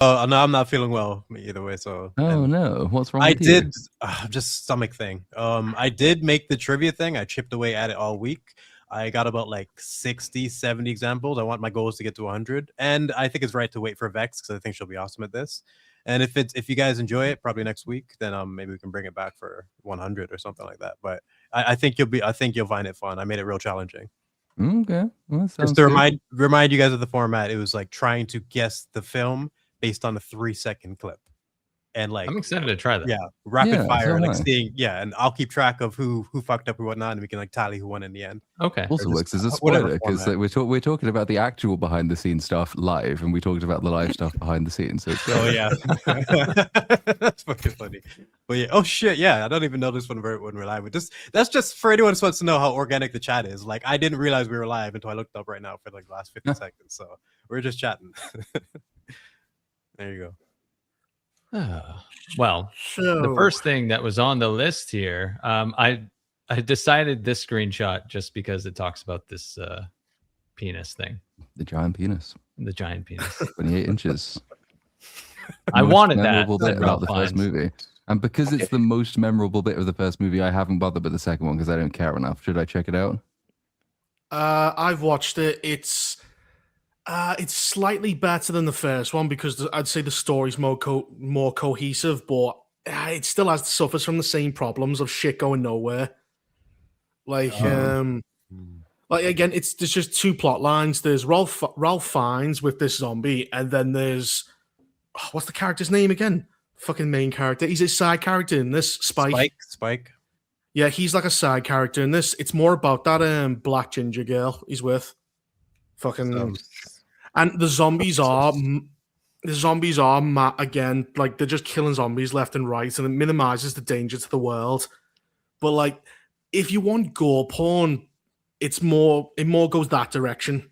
Oh no, I'm not feeling well either way. So Oh and no, what's wrong I with you? did just stomach thing. I did make the trivia thing. I chipped away at it all week. I got about like 60, 70 examples. I want my goals to get to 100, and I think it's right to wait for Vex because I think she'll be awesome at this. And if you guys enjoy it, probably next week, then maybe we can bring it back for 100 or something like that. But I think you'll find it fun. I made it real challenging. Okay, well, that Just sounds to good. remind you guys of the format, it was like trying to guess the film based on a 3-second clip, and like I'm excited to try that. yeah, rapid Yeah, fire, so like am I. seeing and I'll keep track of who fucked up or whatnot, and we can like tally who won in the end. Okay. Also Or works just as a whatever spoiler because format. we're talking about the actual behind the scenes stuff live, and we talked about the live stuff behind the scenes. So it's Oh great. yeah, that's fucking funny. But yeah, oh shit, yeah, I don't even know this when we're live. But that's just for anyone who wants to know how organic the chat is. Like I didn't realize we were live until I looked up right now for like the last 50 seconds. So we're just chatting. There you go. Well, the first thing that was on the list here, I decided this screenshot just because it talks about this penis thing, The giant penis, the giant penis. 28 inches. I Most wanted that. memorable bit said about Ralph the first Fiennes. movie, and because it's the most memorable bit of the first movie, I haven't bothered with the second one because I don't care enough. Should I check it out? I've watched it. It's slightly better than the first one because I'd say the story's more cohesive, but it still suffers from the same problems of shit going nowhere. Like again, there's just two plot lines. There's Ralph Fiennes with this zombie, and then there's what's the character's name again? Fucking main character. He's a side character in this. Spike. Yeah, he's like a side character in this. It's more about that black ginger girl he's with. Fucking. And the zombies are again, like they're just killing zombies left and right, and it minimizes the danger to the world. But like, if you want gore porn, it more goes that direction.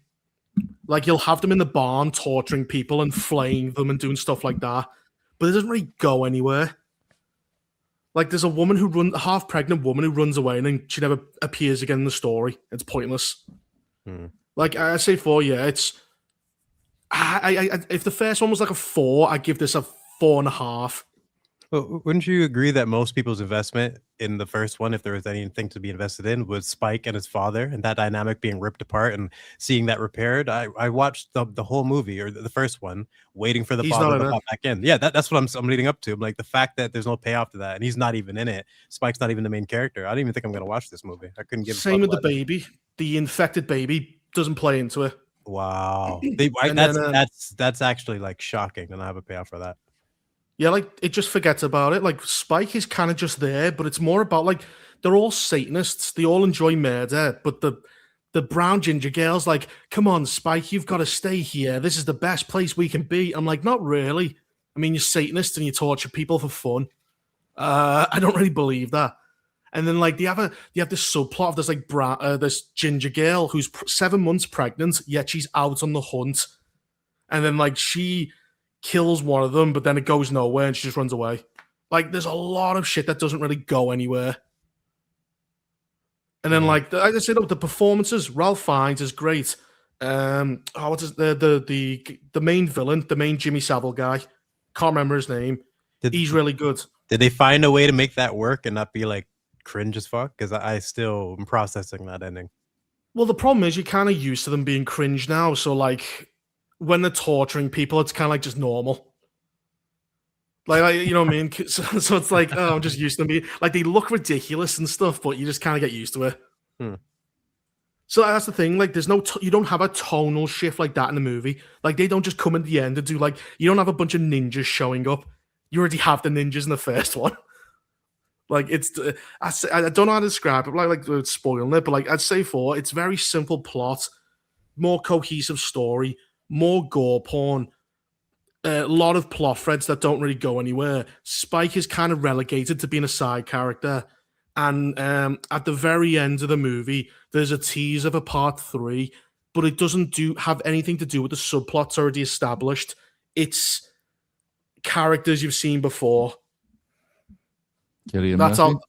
Like you'll have them in the barn torturing people and flaying them and doing stuff like that, but it doesn't really go anywhere. Like there's a half pregnant woman who runs away and then she never appears again in the story. It's pointless. Like I say, it's. If the first one was like a 4, I'd give this a 4.5. Well, wouldn't you agree that most people's investment in the first one, if there was anything to be invested in, was Spike and his father, and that dynamic being ripped apart and seeing that repaired? I watched the whole movie, or the first one, waiting for the father to pop back in. Yeah, that's what I'm leading up to. I'm like, the fact that there's no payoff to that, and he's not even in it. Spike's not even the main character. I don't even think I'm gonna watch this movie. I couldn't give. Same with the baby. The infected baby doesn't play into it. Wow, that's actually like shocking, and I have a payoff for that. Yeah, like it just forgets about it. Like Spike is kind of just there, but it's more about like they're all Satanists. They all enjoy murder, but the brown ginger girl's like, come on, Spike, you've got to stay here. This is the best place we can be. I'm like, not really. I mean, you're Satanist and you torture people for fun. I don't really believe that. And then like they have this subplot of this like this ginger girl who's 7 months pregnant, yet she's out on the hunt, and then like she kills one of them, but then it goes nowhere and she just runs away. Like there's a lot of shit that doesn't really go anywhere. And then like I said, the performances, Ralph Fiennes is great. What's the main villain, the main Jimmy Savile guy? Can't remember his name. He's really good. Did they find a way to make that work and not be like cringe as fuck? Because I still am processing that ending. Well, the problem is you're kind of used to them being cringe now, so like when they're torturing people, it's kind of like just normal. Like you know what I mean? So it's like, oh, I'm just used to them being like they look ridiculous and stuff, but you just kind of get used to it. So that's the thing. Like, there's you don't have a tonal shift like that in the movie. Like, they don't just come in the end and do like, you don't have a bunch of ninjas showing up. You already have the ninjas in the first one. Like it's, I don't know how to describe it, like spoiling it, but like I'd say it's very simple plot, more cohesive story, more gore porn, a lot of plot threads that don't really go anywhere. Spike is kind of relegated to being a side character, and at the very end of the movie, there's a tease of a part 3, but it doesn't have anything to do with the subplots already established. It's characters you've seen before. Cillian That's Murphy? all.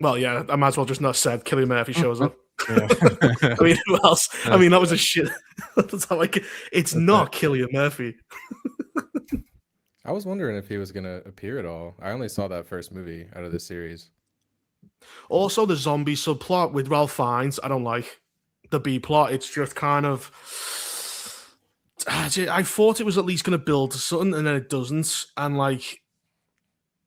Well, yeah, I might as well just not said Cillian Murphy shows up. I mean, who else? I mean, that was a shit. That's like, it's not Cillian Murphy. I was wondering if he was gonna appear at all. I only saw that first movie out of the series. Also, the zombie subplot with Ralph Fiennes, I don't like the B plot. It's just kind of. I thought it was at least going to build to something, and then it doesn't. And like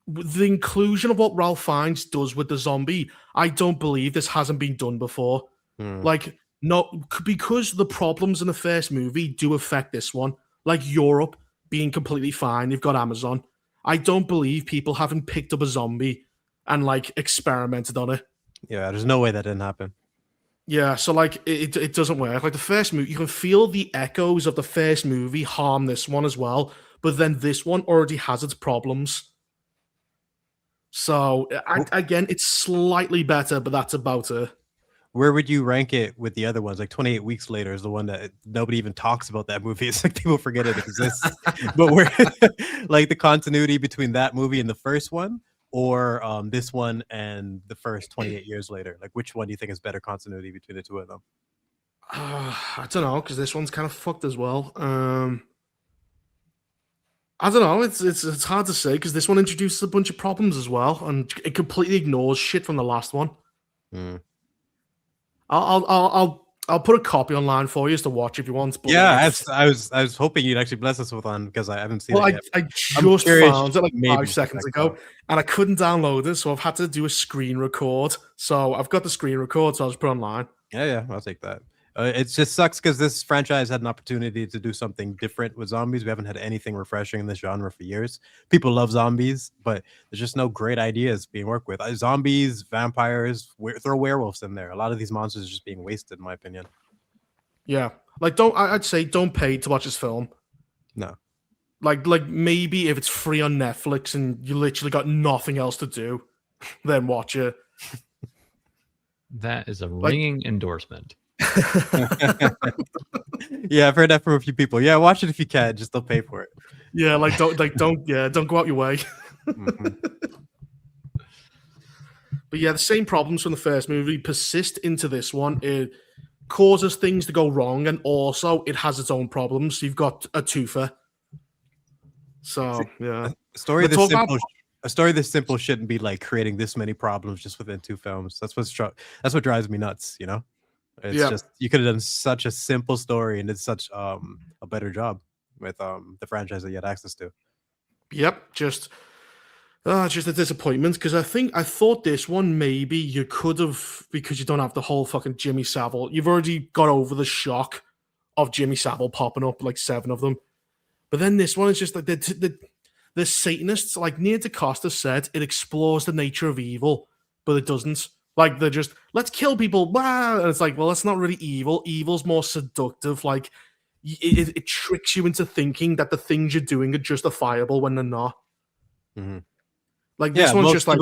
the inclusion of what Ralph Fiennes does with the zombie, I don't believe this hasn't been done before. Like, no, because the problems in the first movie do affect this one. Like Europe being completely fine, you've got Amazon. I don't believe people haven't picked up a zombie and like experimented on it. Yeah, there's no way that didn't happen. Yeah, so like it doesn't work. Like the first movie, you can feel the echoes of the first movie harm this one as well, but then this one already has its problems. So again, it's slightly better, but that's about it. Where would you rank it with the other ones? Like 28 Weeks Later is the one that nobody even talks about that movie. It's like people forget it exists. But where like the continuity between that movie and the first one, or this one and the first 28 years later, like which one do you think is better continuity between the two of them? I don't know, because this one's kind of fucked as well. I don't know. It's hard to say because this one introduces a bunch of problems as well, and it completely ignores shit from the last one. I'll put a copy online for you to watch if you want. But yeah, I was hoping you'd actually bless us with one because I haven't seen it yet. I just found it like 5 seconds ago, and I couldn't download it, so I've had to do a screen record. So I've got the screen record, so I'll just put it online. Yeah, I'll take that. It just sucks because this franchise had an opportunity to do something different with zombies. We haven't had anything refreshing in this genre for years. People love zombies, but there's just no great ideas being worked with. Zombies, vampires, throw werewolves in there. A lot of these monsters are just being wasted, in my opinion. Yeah, like I'd say don't pay to watch this film. No. Like maybe if it's free on Netflix and you literally got nothing else to do, then watch it. That is a ringing endorsement. Yeah, I've heard that from a few people. Yeah, watch it if you can. Just don't pay for it. Yeah, don't go out your way. But yeah, the same problems from the first movie persist into this one. It causes things to go wrong, and also it has its own problems. You've got a twofer. So yeah, a story this simple shouldn't be like creating this many problems just within 2 films. That's what drives me nuts. You know. It's just you could have done such a simple story and did such a better job with the franchise that you had access to. Yep, just a disappointment because I thought this one maybe you could have, because you don't have the whole fucking Jimmy Savile. You've already got over the shock of Jimmy Savile popping up, like 7 of them. But then this one is just like the Satanists, like Neil DaCosta said, it explores the nature of evil, but it doesn't. Like, they're just, let's kill people. Wow. And it's like, well, that's not really evil. Evil's more seductive. Like, it tricks you into thinking that the things you're doing are justifiable when they're not. Like, this one's just like...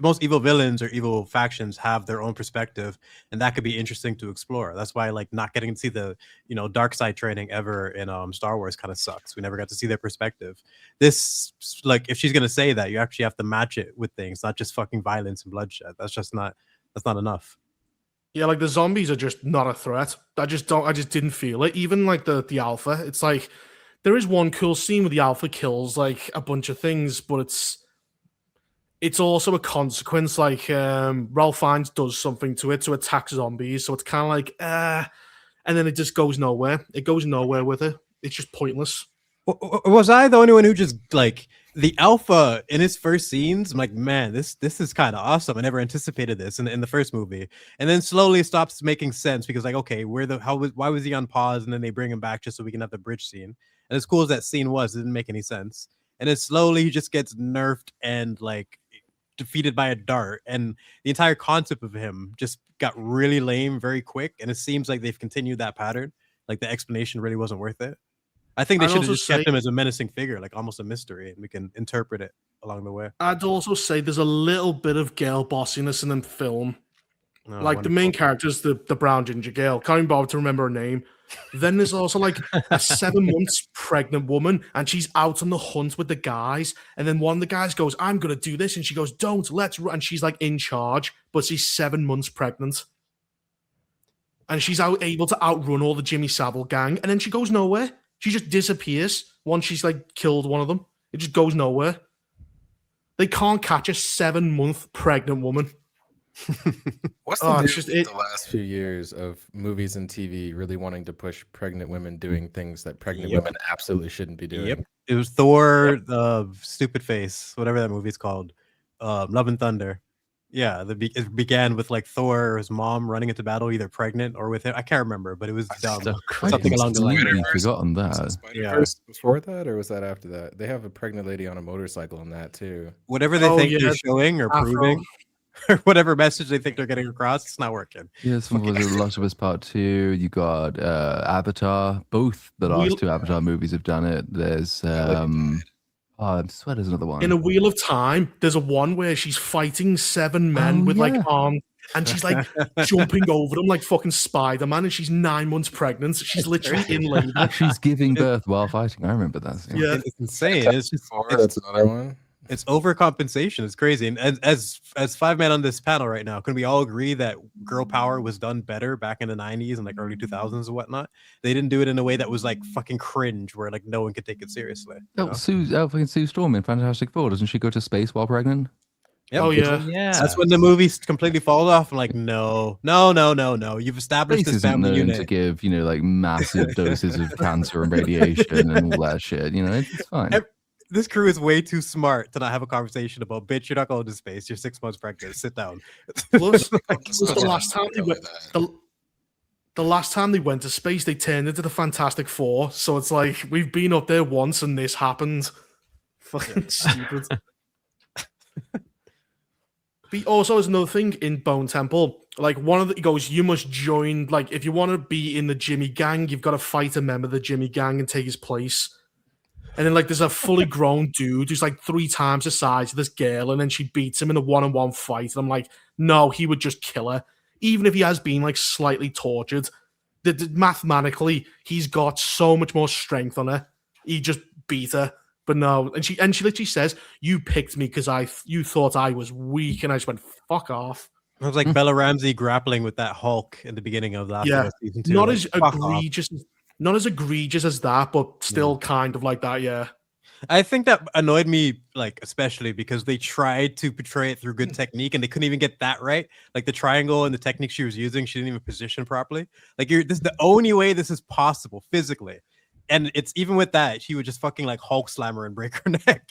most evil villains or evil factions have their own perspective, and that could be interesting to explore. That's why, like, not getting to see the, dark side training ever in Star Wars kind of sucks. We never got to see their perspective. This, like, if she's going to say that, you actually have to match it with things, not just fucking violence and bloodshed. That's not enough. Yeah, like, the zombies are just not a threat. I just didn't feel it. Even, like, the Alpha, it's like, there is one cool scene where the Alpha kills, like, a bunch of things, but it's also a consequence. Like, Ralph Fiennes does something to it to attack zombies, so it's kind of like, and then it just goes nowhere. It goes nowhere with it. It's just pointless. Was I the only one who just, like, the Alpha in his first scenes, I'm like, man, this is kind of awesome. I never anticipated this in the first movie, and then slowly stops making sense because, like, okay, why was he on pause, and then they bring him back just so we can have the bridge scene. And as cool as that scene was, it didn't make any sense. And then slowly he just gets nerfed and, like, defeated by a dart, and the entire concept of him just got really lame very quick, and it seems like they've continued that pattern. Like, the explanation really wasn't worth it. I think they should have just kept him as a menacing figure, like almost a mystery, and we can interpret it along the way. I'd also say there's a little bit of girl bossiness in the film. Oh, like, wonderful. the main character's the brown ginger girl. Can't even bother to remember her name. Then there's also, like, a 7 months pregnant woman, and she's out on the hunt with the guys. And then one of the guys goes, I'm going to do this. And she goes, don't, let's run. And she's, like, in charge, but she's 7 months pregnant. And she's able to outrun all the Jimmy Savile gang. And then she goes nowhere. She just disappears once she's, like, killed one of them. It just goes nowhere. They can't catch a 7-month pregnant woman. What's the Oh, deal it's just with it. the last few years of movies and TV really wanting to push pregnant women doing things that pregnant Yep. women absolutely shouldn't be doing? Yep. It was Thor, Stupid Face, whatever that movie's called. Love and Thunder. Yeah, it began with like Thor or his mom running into battle, either pregnant or with him. I can't remember, but it was dumb. So I Something along the lines. completely forgotten Was it that. Spider-Verse before that, or was that after that? They have a pregnant lady on a motorcycle in that too. Whatever they Oh, think yeah, they're showing or Afro. proving, or whatever message they think they're getting across, it's not working. Yeah, some was it Last of Us Part 2. You got Avatar. Both the last two Avatar movies have done it. There's I swear there's another one. In A Wheel of Time, there's a one where she's fighting 7 men Oh, with like yeah. arms, and she's like jumping over them like fucking Spider-Man, and she's 9 months pregnant. She's literally in labor. She's giving birth while fighting. I remember that scene. Yeah. It's insane. It's just That's another one. it's overcompensation. It's crazy. And as 5 men on this panel right now, can we all agree that girl power was done better back in the 90s and like early 2000s and whatnot? They didn't do it in a way that was like fucking cringe, where like no one could take it seriously. You know? Fucking Sue Storm in Fantastic Four. Doesn't she go to space while pregnant? Yep. Oh yeah. yeah. That's when the movie completely falls off. I'm like, no. You've established Space this isn't family known unit. to give, like massive doses of cancer and radiation and all that shit. It's fine. This crew is way too smart to not have a conversation about, bitch, you're not going to space. You're 6 months pregnant. Sit down. Plus, the last time they went, the last time they went to space, they turned into the Fantastic Four. So it's like we've been up there once, and this happened. Fucking stupid. But also, there's another thing in Bone Temple. Like one of the, he goes, you must join. Like if you want to be in the Jimmy gang, you've got to fight a member of the Jimmy gang and take his place. And then like there's a fully grown dude who's like 3 times the size of this girl, and then she beats him in a 1-on-1 fight. And I'm like, no, he would just kill her, even if he has been like slightly tortured. Mathematically, he's got so much more strength on her. He just beat her. But no, and she literally says, "You picked me because you thought I was weak," and I just went, "Fuck off." It was like Bella Ramsey grappling with that Hulk in the beginning of Last of Us season 2. Not like, as egregious as that, but still kind of like that. Yeah, I think that annoyed me, like especially because they tried to portray it through good technique and they couldn't even get that right. Like the triangle and the technique she was using, she didn't even position properly. Like this is the only way this is possible physically. And it's even with that, she would just fucking like Hulk slam her and break her neck.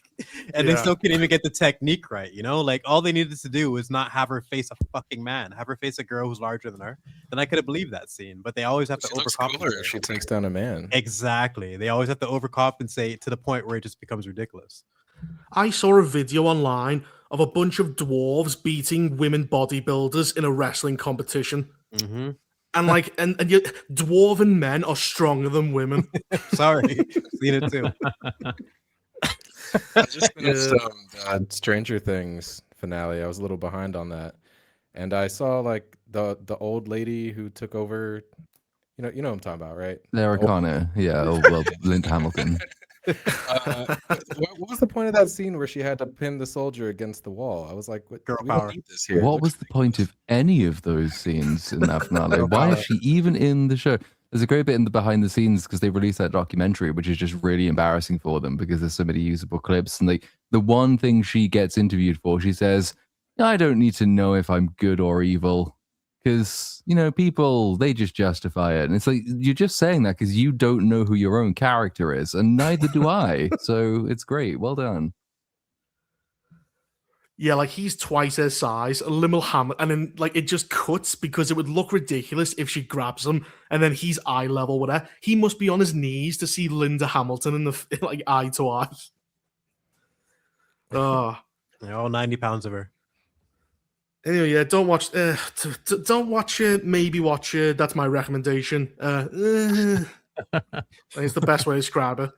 And they still couldn't even get the technique right, Like all they needed to do was not have her face a fucking man, have her face a girl who's larger than her. Then I could have believed that scene. But they always have to overcompensate. She takes down a man. Exactly. They always have to overcompensate to the point where it just becomes ridiculous. I saw a video online of a bunch of dwarves beating women bodybuilders in a wrestling competition. Mm-hmm. And like, and yet dwarven men are stronger than women. Sorry, seen it too. I just finished Stranger Things finale. I was a little behind on that, and I saw like the old lady who took over. You know what I'm talking about, right? Lara Connor, yeah. Oh, well, Linda Hamilton. What was the point of that scene where she had to pin the soldier against the wall? I was like, what, Girl we don't power. need this here. What was the point of any of those scenes in that finale? Why is she even in the show? There's a great bit in the behind the scenes because they released that documentary, which is just really embarrassing for them because there's so many usable clips. And the one thing she gets interviewed for, she says, I don't need to know if I'm good or evil. Because, people, they just justify it. And it's like, you're just saying that because you don't know who your own character is. And neither do I. So it's great. Well done. Yeah, like he's twice her size, a Limmel Hammer, and then like it just cuts because it would look ridiculous if she grabs him and then he's eye level with her. He must be on his knees to see Linda Hamilton in the like eye to eye. All 90 pounds of her. Anyway, yeah, don't watch. Don't watch it. Maybe watch it. That's my recommendation. I think it's the best way to describe it.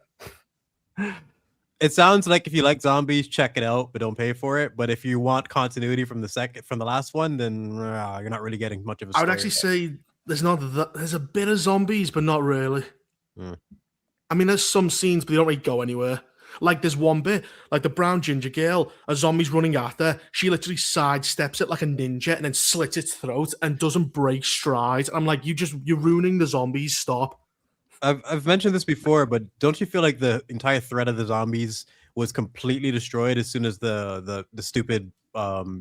It sounds like if you like zombies, check it out, but don't pay for it. But if you want continuity from the last one, then you're not really getting much of a story. I would actually say there's a bit of zombies, but not really. I mean, there's some scenes, but they don't really go anywhere. Like there's one bit, like the brown ginger girl, a zombie's running at her. She literally sidesteps it like a ninja and then slits its throat and doesn't break stride. I'm like, you're ruining the zombies. Stop. I've mentioned this before, but don't you feel like the entire threat of the zombies was completely destroyed as soon as the stupid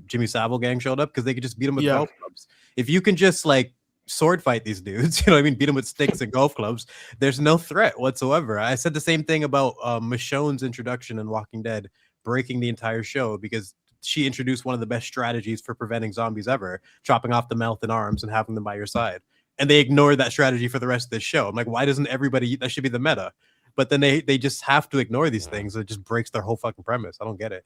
Jimmy Savile gang showed up, because they could just beat them with golf clubs. If you can just like sword fight these dudes, you know what I mean, beat them with sticks and golf clubs, there's no threat whatsoever. I said the same thing about Michonne's introduction in Walking Dead breaking the entire show, because she introduced one of the best strategies for preventing zombies ever, chopping off the mouth and arms and having them by your side. And they ignored that strategy for the rest of the show. I'm like, why doesn't everybody, that should be the meta. But then they just have to ignore these things. It just breaks their whole fucking premise. I don't get it.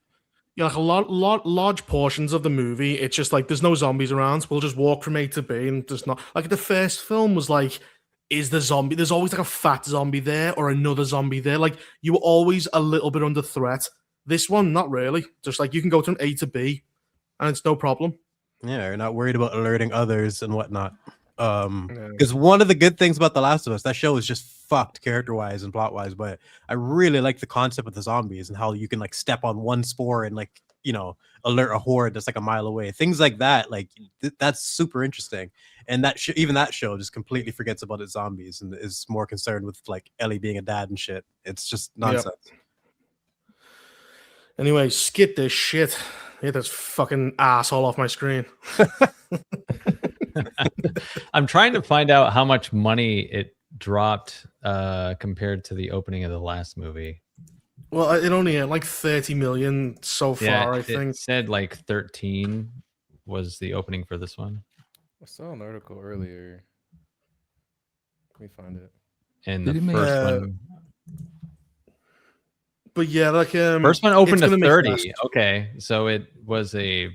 Yeah, like large portions of the movie, it's just like there's no zombies around. We'll just walk from A to B, and there's not like the first film was like, is the zombie? There's always like a fat zombie there or another zombie there. Like you were always a little bit under threat. This one, not really. Just like you can go from A to B, and it's no problem. Yeah, you're not worried about alerting others and whatnot. Because one of the good things about The Last of Us, that show is just fucked character-wise and plot-wise, but I really like the concept of the zombies and how you can like step on one spore and like, you know, alert a horde that's like a mile away. Things like that, like that's super interesting. And that even that show just completely forgets about its zombies and is more concerned with like Ellie being a dad and shit. It's just nonsense. Yep. Anyway, skip this shit. Get this fucking asshole off my screen. I'm trying to find out how much money it dropped compared to the opening of the last movie. Well, it only had like 30 million so far, I think. It said like 13 was the opening for this one. I saw an article earlier. Let me find it. And the first one. But yeah, like first one opened to 30. Okay, so it was a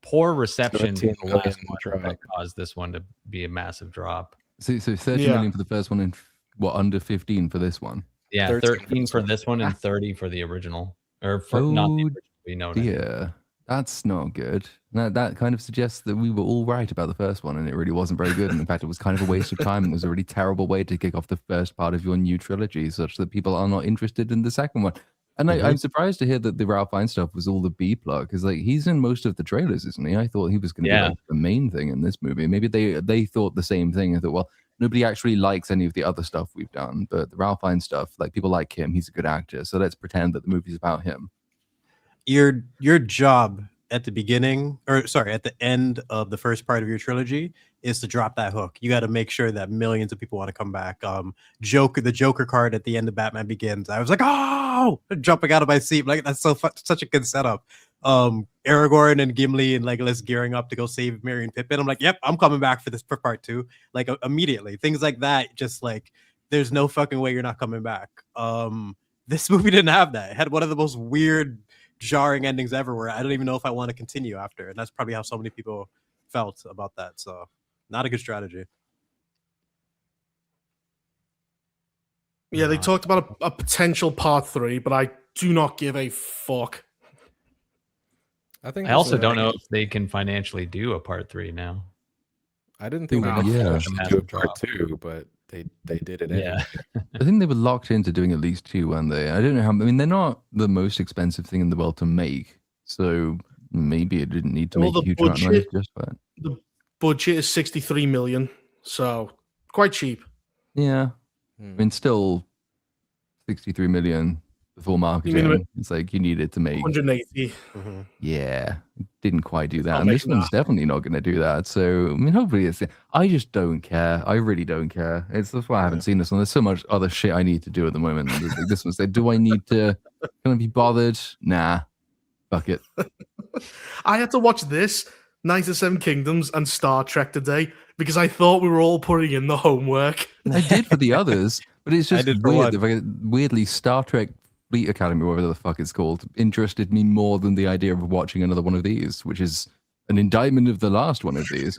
poor reception to the last one that caused this one to be a massive drop. So 30 million for the first one and what, under 15 for this one? Yeah, 13 for this one and 30 for the original. Or for not the original, we know. Yeah, that's not good. That kind of suggests that we were all right about the first one and it really wasn't very good. And in fact, it was kind of a waste of time. It was a really terrible way to kick off the first part of your new trilogy, such that people are not interested in the second one. And I'm surprised to hear that the Ralph Fiennes stuff was all the B plot, because like he's in most of the trailers, isn't he? I thought he was going to be like the main thing in this movie. Maybe they thought the same thing. I thought, well, nobody actually likes any of the other stuff we've done, but the Ralph Fiennes stuff, like people like him. He's a good actor, so let's pretend that the movie's about him. Your job at the beginning, or sorry, at the end of the first part of your trilogy is to drop that hook. You got to make sure that millions of people want to come back. The Joker card at the end of Batman Begins, I was like, oh, jumping out of my seat. Like that's such a good setup. Aragorn and Gimli and Legolas gearing up to go save Merry and Pippin. I'm like, yep, I'm coming back for part 2. Like immediately. Things like that, just like there's no fucking way you're not coming back. This movie didn't have that. It had one of the most weird, jarring endings ever where I don't even know if I want to continue after. And that's probably how so many people felt about that. So not a good strategy. Yeah, they talked about a potential part 3, but I do not give a fuck. I also don't know if they can financially do a part 3 now. I didn't think they could do a part 2, but they did it anyway. I think they were locked into doing at least 2, weren't they? I don't know how. I mean, they're not the most expensive thing in the world to make, so maybe it didn't need to make a huge amount of money just for it. The budget is 63 million, so quite cheap. Yeah, I mean, still 63 million before marketing. It's like you needed to make 180. Yeah, didn't quite do that, and this one's definitely not going to do that. So I mean, hopefully it's. I just don't care. I really don't care. That's why I haven't seen this one. There's so much other shit I need to do at the moment. This one's like, do I need to? Can I be bothered? Nah, fuck it. I had to watch this, Knights of Seven Kingdoms, and Star Trek today because I thought we were all putting in the homework. I did for the others, but it's just weird. Weirdly, Star Trek Fleet Academy, whatever the fuck it's called, interested me more than the idea of watching another one of these, which is an indictment of the last one of these.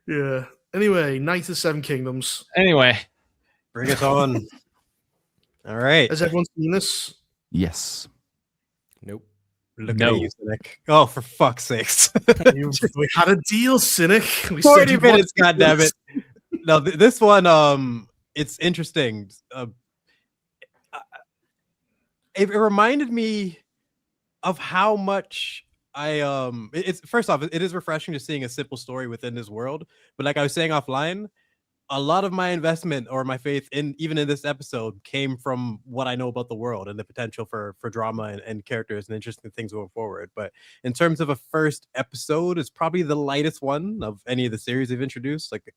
Yeah. Anyway, Knights of Seven Kingdoms. Anyway, bring it on. All right. Has everyone seen this? Yes. Nope. Look at you, Cynic. Oh, for fuck's sakes. We had a deal, Cynic. 40 minutes, goddammit. No, this one, it's interesting. It reminded me of how much it's first off, it is refreshing to seeing a simple story within this world. But like I was saying offline, a lot of my investment or my faith in even in this episode came from what I know about the world and the potential for drama and characters and interesting things going forward. But in terms of a first episode, it's probably the lightest one of any of the series they've introduced. Like,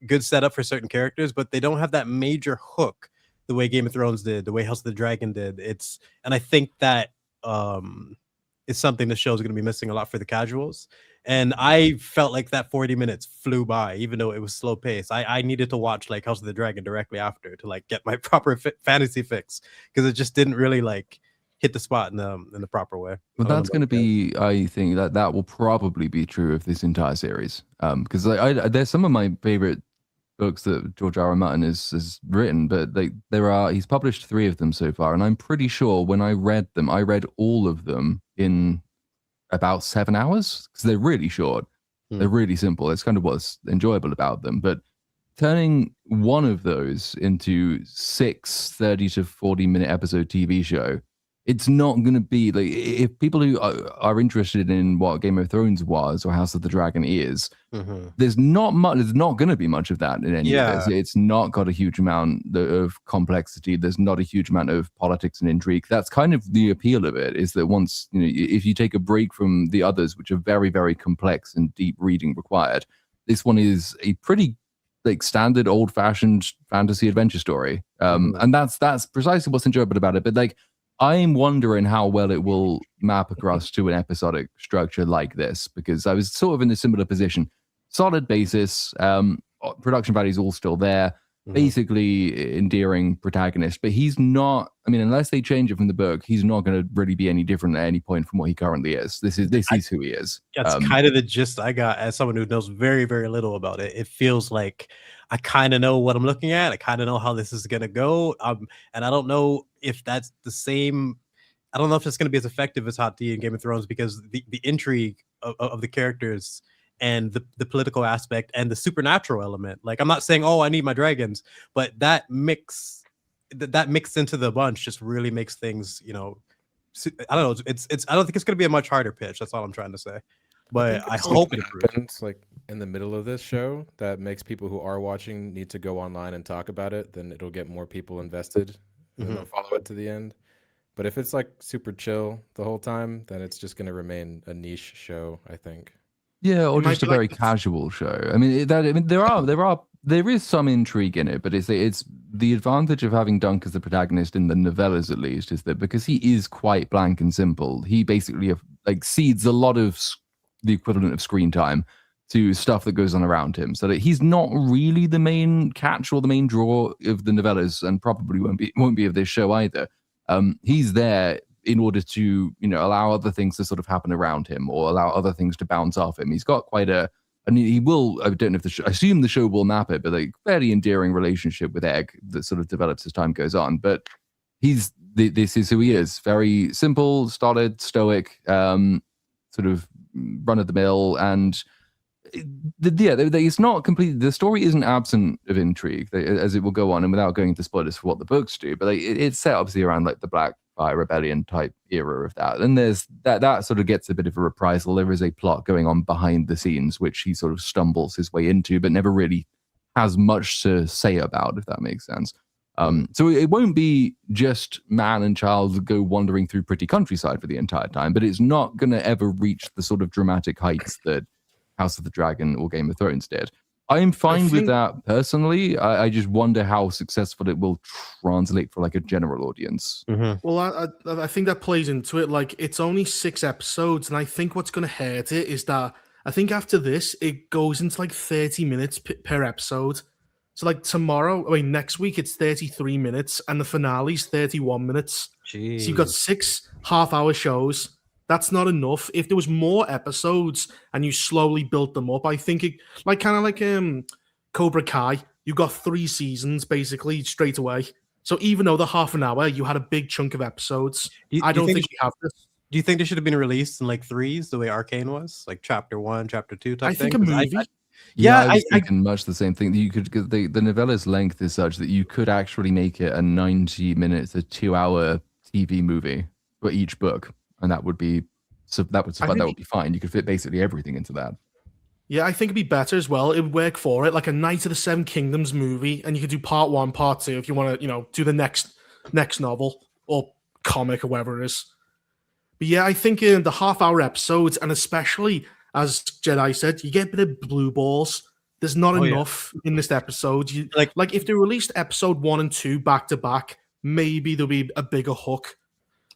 good setup for certain characters, but they don't have that major hook the way Game of Thrones did, the way House of the Dragon did. And I think that is something the show's going to be missing a lot for the casuals. And I felt like that 40 minutes flew by, even though it was slow pace. I needed to watch like House of the Dragon directly after to like get my proper fantasy fix, because it just didn't really like hit the spot in the proper way. Well, that's going to be, I think that will probably be true of this entire series. Because there's some of my favorite books that George R. R. Martin has written, but he's published 3 of them so far, and I'm pretty sure when I read them, I read all of them in about 7 hours, because they're really short. They're really simple. It's kind of what's enjoyable about them. But turning one of those into 6 30 to 40 minute episode TV show, it's not going to be like, if people who are interested in what Game of Thrones was or House of the Dragon is, there's not going to be much of that in any of this. It's not got a huge amount of complexity. There's not a huge amount of politics and intrigue. That's kind of the appeal of it, is that once, if you take a break from the others, which are very, very complex and deep reading required, this one is a pretty like standard old-fashioned fantasy adventure story. And that's precisely what's enjoyable about it. But like, I'm wondering how well it will map across to an episodic structure like this, because I was sort of in a similar position. Solid basis, production value's all still there, basically endearing protagonist, but he's not, I mean, unless they change it from the book, he's not going to really be any different at any point from what he currently is. This is who he is. That's kind of the gist I got as someone who knows very, very little about it. It feels like I kind of know what I'm looking at. I kind of know how this is going to go. And I don't know if that's the same. I don't know if it's going to be as effective as Hot Tea in Game of Thrones, because the intrigue of the characters and the political aspect and the supernatural element. Like, I'm not saying, oh, I need my dragons, but that mix into the bunch just really makes things, I don't know. I don't think it's going to be a much harder pitch. That's all I'm trying to say. But I hope it happens like in the middle of this show that makes people who are watching need to go online and talk about it. Then it'll get more people invested and they'll follow it to the end. But if it's like super chill the whole time, then it's just going to remain a niche show, I think. Yeah, or just a very casual show. I mean, there is some intrigue in it, but it's the advantage of having Dunk as the protagonist in the novellas, at least, is that because he is quite blank and simple, he basically like cedes a lot of the equivalent of screen time to stuff that goes on around him, so that he's not really the main catch or the main draw of the novellas, and probably won't be of this show either. He's there in order to, allow other things to sort of happen around him or allow other things to bounce off him. He's got quite I don't know if I assume the show will map it, but like fairly endearing relationship with Egg that sort of develops as time goes on. But this is who he is. Very simple, stolid, stoic, sort of run of the mill, and it's not completely, the story isn't absent of intrigue, as it will go on, and without going into spoilers for what the books do, but it's set obviously around like the Blackfire Rebellion type era of that, and there's that sort of gets a bit of a reprisal. There is a plot going on behind the scenes which he sort of stumbles his way into, but never really has much to say about, if that makes sense. So it won't be just man and child go wandering through pretty countryside for the entire time, but it's not going to ever reach the sort of dramatic heights that House of the Dragon or Game of Thrones did. I'm fine with that personally. I just wonder how successful it will translate for like a general audience. Well, I think that plays into it. Like, it's only 6 episodes, and I think what's going to hurt it is that I think after this, it goes into like 30 minutes per episode. So like next week it's 33 minutes, and the finale's 31 minutes. Jeez. So you've got 6 half-hour shows. That's not enough. If there was more episodes and you slowly built them up, I think it kind of like Cobra Kai. You got 3 seasons basically straight away. So even though they're half an hour, you had a big chunk of episodes. I don't think we have this. Do you think they should have been released in like 3s the way Arcane was, like chapter 1, chapter 2 type thing? I think a movie. I was thinking much the same thing. You could, the novella's length is such that you could actually make it a 90 minutes to 2-hour TV movie for each book, and that would be fine. You could fit basically everything into that. Yeah, I think it'd be better as well. It would work for it, like a Knight of the Seven Kingdoms movie, and you could do part 1, part 2 if you want to, do the next novel or comic or whatever it is. But yeah, I think in the half-hour episodes, and especially as Jedi said, you get a bit of blue balls. There's not enough in this episode. Like if they released episode 1 and 2 back to back, maybe there'll be a bigger hook.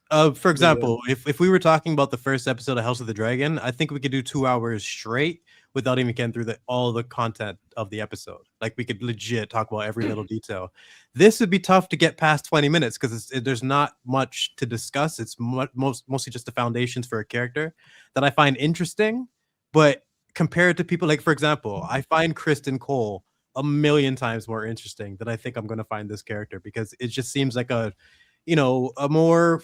For example, if we were talking about the first episode of House of the Dragon, I think we could do 2 hours straight without even getting through all the content of the episode. Like we could legit talk about every little detail. This would be tough to get past 20 minutes because there's not much to discuss. It's mostly just the foundations for a character that I find interesting. But compared to people like, for example, I find Kristen Cole a million times more interesting than I think I'm going to find this character, because it just seems like a more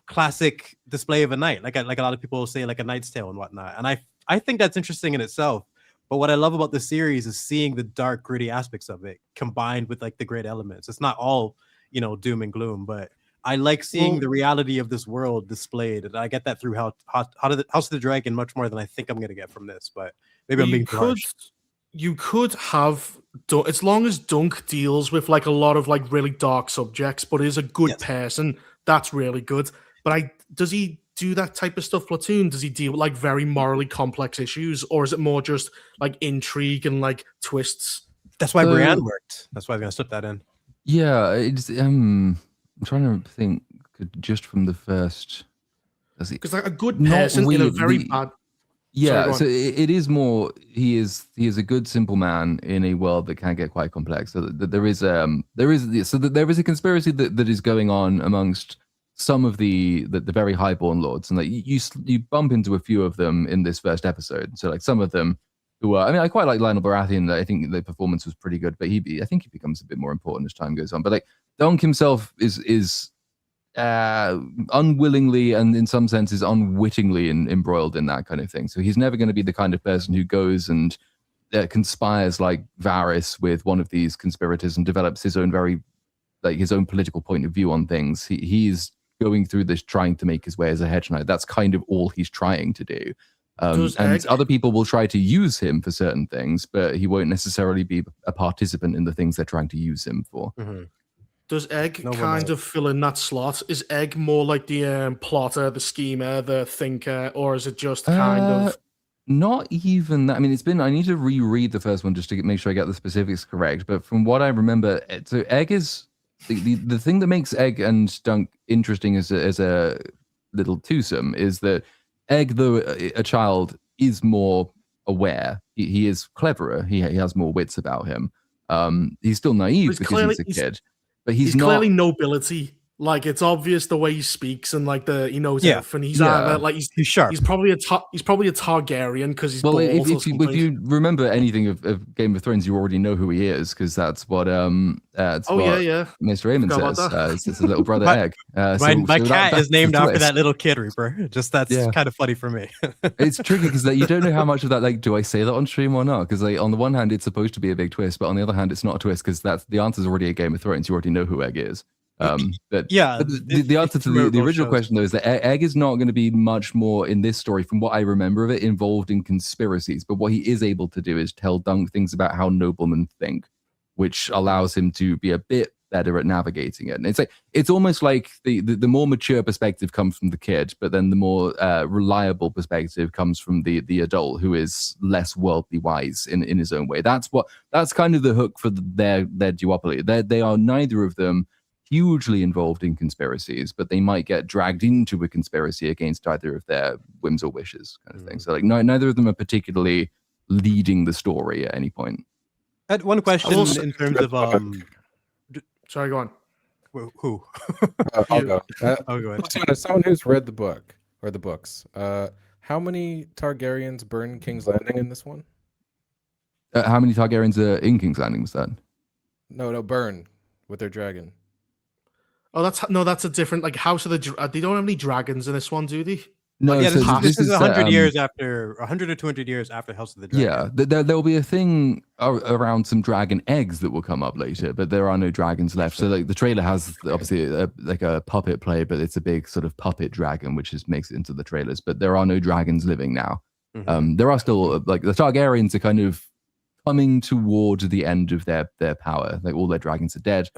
classic display of a knight, like a lot of people say, like a Knight's Tale and whatnot. And I think that's interesting in itself. But what I love about the series is seeing the dark, gritty aspects of it combined with like the great elements. It's not all doom and gloom, but I like seeing the reality of this world displayed, and I get that through House of the Dragon much more than I think I'm going to get from this. But maybe I'm being too harsh. You could have, as long as Dunk deals with like a lot of like really dark subjects, but is a good person. That's really good. But does he do that type of stuff, Platoon? Does he deal with like very morally complex issues, or is it more just like intrigue and like twists? That's why Brienne worked. That's why I was gonna slip that in. Yeah, it's I'm trying to think just from the first, because like a good person in a very bad. Yeah, so it is more. He is a good simple man in a world that can get quite complex. So there is a conspiracy that is going on amongst some of the very highborn lords, and like you bump into a few of them in this first episode. So like some of them who are, I quite like Lionel Baratheon. I think the performance was pretty good, but I think he becomes a bit more important as time goes on. But like Dunk himself is unwillingly and in some senses unwittingly embroiled in that kind of thing. So he's never going to be the kind of person who goes and conspires like Varys with one of these conspirators and develops his own his own political point of view on things. He's going through this trying to make his way as a hedge knight. That's kind of all he's trying to do. And other people will try to use him for certain things, but he won't necessarily be a participant in the things they're trying to use him for. Mm-hmm. Does Egg kind of fill in that slot? Is Egg more like the plotter, the schemer, the thinker, or is it just kind of... Not even that. It's been... I need to reread the first one just to make sure I get the specifics correct. But from what I remember, so Egg is... The thing that makes Egg and Dunk interesting as a little twosome is that Egg, though a child, is more aware. He is cleverer. He has more wits about him. He's still naive because he's a kid. But he's clearly nobility. Like it's obvious the way he speaks and like he knows it. And he's he's sharp. He's probably a Targaryen because he's if you remember anything of Game of Thrones, you already know who he is because that's what Mr. Aemon says. It's a little brother Egg. My cat is named after that little kid, Reaper. Just that's kind of funny for me. It's tricky because you don't know how much of that do I say that on stream or not? Because on the one hand it's supposed to be a big twist, but on the other hand it's not a twist because that's the answer's already a Game of Thrones. You already know who Egg is. But the answer to the original question though is that Egg is not going to be much more in this story, from what I remember of it, involved in conspiracies. But what he is able to do is tell Dunk things about how noblemen think, which allows him to be a bit better at navigating it. And it's almost like the more mature perspective comes from the kid, but then the more reliable perspective comes from the adult who is less worldly wise in his own way. That's kind of the hook for their duopoly. They are neither of them hugely involved in conspiracies, but they might get dragged into a conspiracy against either of their whims or wishes, kind of thing. So like neither of them are particularly leading the story at any point. I had one question in terms of sorry, go on. Who? I'll go. I'll go ahead. As someone who's read the book or the books, how many Targaryens burn King's Landing in this one? How many Targaryens are in King's Landing? Was that? No, burn with their dragon. Oh, that's a different House of the. They don't have any dragons in this one, do they? No, this is 100 years after 100 or 200 years after House of the Dragon. Yeah, there will be a thing around some dragon eggs that will come up later, but there are no dragons left. So the trailer has obviously a puppet play, but it's a big sort of puppet dragon, which makes it into the trailers. But there are no dragons living now. There are still like the Targaryens are kind of coming toward the end of their power. Like all their dragons are dead.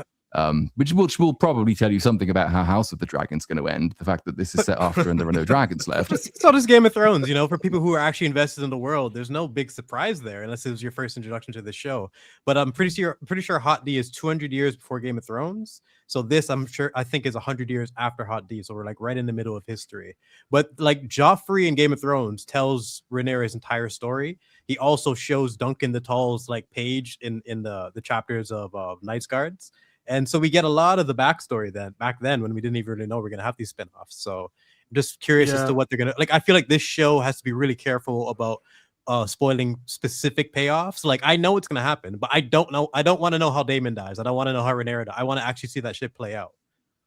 Which will probably tell you something about how House of the Dragon's going to end. The fact that this is set after and there are no dragons left. So does Game of Thrones, for people who are actually invested in the world, there's no big surprise there unless it was your first introduction to the show. But I'm pretty sure Hot D is 200 years before Game of Thrones. So this, I think is 100 years after Hot D. So we're like right in the middle of history. But like Joffrey in Game of Thrones tells Rhaenyra's entire story. He also shows Duncan the Tall's like page in the chapters of Knights Guards. And so we get a lot of the backstory back then when we didn't even really know we're going to have these spinoffs. So I'm just curious as to what they're going to like. I feel like this show has to be really careful about spoiling specific payoffs. Like I know what's going to happen, but I don't want to know how Daemon dies. I don't want to know how Rhaenyra dies. I want to actually see that shit play out.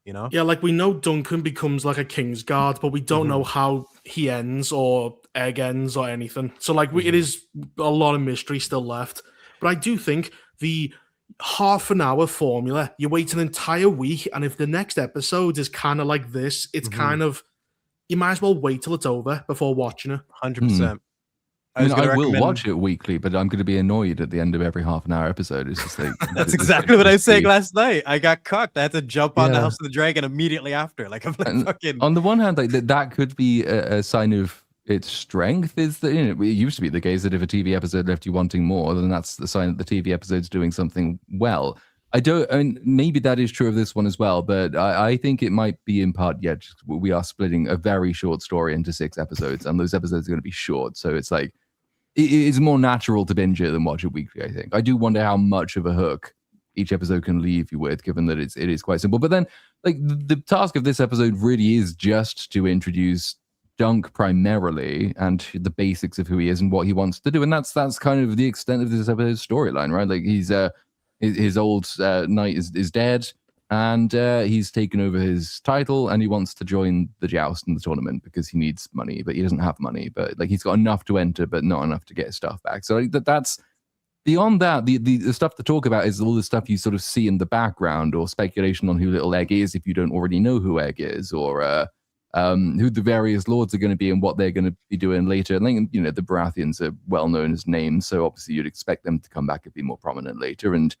Yeah, like we know Duncan becomes like a Kingsguard, but we don't know how he ends or Egg ends or anything. So like it is a lot of mystery still left. But I do think the half an hour formula, you wait an entire week, and if the next episode is kind of like this, it's kind of, you might as well wait till it's over before watching it. 100%. I will watch it weekly, but I'm going to be annoyed at the end of every half an hour episode. It's just like that's exactly what I was saying last night. I got cucked. I had to jump on the House of the Dragon immediately after. Like I'm like fucking. On the one hand, like that could be a sign of its strength. Is that it used to be the case that if a TV episode left you wanting more, then that's the sign that the TV episode's doing something well. I mean, maybe that is true of this one as well, but I think it might be in part, we are splitting a very short story into 6 episodes, and those episodes are going to be short. So it's like, it's more natural to binge it than watch it weekly, I think. I do wonder how much of a hook each episode can leave you with, given that it is quite simple. But then, like, the task of this episode really is just to introduce Dunk primarily and the basics of who he is and what he wants to do. And that's kind of the extent of this episode's storyline, right? Like his old knight is dead, and he's taken over his title, and he wants to join the joust and the tournament because he needs money, but he doesn't have money. But like he's got enough to enter, but not enough to get his stuff back. So like, that's beyond that. The stuff to talk about is all the stuff you sort of see in the background, or speculation on who Little Egg is if you don't already know who Egg is, or who the various lords are going to be and what they're going to be doing later. And like, the Baratheons are well known as names, so obviously you'd expect them to come back and be more prominent later. And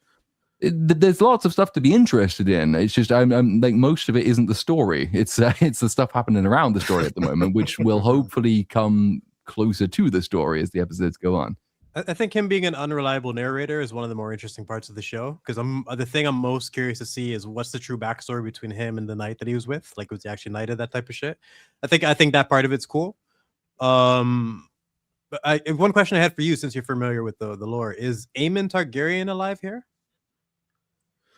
there's lots of stuff to be interested in. It's just I'm like, most of it isn't the story. It's the stuff happening around the story at the moment, which will hopefully come closer to the story as the episodes go on. I think him being an unreliable narrator is one of the more interesting parts of the show, because the thing I'm most curious to see is what's the true backstory between him and the knight that he was with. Like, was he actually knighted, that type of shit? I think that part of it's cool. But one question I had for you, since you're familiar with the lore, is Aemon Targaryen alive here?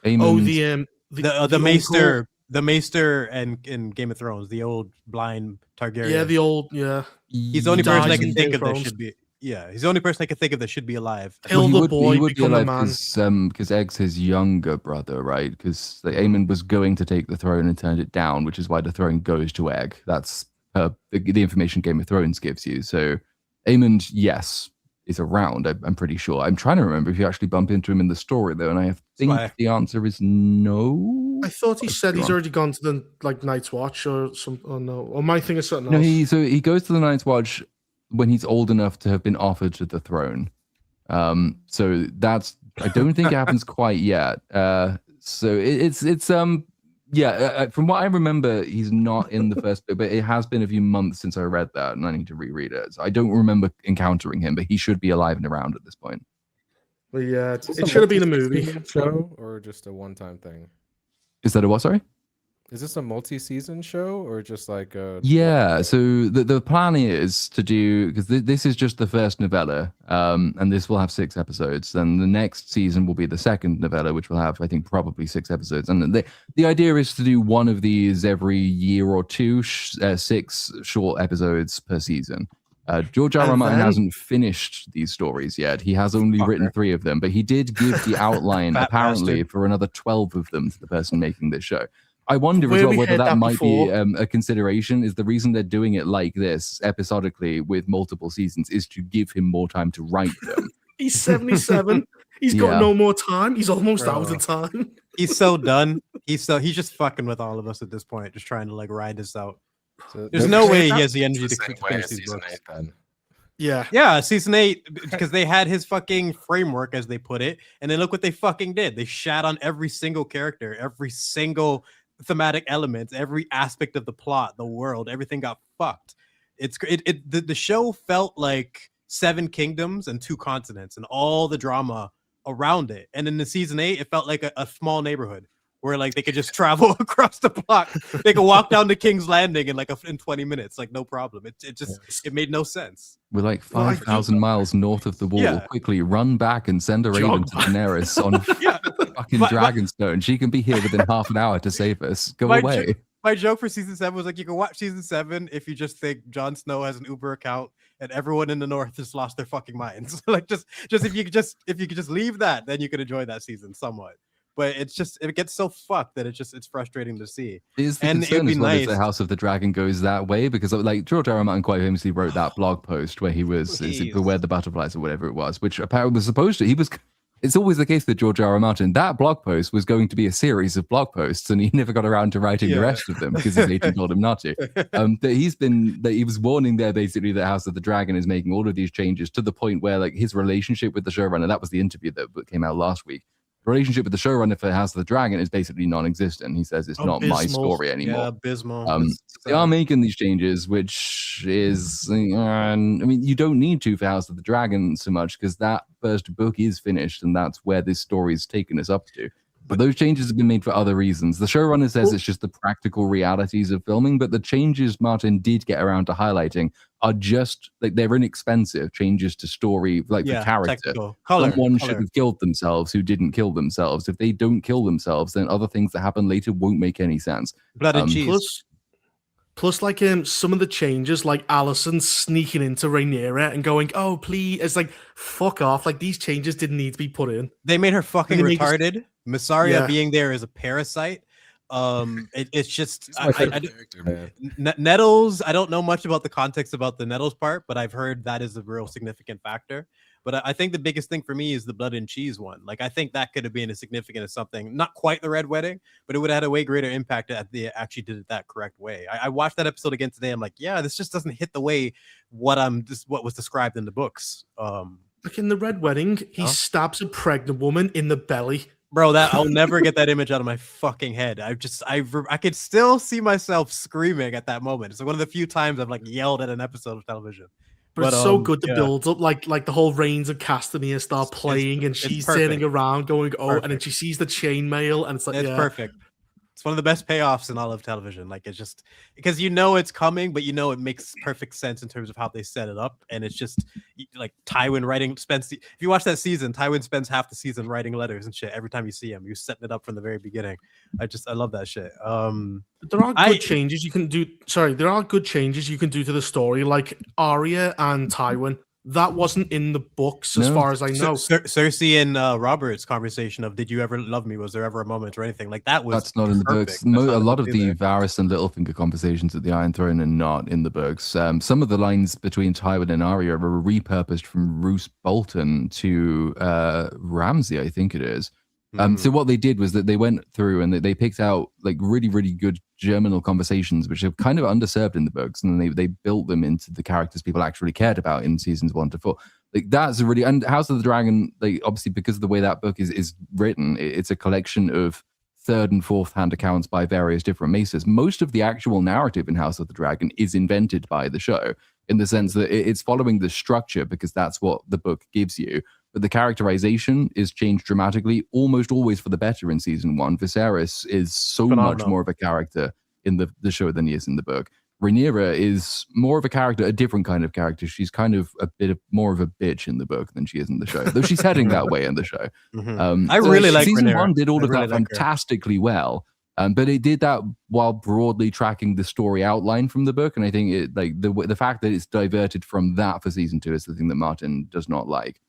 Aemon, the maester, the maester, and in Game of Thrones, the old blind Targaryen. He's the only person I can think of that should be. Yeah, he's the only person I can think of that should be alive. Kill the boy, become a man. Because Egg's his younger brother, right? Because Aemon was going to take the throne and turned it down, which is why the throne goes to Egg. That's the information Game of Thrones gives you. So Aemon, yes, is around. I'm pretty sure. I'm trying to remember if you actually bump into him in the story, though, and I think the answer is no. I thought he said he's already gone to the Night's Watch or something. Oh no, or my thing is something else. No, he goes to the Night's Watch when he's old enough to have been offered to the throne. So that's, I don't think it happens quite yet. So it's from what I remember, he's not in the first book, but it has been a few months since I read that, and I need to reread it. So I don't remember encountering him, but he should be alive and around at this point. Well, yeah, it should have been a movie show or just a one-time thing. Is that a what? Sorry. Is this a multi-season show or just like a... Yeah, so the plan is to do, because this is just the first novella, and this will have 6 episodes. Then the next season will be the second novella, which will have, I think, probably 6 episodes. And the idea is to do one of these every year or two, 6 short episodes per season. George R. R. Martin hasn't finished these stories yet. He has only written 3 of them, but he did give the outline, apparently, for another 12 of them to the person making this show. I wonder as well whether that might be a consideration. Is the reason they're doing it like this, episodically, with multiple seasons, is to give him more time to write them. He's 77. He's got no more time. He's almost out of time. He's so done. He's just fucking with all of us at this point, just trying to like ride this out. So there's no way he has the energy to finish these books. Yeah, season 8, because they had his fucking framework, as they put it, and then look what they fucking did. They shat on every single character, every single thematic element, every aspect of the plot, the world, everything got fucked. The show felt like 7 kingdoms and 2 continents and all the drama around it. And in the season 8, it felt like a small neighborhood where like they could just travel across the block. They could walk down to King's Landing in in 20 minutes, like no problem. It made no sense. We're like 5,000 miles north of the wall. Yeah. Quickly run back and send a raven to Daenerys on fucking Dragonstone. She can be here within half an hour to save us. Go away. My joke for season 7 was like, you can watch season 7 if you just think Jon Snow has an Uber account and everyone in the North just lost their fucking minds. Like just if you could just leave that, then you could enjoy that season somewhat. But it gets so fucked that it's frustrating to see. Is the concern as well as the House of the Dragon goes that way? Because like George R. R. Martin quite famously wrote that blog post where he was Beware the Butterflies or whatever it was, which apparently was supposed to. It's always the case that George R. R. Martin, that blog post was going to be a series of blog posts, and he never got around to writing the rest of them because his agent told him not to. That he was warning there basically that House of the Dragon is making all of these changes to the point where like his relationship with the showrunner, that was the interview that came out last week. The relationship with the showrunner for House of the Dragon is basically non-existent. He says it's not my story anymore. Yeah, abysmal. They are making these changes, which is, I mean, you don't need to for House of the Dragon so much because that first book is finished and that's where this story is taken us up to. But those changes have been made for other reasons. The showrunner says it's just the practical realities of filming, but the changes Martin did get around to highlighting are just like they're inexpensive changes to story, like the character. Someone should have killed themselves who didn't kill themselves. If they don't kill themselves, then other things that happen later won't make any sense. Blood and cheese. Plus, like some of the changes, like Allison sneaking into Rhaenyra and going, "Oh, please!" It's like, fuck off. Like these changes didn't need to be put in. They made her fucking retarded. Missaria being there is a parasite. It's just Nettles. I don't know much about the context about the Nettles part, but I've heard that is a real significant factor. But I think the biggest thing for me is the blood and cheese one. Like I think that could have been as significant as something, not quite the Red Wedding, but it would have had a way greater impact if they actually did it that correct way. I watched that episode again today. I'm like, yeah, this just doesn't hit the way what was described in the books. Like in the Red Wedding, he stabs a pregnant woman in the belly. Bro, I'll never get that image out of my fucking head. I could still see myself screaming at that moment. It's one of the few times I've like yelled at an episode of television. But it's so good to build up, like the whole Reigns of Castamere start playing, and she's turning around, going, and then she sees the chainmail, and it's like, it's perfect. It's one of the best payoffs in all of television. Like it's just because it's coming, but it makes perfect sense in terms of how they set it up. And it's just like Tywin if you watch that season, Tywin spends half the season writing letters and shit. Every time you see him, you're setting it up from the very beginning. I love that shit. There are good changes you can do. Sorry, there are good changes you can do to the story, like Arya and Tywin. That wasn't in the books, as far as I know. Cersei and Robert's conversation of "Did you ever love me? Was there ever a moment or anything like that?" That's not in the books. A lot of the Varys and Littlefinger conversations at the Iron Throne are not in the books. Some of the lines between Tywin and Arya are repurposed from Roose Bolton to Ramsay, I think it is. So what they did was that they went through and they picked out like really, really good germinal conversations, which are kind of underserved in the books, and they built them into the characters people actually cared about in seasons 1 to 4. Like that's and House of the Dragon, like obviously because of the way that book is written, it's a collection of third and fourth hand accounts by various different maces. Most of the actual narrative in House of the Dragon is invented by the show, in the sense that it's following the structure because that's what the book gives you. But the characterization is changed dramatically, almost always for the better in season 1. Viserys is so much more of a character in the show than he is in the book. Rhaenyra is more of a character, a different kind of character. She's kind of a bit more of a bitch in the book than she is in the show, though she's heading that way in the show. I really like season Rhaenyra. 1 did all of that fantastically well. But it did that while broadly tracking the story outline from the book, and I think it like the fact that it's diverted from that for season 2 is the thing that Martin does not like.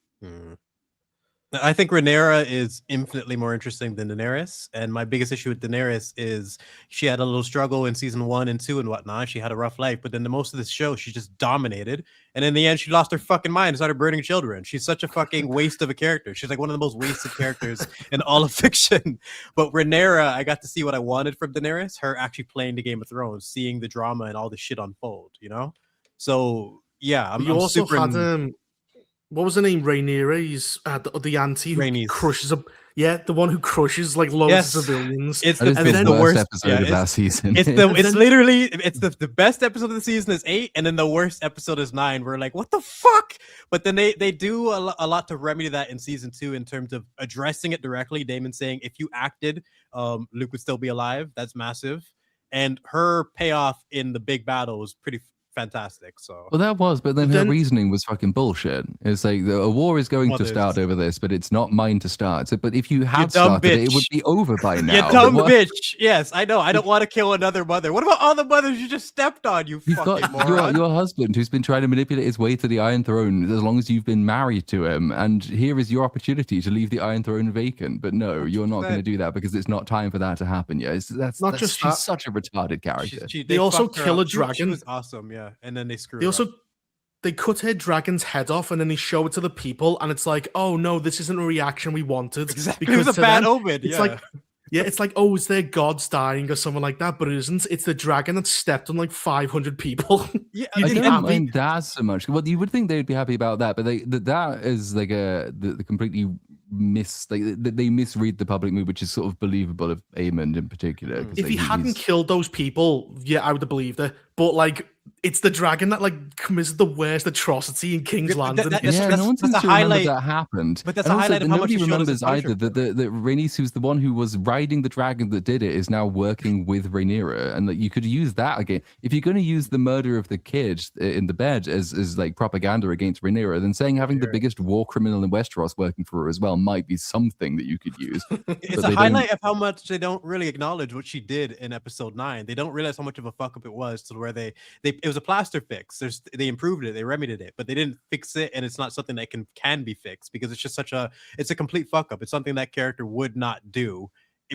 I think Rhaenyra is infinitely more interesting than Daenerys, and my biggest issue with Daenerys is she had a little struggle in season 1 and 2 and whatnot. She had a rough life, but then the most of this show she just dominated, and in the end she lost her fucking mind and started burning children. She's such a fucking waste of a character. She's like one of the most wasted characters in all of fiction. But Rhaenyra, I got to see what I wanted from Daenerys, her actually playing the Game of Thrones, seeing the drama and all the shit unfold, So Yeah, You I'm also super had what was the name? Rhaenyra's the auntie who Rhaenys. crushes up. Yeah, the one who crushes like loads Yes. of civilians. It's That is it's the the worst worst episode of that season. It's And then- literally the best episode of the season is 8, and then the worst episode is 9. We're like, what the fuck? But then they do a lot to remedy that in season 2 in terms of addressing it directly. Damon saying if you acted, Luke would still be alive. That's massive, and her payoff in the big battle was pretty fantastic. So Well, that was, but then her reasoning was fucking bullshit. It's like a war is going to start over this, but it's not mine to start. So, but if you had started it, it would be over by now. You dumb bitch. Yes, I know. I don't want to kill another mother. What about all the mothers you just stepped on? You've fucking moron. Your husband who's been trying to manipulate his way to the Iron Throne as long as you've been married to him, and here is your opportunity to leave the Iron Throne vacant. But no, you're not going to do that because it's not time for that to happen yet. She's such a retarded character. They also kill a dragon. She was awesome, yeah, and then they screw. They cut her dragon's head off and then they show it to the people, and it's like, oh no, this isn't a reaction we wanted. Exactly. Because it was a bad omen. It's like, it's like, oh, is their gods dying or something like that? But it isn't. It's the dragon that stepped on like 500 people. Yeah, I don't mind that so much. Well, you would think they'd be happy about that, but that is like the completely they misread the public mood, which is sort of believable of Aemond in particular. If he hadn't killed those people, yeah, I would have believed it. But like, it's the dragon that like commits the worst atrocity in King's Landing. No one seems to remember that happened. But that's a highlight of how much nobody remembers either that Rhaenys, who's the one who was riding the dragon that did it, is now working with Rhaenyra, and that you could use that again. If you're going to use the murder of the kid in the bed as like propaganda against Rhaenyra, then saying having the biggest war criminal in Westeros working for her as well might be something that you could use. It's a highlight of how much they don't really acknowledge what she did in episode 9. They don't realize how much of a fuck up it was to where it was a plaster fix. They improved it, they remedied it, but they didn't fix it, and it's not something that can be fixed because it's just it's a complete fuck up. It's something that character would not do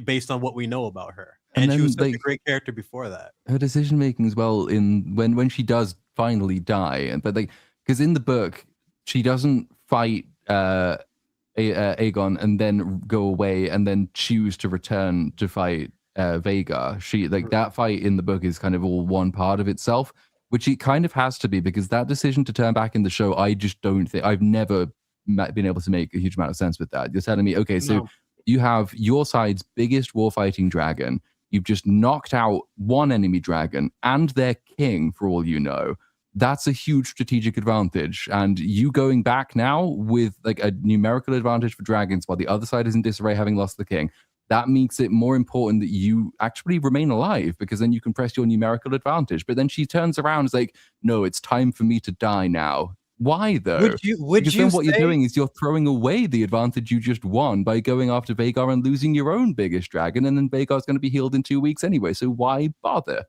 based on what we know about her. And she was such a great character before that. Her decision making as well in when she does finally die, but because in the book she doesn't fight Aegon and then go away and then choose to return to fight Vhagar. She that fight in the book is kind of all one part of itself, which it kind of has to be, because that decision to turn back in the show, I just don't think I've never been able to make a huge amount of sense with that. You're telling me, okay, so you have your side's biggest warfighting dragon. You've just knocked out one enemy dragon and their king, for all you know. That's a huge strategic advantage. And you going back now with like a numerical advantage for dragons while the other side is in disarray, having lost the king, that makes it more important that you actually remain alive, because then you can press your numerical advantage. But then she turns around and is like, no, it's time for me to die now. Why though? Because then what you're doing is you're throwing away the advantage you just won by going after Vhagar and losing your own biggest dragon, and then Vhagar's going to be healed in 2 weeks anyway. So why bother?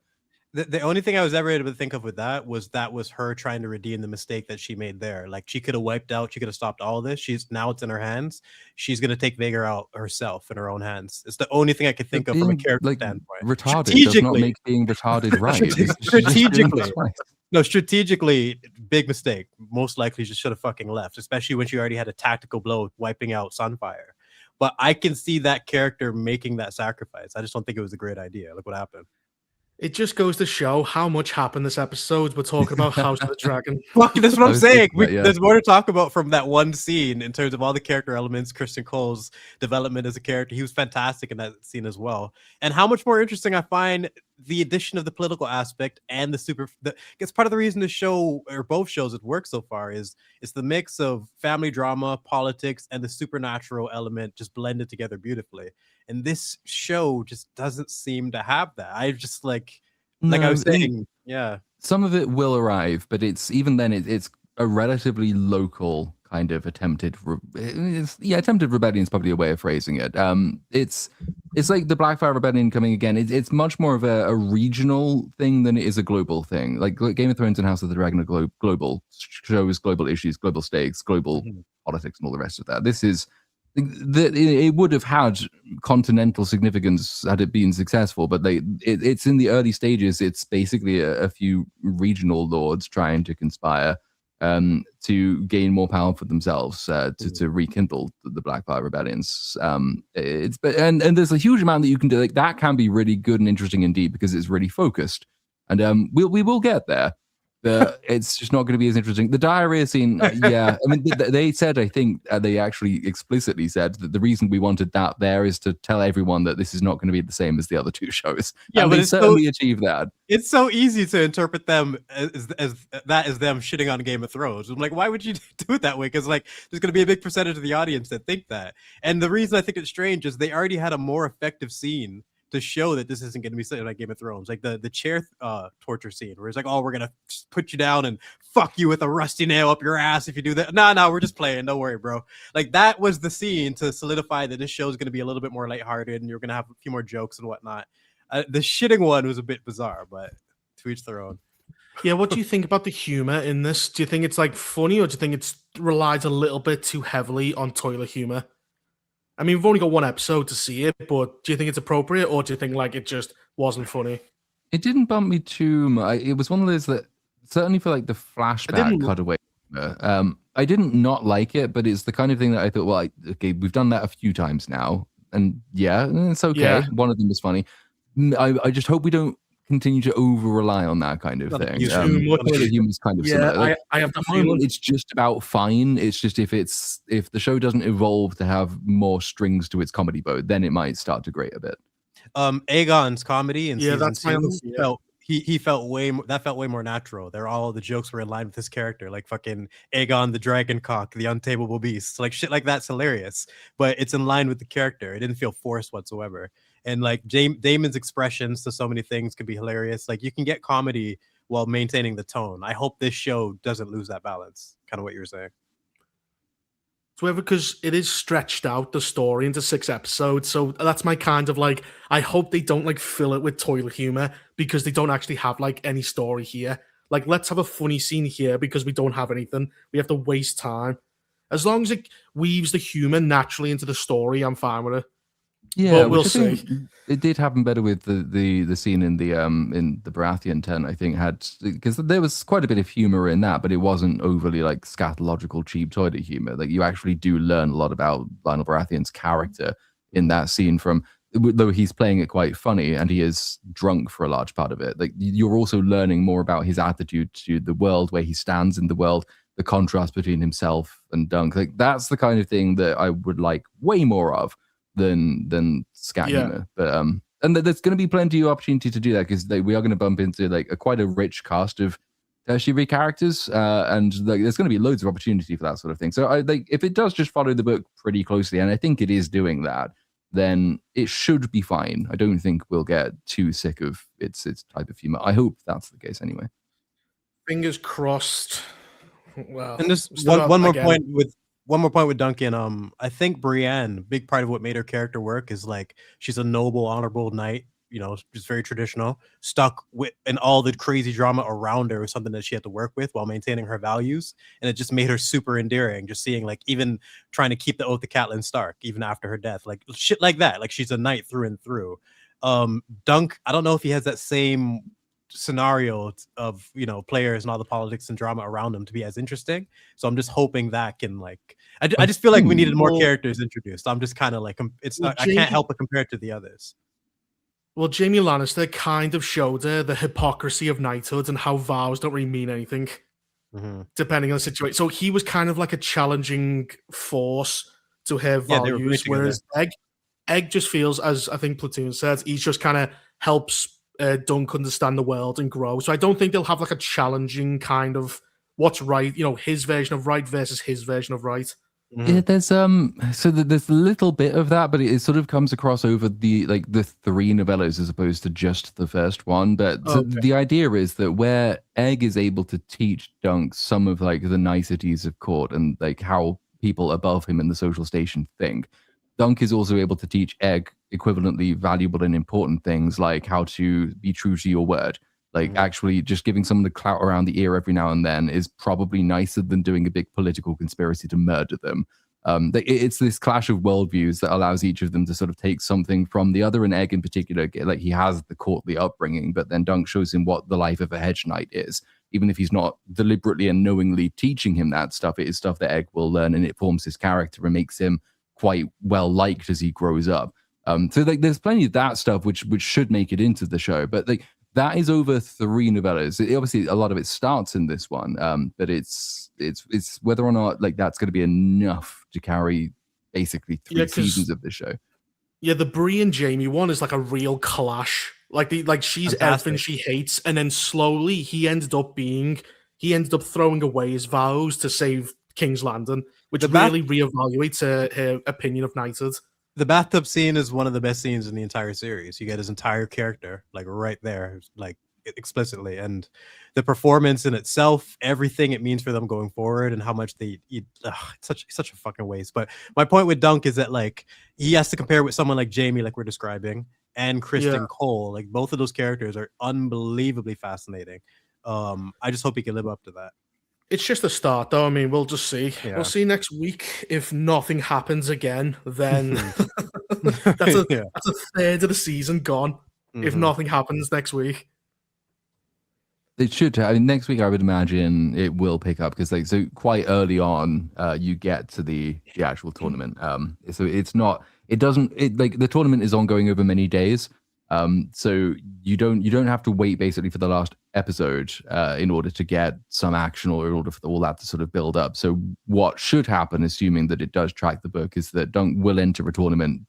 The only thing I was ever able to think of with that was her trying to redeem the mistake that she made there. Like, she could have wiped out, she could have stopped all of this. Now it's in her hands. She's gonna take Vhagar out herself in her own hands. It's the only thing I could think of from a character standpoint. Retarded does not make being retarded right. Strategically, big mistake. Most likely just should have fucking left, especially when she already had a tactical blow wiping out Sunfire. But I can see that character making that sacrifice. I just don't think it was a great idea. Look what happened. It just goes to show how much happened this episode. We're talking about House of the Dragon. That's what I'm saying. There's more to talk about from that one scene in terms of all the character elements. Kristen Cole's development as a character. He was fantastic in that scene as well. And how much more interesting I find the addition of the political aspect and it's part of the reason the show, or both shows, it works so far is it's the mix of family drama, politics, and the supernatural element just blended together beautifully. And this show just doesn't seem to have that. I just I was saying, yeah. Some of it will arrive, but it's a relatively local kind of attempted rebellion is probably a way of phrasing it. It's like the Blackfire Rebellion coming again. It's much more of a regional thing than it is a global thing. Like Game of Thrones and House of the Dragon are global shows, global issues, global stakes, global politics, and all the rest of that. This is it would have had continental significance had it been successful, but it's in the early stages. It's basically a few regional lords trying to conspire to gain more power for themselves, to rekindle the Blackfire rebellions. And there's a huge amount that you can do. That can be really good and interesting indeed, because it's really focused, and we will get there. It's just not going to be as interesting. The diarrhea scene, yeah. I mean, they said, I think they actually explicitly said that the reason we wanted that there is to tell everyone that this is not going to be the same as the other two shows. Yeah, and but they it's certainly achieved that. It's so easy to interpret them as them shitting on Game of Thrones. I'm like, why would you do it that way? Because like, there's going to be a big percentage of the audience that think that. And the reason I think it's strange is they already had a more effective scene to show that this isn't going to be something like Game of Thrones, like the chair torture scene, where it's like, oh, we're gonna put you down and fuck you with a rusty nail up your ass if you do that. No, we're just playing. Don't worry, bro. Like that was the scene to solidify that this show is going to be a little bit more lighthearted and you're going to have a few more jokes and whatnot. The shitting one was a bit bizarre, but to each their own. Yeah, what do you think about the humor in this? Do you think it's like funny, or do you think it's relies a little bit too heavily on toilet humor? I mean, we've only got one episode to see it, but do you think it's appropriate, or do you think like it just wasn't funny? It didn't bump me too much. It was one of those that certainly for like the flashback cutaway. I didn't not like it, but it's the kind of thing that I thought, well, okay, we've done that a few times now, and yeah, it's okay. Yeah. One of them was funny. I just hope we don't continue to over rely on that kind of thing. Too humor's kind of similar. Yeah, Like, I have the feeling it's just about fine. It's just if the show doesn't evolve to have more strings to its comedy boat, then it might start to grate a bit. Aegon's comedy in season that's my 2 fear. felt he felt way more natural. All the jokes were in line with his character, like fucking Aegon the dragon cock, the untamable beast, like shit like that's hilarious, but it's in line with the character. It didn't feel forced whatsoever. And like Damon's expressions to so many things can be hilarious. Like you can get comedy while maintaining the tone. I hope this show doesn't lose that balance. Kind of what you were saying. So because it is stretched out the story into 6 episodes, so that's my kind of like, I hope they don't like fill it with toilet humor because they don't actually have like any story here. Like, let's have a funny scene here because we don't have anything. We have to waste time. As long as it weaves the humor naturally into the story, I'm fine with it. Yeah, we'll see. It did happen better with the scene in the Baratheon tent. I think because there was quite a bit of humor in that, but it wasn't overly like scatological cheap toilet humor. Like you actually do learn a lot about Lionel Baratheon's character in that scene. Though he's playing it quite funny and he is drunk for a large part of it. Like you're also learning more about his attitude to the world, where he stands in the world, the contrast between himself and Dunk. Like that's the kind of thing that I would like way more of than scat humor. But and there's going to be plenty of opportunity to do that because we are going to bump into like quite a rich cast of tertiary characters, and like there's going to be loads of opportunity for that sort of thing. So I like if it does just follow the book pretty closely, and I think it is doing that, then it should be fine. I don't think we'll get too sick of its type of humor. I hope that's the case anyway. Fingers crossed. Well, and just one more point with Duncan. I think Brienne, big part of what made her character work is like she's a noble, honorable knight, just very traditional, stuck with, and all the crazy drama around her was something that she had to work with while maintaining her values. And it just made her super endearing, just seeing like even trying to keep the oath to Catelyn Stark, even after her death, like shit like that. Like she's a knight through and through. Dunk, I don't know if he has that same scenario of players and all the politics and drama around him to be as interesting, so I'm just hoping that can like I just feel like we needed more characters introduced. I'm just kind of like it's not, I can't help but compare it to the others. Well, Jaime Lannister kind of showed her the hypocrisy of knighthood and how vows don't really mean anything depending on the situation. So he was kind of like a challenging force to her values, whereas Egg just feels, as I think Platoon says, he just kind of helps Dunk understand the world and grow. So I don't think they'll have like a challenging kind of what's right, his version of right versus his version of right. Yeah, there's there's a little bit of that, but it sort of comes across over the 3 novellas as opposed to just the first one. But the idea is that where Egg is able to teach Dunk some of like the niceties of court and like how people above him in the social station think, Dunk is also able to teach Egg equivalently valuable and important things like how to be true to your word. Like actually just giving someone the clout around the ear every now and then is probably nicer than doing a big political conspiracy to murder them. It's this clash of worldviews that allows each of them to sort of take something from the other, and Egg in particular, like he has the courtly upbringing, but then Dunk shows him what the life of a hedge knight is. Even if he's not deliberately and knowingly teaching him that stuff, it is stuff that Egg will learn, and it forms his character and makes him quite well liked as he grows up. So like there's plenty of that stuff which should make it into the show, but like that is over 3 novellas. Obviously, a lot of it starts in this one, but it's whether or not like that's going to be enough to carry basically 3 seasons of the show. Yeah, the Bree and Jamie one is like a real clash. Like she's everything she hates, and then slowly he ended up throwing away his vows to save King's Landing, which really reevaluates her opinion of knighthood. The bathtub scene is one of the best scenes in the entire series. You get his entire character like right there, like explicitly, and the performance in itself, everything it means for them going forward, and how much they eat. It's such a fucking waste. But my point with Dunk is that like he has to compare with someone like Jamie, like we're describing, and Kristen Cole. Like both of those characters are unbelievably fascinating. I just hope he can live up to that. It's just a start, though. I mean, we'll just see. Yeah. We'll see next week. If nothing happens again, then that's a third of the season gone. If nothing happens next week. It should. I mean, next week I would imagine it will pick up because, like, so quite early on, you get to the actual tournament. So it's not. It doesn't. It like the tournament is ongoing over many days. So you don't have to wait basically for the last episode in order to get some action or in order for all that to sort of build up. So what should happen, assuming that it does track the book, is that Dunk will enter a tournament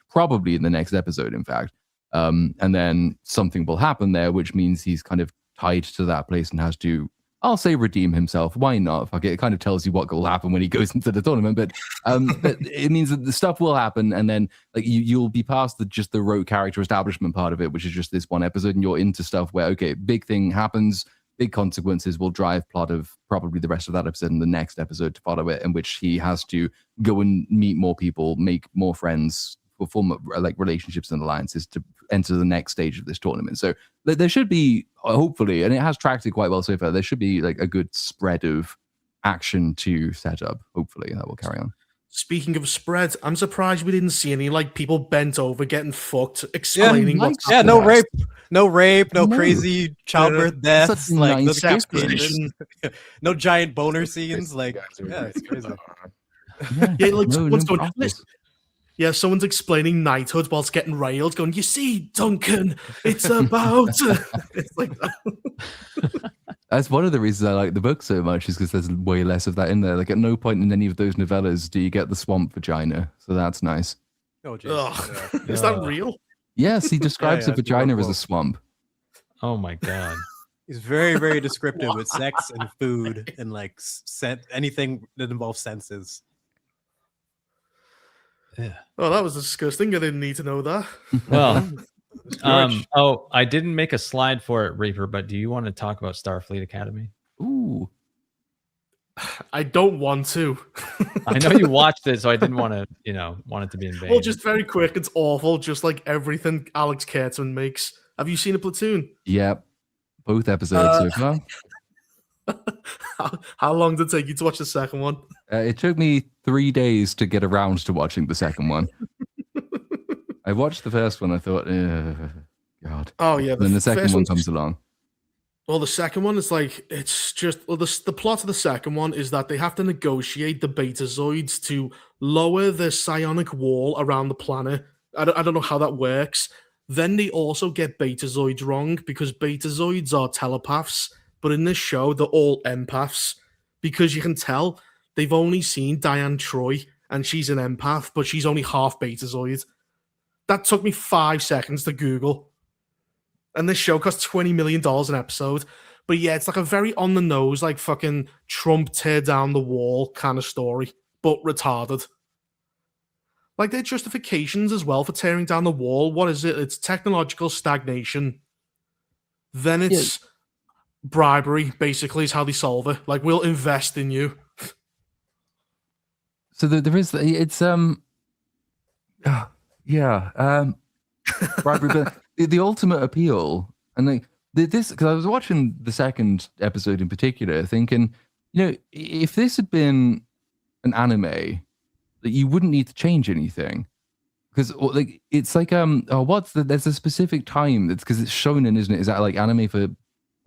probably in the next episode, in fact. And then something will happen there, which means he's kind of tied to that place and has to, I'll say, redeem himself. Why not? Fuck it. It kind of tells you what will happen when he goes into the tournament, but it means that the stuff will happen, and then like you'll be past just the rote character establishment part of it, which is just this one episode, and you're into stuff where okay, big thing happens, big consequences will drive plot of probably the rest of that episode and the next episode to follow it, in which he has to go and meet more people, make more friends, form like relationships and alliances to enter the next stage of this tournament. So there should be, hopefully, and it has tracked it quite well so far, there should be like a good spread of action to set up. Hopefully that will carry on. Speaking of spread, I'm surprised we didn't see any like people bent over getting fucked, explaining what's happening. No rape, no crazy childbirth deaths, like no giant boner scenes. Like, it's crazy. Someone's going, yeah, someone's explaining knighthood whilst getting railed, going, "You see, Duncan, it's about." It's like that. That's one of the reasons I like the book so much, is because there's way less of that in there. Like at no point in any of those novellas do you get the swamp vagina, so that's nice. Oh, is that real? Yes, he describes a vagina as a swamp. Oh my god. He's very, very descriptive with sex and food and like anything that involves senses. Yeah. Oh, that was disgusting. I didn't need to know that. Well, I didn't make a slide for it, Reaper, but do you want to talk about Starfleet Academy? Ooh. I don't want to. I know you watched it, so I didn't want to, want it to be in vain. Well, just very quick, it's awful, just like everything Alex Kurtzman makes. Have you seen a Platoon? Yep. Both episodes so far. How long did it take you to watch the second one? It took me 3 days to get around to watching the second one. I watched the first one. I thought, God. Oh yeah. Then the second one comes along. Well, the second one is like, it's just, the plot of the second one is that they have to negotiate the Betazoids to lower the psionic wall around the planet. I don't know how that works. Then they also get Betazoids wrong because Betazoids are telepaths. But in this show, they're all empaths because you can tell they've only seen Diane Troy and she's an empath, but she's only half Betazoid. That took me 5 seconds to Google. And this show costs $20 million an episode. But yeah, it's like a very on the nose, like fucking Trump tear down the wall kind of story, but retarded. Like their justifications as well for tearing down the wall. What is it? It's technological stagnation. Then it's... bribery, basically, is how they solve it. Like, we'll invest in you. So there is, it's bribery, but the ultimate appeal, and like this, because I was watching the second episode in particular, thinking, if this had been an anime, that you wouldn't need to change anything. Because like it's like there's a specific time that's because it's shonen, isn't it? Is that like anime for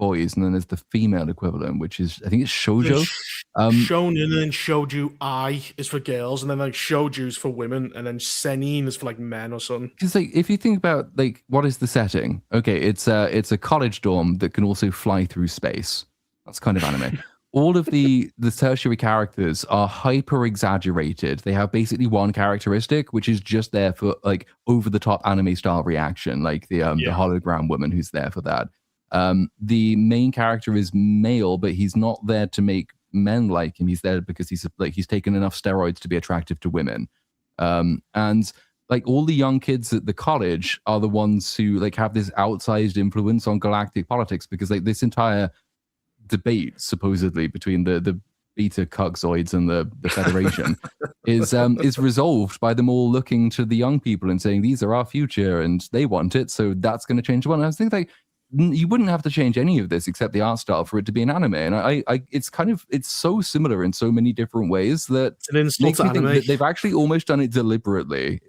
boys, and then there's the female equivalent, which is I think it's shoujo. Shonen and shouju I is for girls, and then like shouju's for women, and then senin is for like men or something. Because like if you think about like what is the setting? Okay, it's a college dorm that can also fly through space. That's kind of anime. All of the tertiary characters are hyper exaggerated. They have basically one characteristic, which is just there for like over the top anime style reaction, like the hologram woman who's there for that. The main character is male, but he's not there to make men like him. He's there because he's taken enough steroids to be attractive to women. And like all the young kids at the college are the ones who like have this outsized influence on galactic politics, because like this entire debate supposedly between the beta cuckzoids and the Federation is resolved by them all looking to the young people and saying these are our future and they want it, so that's going to change the world. And I was thinking like you wouldn't have to change any of this except the art style for it to be an anime, and I it's so similar in so many different ways that it's an insult to anime. That they've actually almost done it deliberately.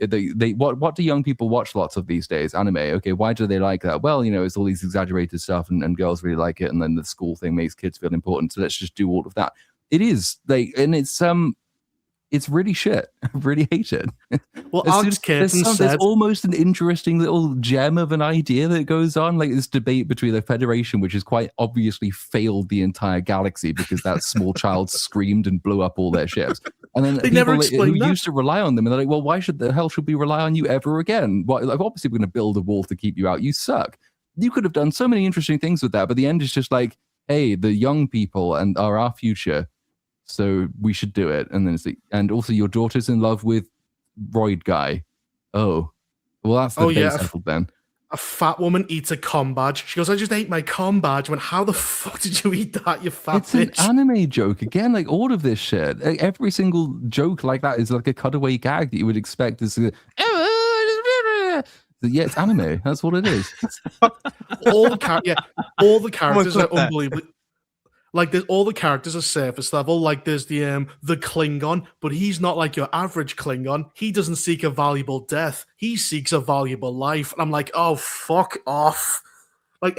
What do young people watch lots of these days? Anime. Okay, why do they like that? Well, it's all these exaggerated stuff, and girls really like it, and then the school thing makes kids feel important, so let's just do all of that. It is like, and it's really shit. I really hate it. Well, Alex Curtin said there's almost an interesting little gem of an idea that goes on, like this debate between the Federation, which has quite obviously failed the entire galaxy because that small child screamed and blew up all their ships. And then they never explained that. Used to rely on them, and they're like, well, why should we rely on you ever again? Like, obviously we're going to build a wall to keep you out. You suck. You could have done so many interesting things with that, but the end is just like, hey, the young people and are our future, so we should do it. And then it's like, and also your daughter's in love with Royd guy. Oh, well, that's the debate settled then. A fat woman eats a com badge. She goes, I just ate my com badge. I went, how the fuck did you eat that, you fat bitch? It's an anime joke. Again, like all of this shit. Like, every single joke like that is like a cutaway gag that you would expect as yeah, it's anime. That's what it is. all the characters are unbelievable. Like, there's all the characters are surface level. Like, there's the Klingon, but he's not like your average Klingon. He doesn't seek a valuable death. He seeks a valuable life. And I'm like, oh, fuck off. Like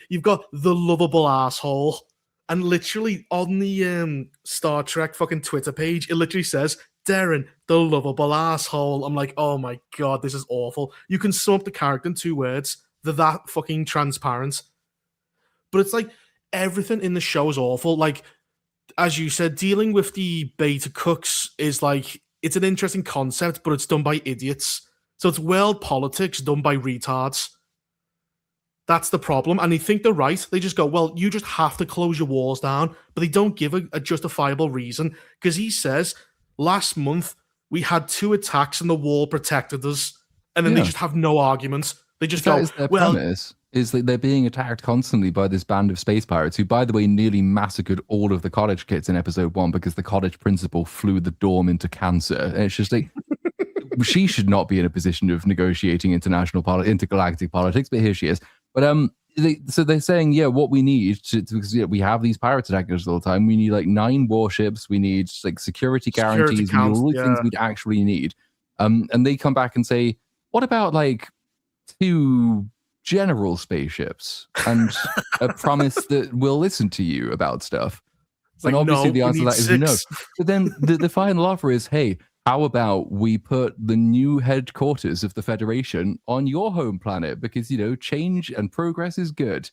you've got the lovable asshole, and literally on the Star Trek fucking Twitter page, it literally says Darren, the lovable asshole. I'm like, oh my god, this is awful. You can sum up the character in 2 words. They're that fucking transparent. But it's like, everything in the show is awful. Like, as you said, dealing with the beta cooks is like, it's an interesting concept, but it's done by idiots. So it's world politics done by retards. That's the problem. And they think they're right. They just go, well, you just have to close your walls down. But they don't give a justifiable reason. Because he says, last month, we had 2 attacks and the wall protected us. And then they just have no arguments. They just go, well... premise. Is that they're being attacked constantly by this band of space pirates who, by the way, nearly massacred all of the college kids in episode 1 because the college principal flew the dorm into cancer. And it's just like, she should not be in a position of negotiating intergalactic politics, but here she is. But so they're saying, yeah, what we need because we have these pirates attacking us all the time. We need like 9 warships. We need like security guarantees. We need all the things we'd actually need. And they come back and say, what about like 2 general spaceships and a promise that we'll listen to you about stuff? And obviously the answer to that is no. But then the final offer is, hey, how about we put the new headquarters of the Federation on your home planet? Because, change and progress is good.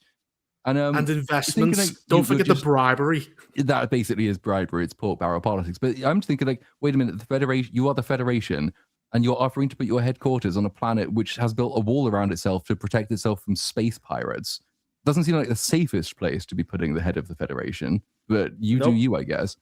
And investments. Like, don't forget the bribery. That basically is bribery. It's pork barrel politics. But I'm thinking like, wait a minute, the Federation, you are the Federation, and you're offering to put your headquarters on a planet which has built a wall around itself to protect itself from space pirates. Doesn't seem like the safest place to be putting the head of the Federation, but do you, I guess.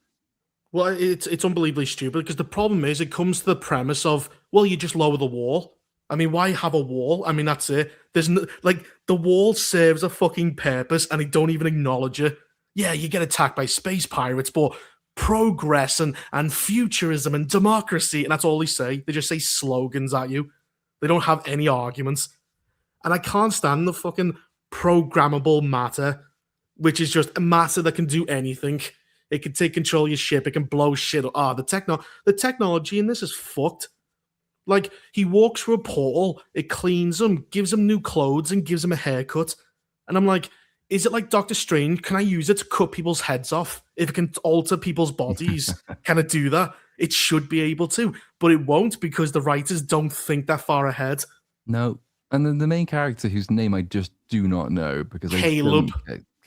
Well, it's unbelievably stupid because the problem is it comes to the premise of, well, you just lower the wall. I mean, why have a wall? I mean, that's it. There's no, like, the wall serves a fucking purpose and they don't even acknowledge it. Yeah, you get attacked by space pirates, but progress and futurism and democracy, and that's all they say. They just say slogans at you. They don't have any arguments. And I can't stand the fucking programmable matter, which is just a matter that can do anything. It can take control of your ship. It can blow shit up. The technology in this is fucked. Like, he walks through a portal, it cleans him, gives him new clothes, and gives him a haircut. And I'm like, is it like Doctor Strange? Can I use it to cut people's heads off? If it can alter people's bodies, can it do that? It should be able to, but it won't because the writers don't think that far ahead. No. And then the main character, whose name I just do not know because Caleb.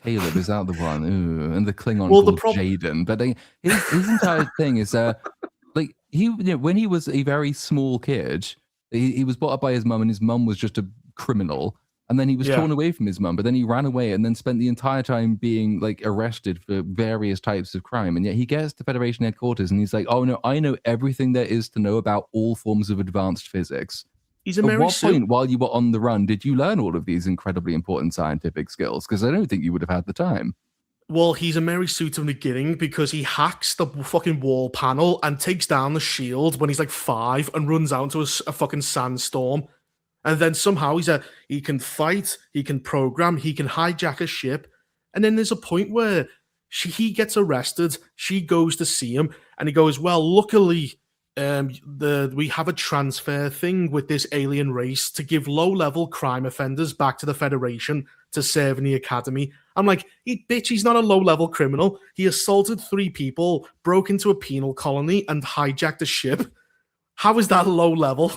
Caleb, is that the one? Ooh, and the Klingon Well, called Jaden. But his entire thing is like when he was a very small kid, he was brought up by his mum, and his mum was just a criminal. And then he was torn away from his mum, but then he ran away and then spent the entire time being like arrested for various types of crime. And yet he gets to Federation headquarters and he's like, oh no, I know everything there is to know about all forms of advanced physics. He's a At Mary what Sue. point, while you were on the run, did you learn all of these incredibly important scientific skills? Because I don't think you would have had the time. Well, he's a Mary Sue to the beginning because he hacks the fucking wall panel and takes down the shield when he's like 5 and runs out into a fucking sandstorm. And then somehow he can fight, he can program, he can hijack a ship. And then there's a point where he gets arrested. She goes to see him, and he goes, "Well, luckily, we have a transfer thing with this alien race to give low-level crime offenders back to the Federation to serve in the academy." I'm like, he's not a low-level criminal. He assaulted 3 people, broke into a penal colony, and hijacked a ship. How is that low level?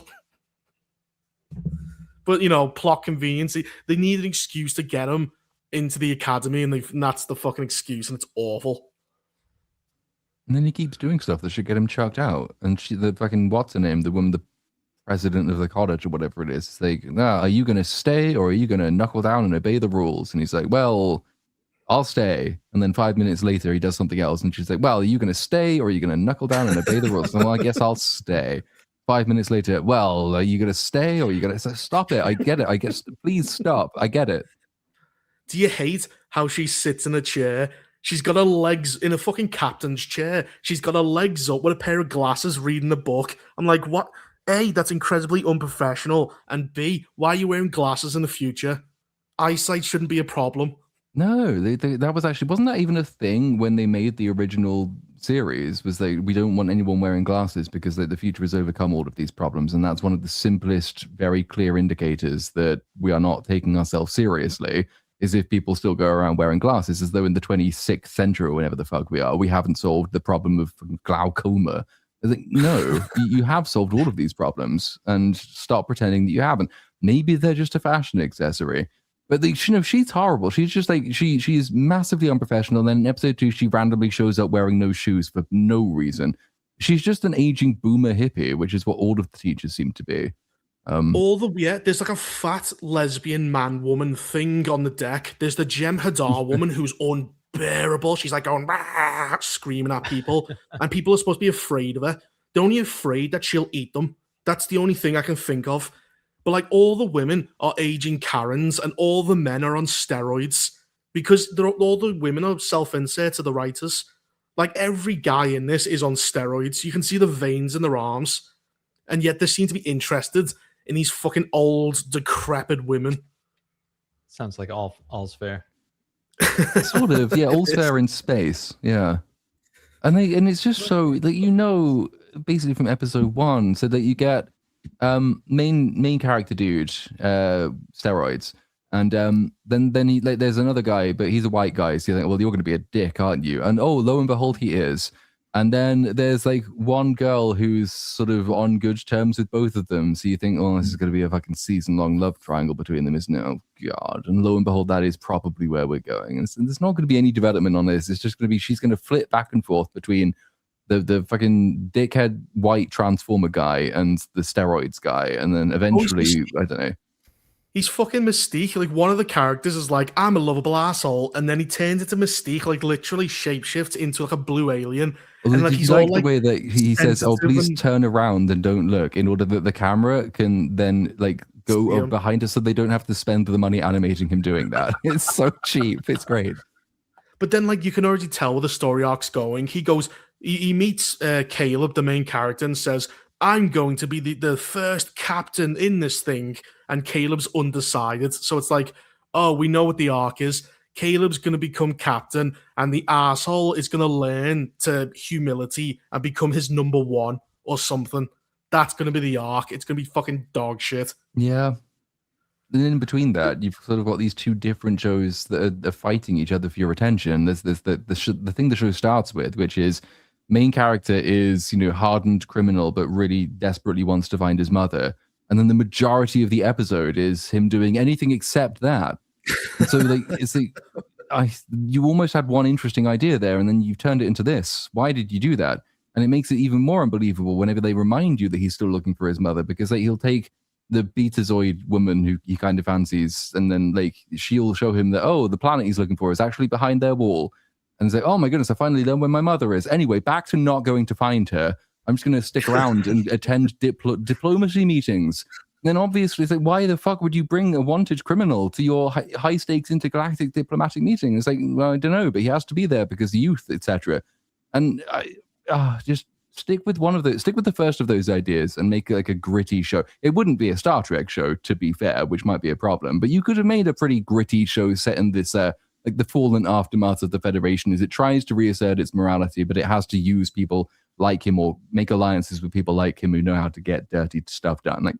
But, plot convenience. They need an excuse to get him into the academy, and that's the fucking excuse, and it's awful. And then he keeps doing stuff that should get him chucked out. And the fucking, what's her name? The woman, the president of the college or whatever it is. It's like, are you going to stay or are you going to knuckle down and obey the rules? And he's like, well, I'll stay. And then 5 minutes later, he does something else. And she's like, well, are you going to stay or are you going to knuckle down and obey the rules? And well, I guess I'll stay. 5 minutes later, well, are you going to stay or are you going to stop it? I get it. I guess, please stop. I get it. Do you hate how she sits in a chair? She's got her legs in a fucking captain's chair. She's got her legs up with a pair of glasses reading a book. I'm like, what? A, that's incredibly unprofessional. And B, why are you wearing glasses in the future? Eyesight shouldn't be a problem. No, that was actually, wasn't that even a thing when they made the original series? Was we don't want anyone wearing glasses because the future has overcome all of these problems. And that's one of the simplest, very clear indicators that we are not taking ourselves seriously, is if people still go around wearing glasses as though in the 26th century or whenever the fuck we are, we haven't solved the problem of glaucoma. I think, no, you have solved all of these problems, and stop pretending that you haven't. Maybe they're just a fashion accessory. But she's horrible. She's just like, she's massively unprofessional. Then in episode 2, she randomly shows up wearing no shoes for no reason. She's just an aging boomer hippie, which is what all of the teachers seem to be. There's like a fat lesbian man-woman thing on the deck. There's the Jem Hadar woman who's unbearable. She's like going, screaming at people, and people are supposed to be afraid of her. They're only afraid that she'll eat them. That's the only thing I can think of. But like, all the women are aging Karens and all the men are on steroids because all the women are self-insert to the writers. Like, every guy in this is on steroids. You can see the veins in their arms. And yet they seem to be interested in these fucking old, decrepit women. Sounds like all's fair. Sort of, yeah, all's fair in space, yeah. And it's just so that, basically from episode 1, so that you get main character dude, steroids, and then he, like, there's another guy, but he's a white guy, so you're like, well, you're going to be a dick, aren't you? And oh, lo and behold, he is. And then there's like one girl who's sort of on good terms with both of them, so you think, oh, this is going to be a fucking season-long love triangle between them, isn't it? Oh god. And lo and behold, that is probably where we're going. And there's not going to be any development on this. It's just going to be, she's going to flip back and forth between the fucking dickhead white transformer guy and the steroids guy, and then eventually, I don't know. He's fucking Mystique. Like, one of the characters is like, I'm a lovable asshole, and then he turns into Mystique, like literally shapeshifts into like a blue alien. Well, and like, he's all, the way that he says, "Oh, please turn around and don't look," in order that the camera can then like go behind us, so they don't have to spend the money animating him doing that. It's so cheap. It's great. But then, like, you can already tell where the story arc's going. He goes, he meets Caleb, the main character, and says, I'm going to be the first captain in this thing. And Caleb's undecided. So it's like, oh, we know what the arc is. Caleb's going to become captain, and the asshole is going to learn to humility and become his number one or something. That's going to be the arc. It's going to be fucking dog shit. Yeah. then in between that, you've sort of got these two different shows that are fighting each other for your attention. There's the thing the show starts with, which is main character is, you know, hardened criminal, but really desperately wants to find his mother. And then the majority of the episode is him doing anything except that. And so like, it's like, you almost had one interesting idea there, and then you turned it into this. Why did you do that? And it makes it even more unbelievable whenever they remind you that he's still looking for his mother, because like, he'll take the Betazoid woman who he kind of fancies, and then like she'll show him that, oh, the planet he's looking for is actually behind their wall. And he's like, oh my goodness, I finally learned where my mother is. Anyway, back to not going to find her. I'm just going to stick around and attend diplomacy meetings. And then obviously it's like, why the fuck would you bring a wanted criminal to your high stakes intergalactic diplomatic meeting? It's like, well, I don't know, but he has to be there because youth, etc. And just stick with one of those. Stick with the first of those ideas and make like a gritty show. It wouldn't be a Star Trek show, to be fair, which might be a problem. But you could have made a pretty gritty show set in this like the fallen aftermath of the Federation, as it tries to reassert its morality, but it has to use people like him or make alliances with people like him who know how to get dirty stuff done. Like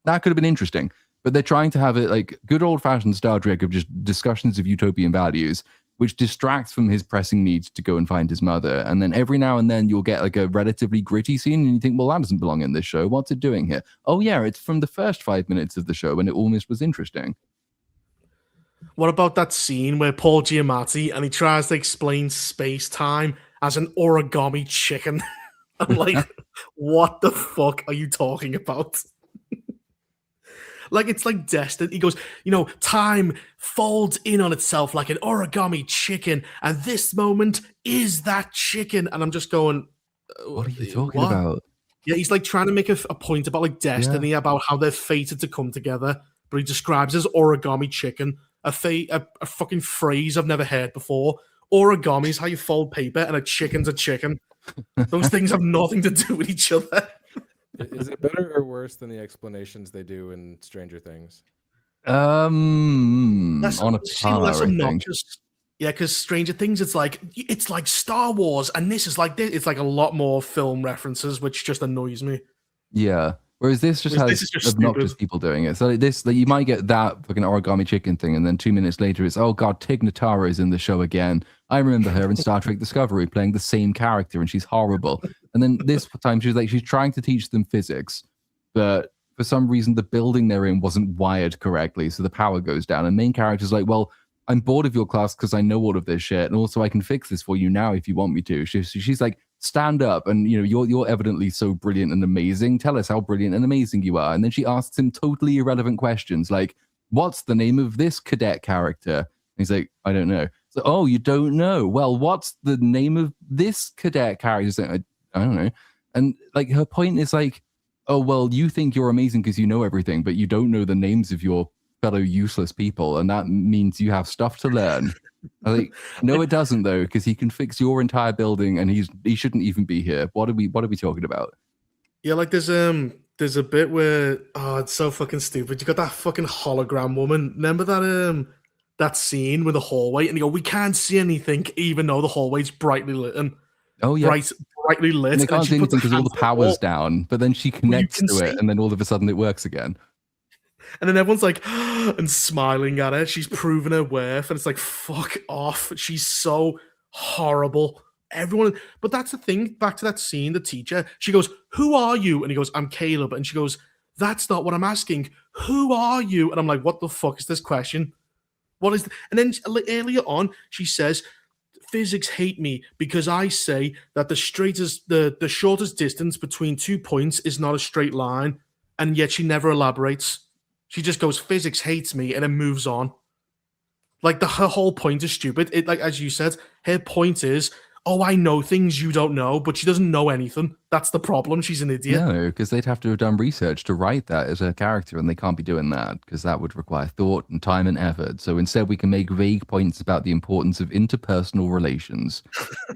that could have been interesting. But they're trying to have it like good old-fashioned Star Trek of just discussions of utopian values, which distracts from his pressing need to go and find his mother. And then every now and then you'll get like a relatively gritty scene and you think, well, that doesn't belong in this show. What's it doing here? Oh yeah, it's from the first 5 minutes of the show and it almost was interesting. What about that scene where Paul Giamatti and he tries to explain space-time as an origami chicken? I'm like, what the fuck are you talking about? Like, it's like destined. He goes, you know, time folds in on itself like an origami chicken, and this moment is that chicken. And I'm just going, what are you talking about? Yeah, he's like trying to make a point about like destiny, about how they're fated to come together. But he describes as origami chicken, a fucking phrase I've never heard before. Origami is how you fold paper, and a chicken's a chicken. Those things have nothing to do with each other. Is it better or worse than the explanations they do in Stranger Things? On a par, I think. Yeah, because Stranger Things, it's like Star Wars, and this is like this. It's like a lot more film references, which just annoys me. Yeah. Whereas this just has obnoxious people doing it. So like this, like you might get that fucking origami chicken thing, and then 2 minutes later it's, oh god, Tig Notaro is in the show again. I remember her in Star Trek Discovery playing the same character, and she's horrible. And then this time she's trying to teach them physics, but for some reason the building they're in wasn't wired correctly, so the power goes down. And main character's like, well, I'm bored of your class because I know all of this shit, and also I can fix this for you now if you want me to. She's like, stand up, and you know you're evidently so brilliant and amazing. Tell us how brilliant and amazing you are. And then she asks him totally irrelevant questions like, "What's the name of this cadet character?" And he's like, "I don't know." So, oh, you don't know? Well, what's the name of this cadet character? He's like, I don't know. And like her point is like, oh well, you think you're amazing because you know everything, but you don't know the names of your fellow useless people, and that means you have stuff to learn. I think no, it doesn't though, because he can fix your entire building, and he shouldn't even be here. What are we talking about? Yeah, like there's a bit where it's so fucking stupid. You got that fucking hologram woman. Remember that scene with the hallway, and you go, we can't see anything, even though the hallway's brightly lit. And oh yeah, brightly lit. And they can't see anything because all the power's down. But then she connects to it, and then all of a sudden it works again. And then everyone's like, and smiling at her. She's proven her worth. And it's like, fuck off. She's so horrible. Everyone. But that's the thing. Back to that scene, the teacher, she goes, who are you? And he goes, I'm Caleb. And she goes, that's not what I'm asking. Who are you? And I'm like, what the fuck is this question? What is... And then earlier on, she says, physics hate me because I say that the shortest distance between 2 points is not a straight line. And yet she never elaborates. She just goes, physics hates me, and then moves on. Like her whole point is stupid. It, like as you said, her point is, oh, I know things you don't know, but she doesn't know anything. That's the problem. She's an idiot. No, because they'd have to have done research to write that as a character, and they can't be doing that because that would require thought and time and effort. So instead, we can make vague points about the importance of interpersonal relations.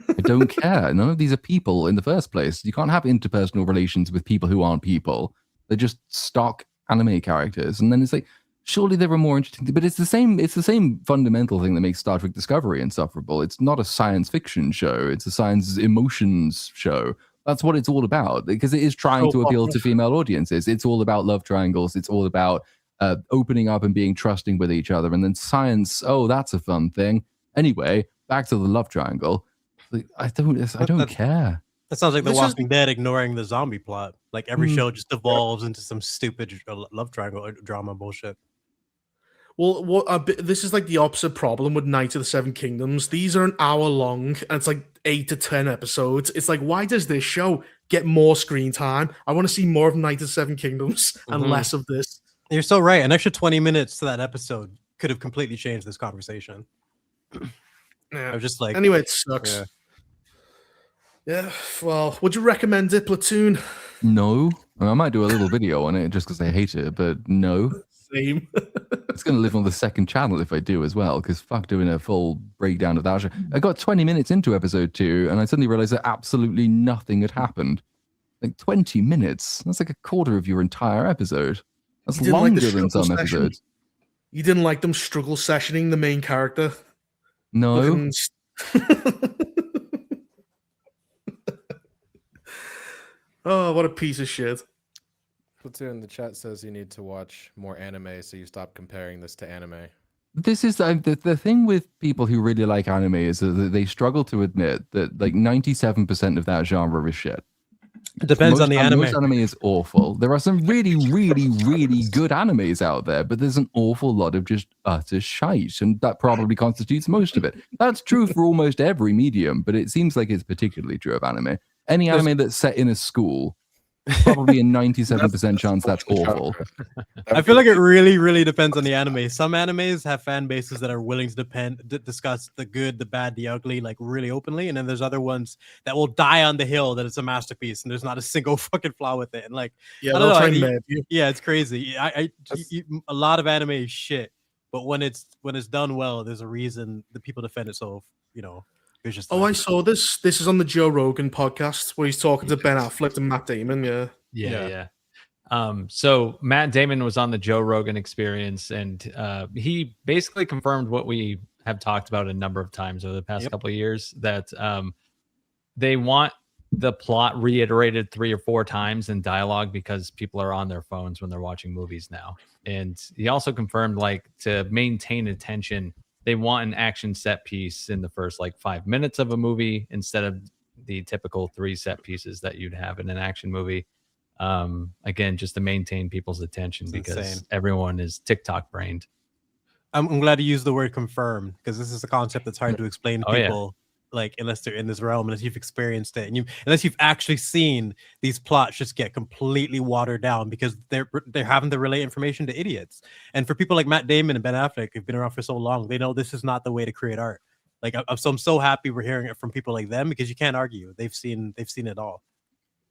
I don't care. None of these are people in the first place. You can't have interpersonal relations with people who aren't people. They're just stock anime characters. And then it's like, surely there were more interesting, but it's the same fundamental thing that makes Star Trek Discovery insufferable. It's not a science fiction show, it's a science emotions show. That's what it's all about, because it is trying to appeal to female audiences. It's all about love triangles, it's all about opening up and being trusting with each other, and then science. Oh, that's a fun thing. Anyway, back to the love triangle. Like, I don't care. That sounds like The This is- Walking Dead ignoring the zombie plot. Like every show just evolves into some stupid love triangle drama bullshit. Well, this is like the opposite problem with Night of the Seven Kingdoms. These are an hour long, and it's like 8 to 10 episodes. It's like, why does this show get more screen time? I want to see more of Night of the Seven Kingdoms and less of this. You're so right. An extra 20 minutes to that episode could have completely changed this conversation. Yeah. I was just like, Anyway, it sucks. Yeah. Well, would you recommend it, Platoon? No, I might do a little video on it just because I hate it, but no. Same. It's going to live on the second channel if I do as well, because fuck doing a full breakdown of that show. I got 20 minutes into episode 2, and I suddenly realized that absolutely nothing had happened. Like 20 minutes? That's like a quarter of your entire episode. That's You didn't like the longer than some struggle session? episodes. You didn't like them struggle sessioning the main character? No. Looking Oh, what a piece of shit. Platoon, the chat says you need to watch more anime, so you stop comparing this to anime. This is the thing with people who really like anime is that they struggle to admit that like 97% of that genre is shit. it depends on the anime. Most anime is awful. There are some really, really, really good animes out there, but there's an awful lot of just utter shite, and that probably constitutes most of it. That's true for almost every medium, but it seems like it's particularly true of anime. Any anime that's set in a school, probably a 97% chance that's awful. I feel like it really, really depends on the anime. Some animes have fan bases that are willing to discuss the good, the bad, the ugly, like really openly, and then there's other ones that will die on the hill that it's a masterpiece and there's not a single fucking flaw with it. And like, Yeah, I don't they'll try know, and map you. yeah, it's crazy. A lot of anime is shit, but when it's done well, there's a reason the people defend it. So it's Oh, I saw this. This is on the Joe Rogan podcast where he's talking to Ben Affleck and Matt Damon. Yeah. So Matt Damon was on the Joe Rogan Experience, and he basically confirmed what we have talked about a number of times over the past couple of years, that they want the plot reiterated 3 or 4 times in dialogue because people are on their phones when they're watching movies now. And he also confirmed, like, to maintain attention, they want an action set piece in the first like 5 minutes of a movie instead of the typical 3 set pieces that you'd have in an action movie. Again, just to maintain people's attention, because insane. everyone is TikTok brained. I'm glad you used the word confirm, because this is a concept that's hard to explain to Oh, yeah. people, like unless they're in this realm, unless you've experienced it, and unless you've actually seen these plots just get completely watered down because they're having to relay information to idiots. And for people like Matt Damon and Ben Affleck, who've been around for so long, they know this is not the way to create art. Like, I'm so happy we're hearing it from people like them, because you can't argue. They've seen it all.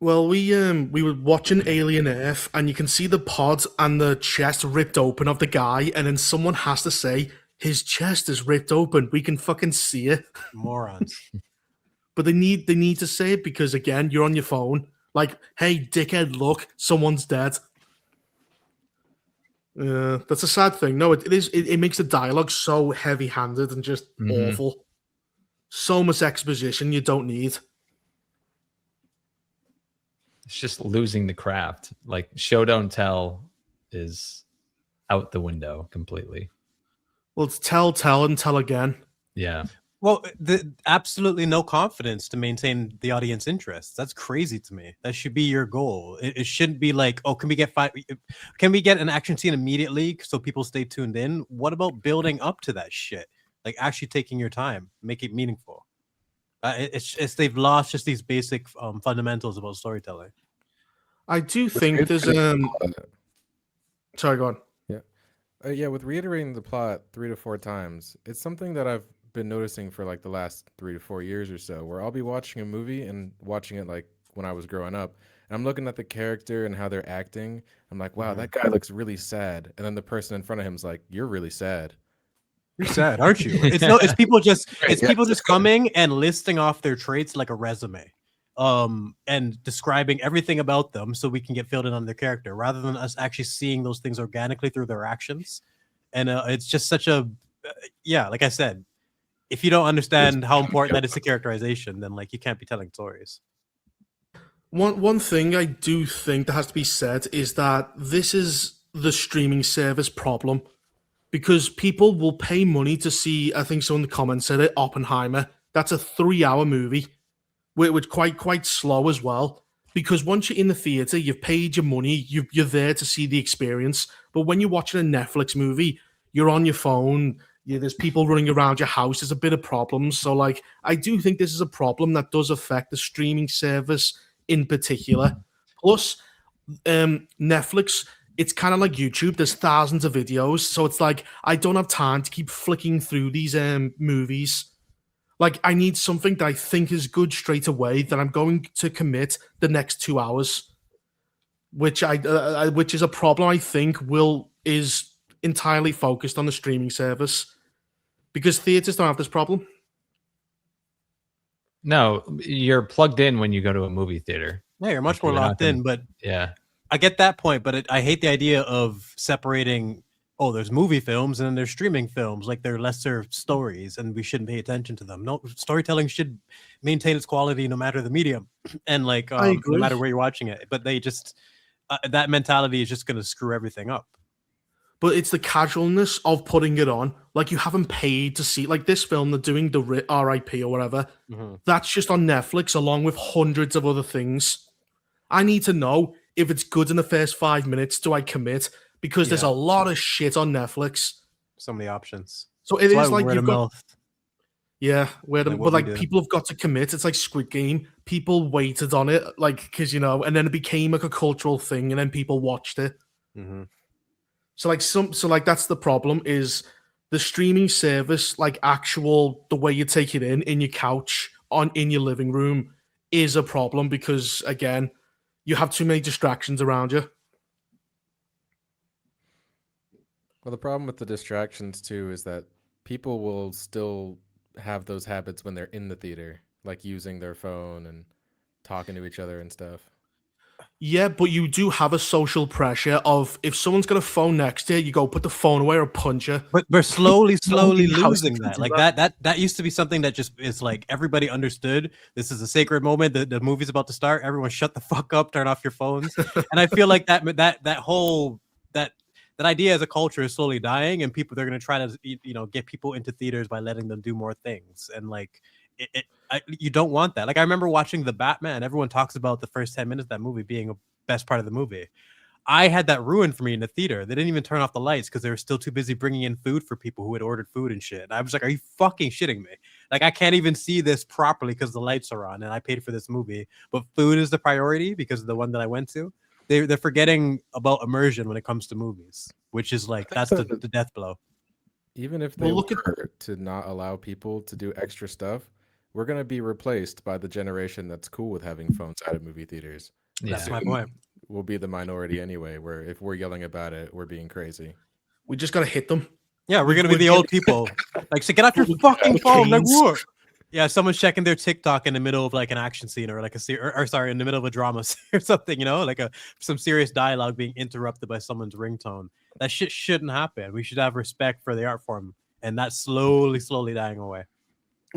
Well, we were watching Alien Earth, and you can see the pod and the chest ripped open of the guy, and then someone has to say his chest is ripped open. We can fucking see it. Morons. But they need to say it because, again, you're on your phone. Like, hey, dickhead, look, someone's dead. That's a sad thing. No, it is. It makes the dialogue so heavy-handed and just awful. So much exposition you don't need. It's just losing the craft. Like, show don't tell is out the window completely. Well, it's tell, and tell again. Yeah. Well, absolutely no confidence to maintain the audience interest. That's crazy to me. That should be your goal. It shouldn't be like, oh, can we get an action scene immediately so people stay tuned in? What about building up to that shit? Like, actually taking your time, make it meaningful. It's they've lost just these basic fundamentals about storytelling. I do think there's Sorry, go on. Yeah, with reiterating the plot 3 to 4 times, it's something that I've been noticing for like the last 3 to 4 years or so, where I'll be watching a movie and watching it like when I was growing up, and I'm looking at the character and how they're acting. I'm like, wow, that guy looks really sad. And then the person in front of him is like, you're really sad. You're sad, aren't you? It's people just coming and listing off their traits like a resume, and describing everything about them so we can get filled in on their character, rather than us actually seeing those things organically through their actions. And it's just such a like I said, if you don't understand how important that is to characterization, then like you can't be telling stories. One thing I do think that has to be said is that this is the streaming service problem, because people will pay money to see, I think someone in the comments said it, Oppenheimer. That's a 3-hour movie, which quite slow as well. Because once you're in the theater, you've paid your money, you're there to see the experience. But when you're watching a Netflix movie, you're on your phone, there's people running around your house, there's a bit of problems. So, like, I do think this is a problem that does affect the streaming service in particular. Plus, Netflix, it's kind of like YouTube. There's thousands of videos, so it's like I don't have time to keep flicking through these movies. Like, I need something that I think is good straight away, that I'm going to commit the next 2 hours, which is a problem I think is entirely focused on the streaming service, because theaters don't have this problem. No, you're plugged in when you go to a movie theater. Yeah, you're much more locked in, but yeah, I get that point, but I hate the idea of separating. Oh, there's movie films and then there's streaming films, like they're lesser stories, and we shouldn't pay attention to them. No, storytelling should maintain its quality no matter the medium, and like no matter where you're watching it. But they just that mentality is just going to screw everything up. But it's the casualness of putting it on. Like, you haven't paid to see, like, this film, they're doing the RIP or whatever. Mm-hmm. That's just on Netflix along with hundreds of other things. I need to know if it's good in the first 5 minutes. Do I commit? Because there's a lot of shit on Netflix. So many options. So it is like you've got... Yeah, but like people have got to commit. It's like Squid Game. People waited on it, like, because, and then it became like a cultural thing, and then people watched it. Mm-hmm. So like that's the problem, is the streaming service, like the way you take it in your couch, in your living room, is a problem, because again, you have too many distractions around you. Well, the problem with the distractions too is that people will still have those habits when they're in the theater, like using their phone and talking to each other and stuff. Yeah, but you do have a social pressure of, if someone's got a phone next to you, you go put the phone away or punch you. But we're slowly losing that. Like that used to be something that just is like everybody understood. This is a sacred moment. The movie's about to start. Everyone shut the fuck up, turn off your phones. And I feel like that whole idea as a culture is slowly dying, and they're going to try to get people into theaters by letting them do more things. And like you don't want that. Like, I remember watching The Batman. Everyone talks about the first 10 minutes of that movie being a best part of the movie. I had that ruined for me in the theater. They didn't even turn off the lights because they were still too busy bringing in food for people who had ordered food and shit. And I was like, are you fucking shitting me? Like, I can't even see this properly because the lights are on and I paid for this movie. But food is the priority because of the one that I went to. They're forgetting about immersion when it comes to movies, which is like, that's the death blow. Even if they were to not allow people to do extra stuff, we're going to be replaced by the generation that's cool with having phones out of movie theaters. Yeah. That's my point. We'll be the minority anyway, where if we're yelling about it, we're being crazy. We just got to hit them. Yeah, we're going to be the old people. Like, so get off your fucking phone. Like, what? Yeah, someone's checking their TikTok in the middle of like an action scene or like in the middle of a drama or something, like some serious dialogue being interrupted by someone's ringtone. That shit shouldn't happen. We should have respect for the art form, and that's slowly dying away.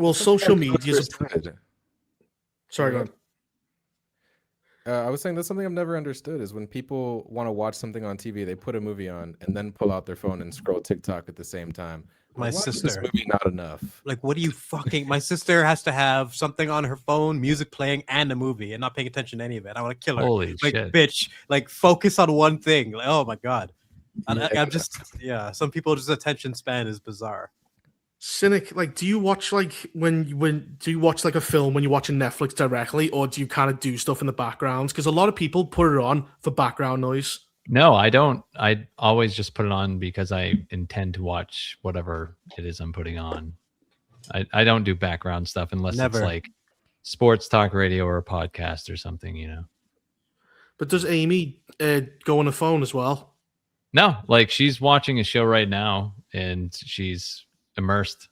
Well, social media is... Sorry, go on. I was saying that's something I've never understood, is when people want to watch something on TV, they put a movie on and then pull out their phone and scroll TikTok at the same time. My sister. This movie not enough. Like, what do you fucking... My sister has to have something on her phone, music playing, and a movie, and not paying attention to any of it. I want to kill her. Holy like, shit. Bitch, like, focus on one thing. Like, oh my God. I'm just... Yeah, some people just attention span is bizarre. Cynic, like, do you watch like when do you watch like a film when you're watching Netflix directly, or do you kind of do stuff in the background? Because a lot of people put it on for background noise. No, I don't. I always just put it on because I intend to watch whatever it is I'm putting on. I don't do background stuff unless it's like sports talk radio or a podcast or something, But does Amy go on the phone as well? No, like, she's watching a show right now and she's immersed.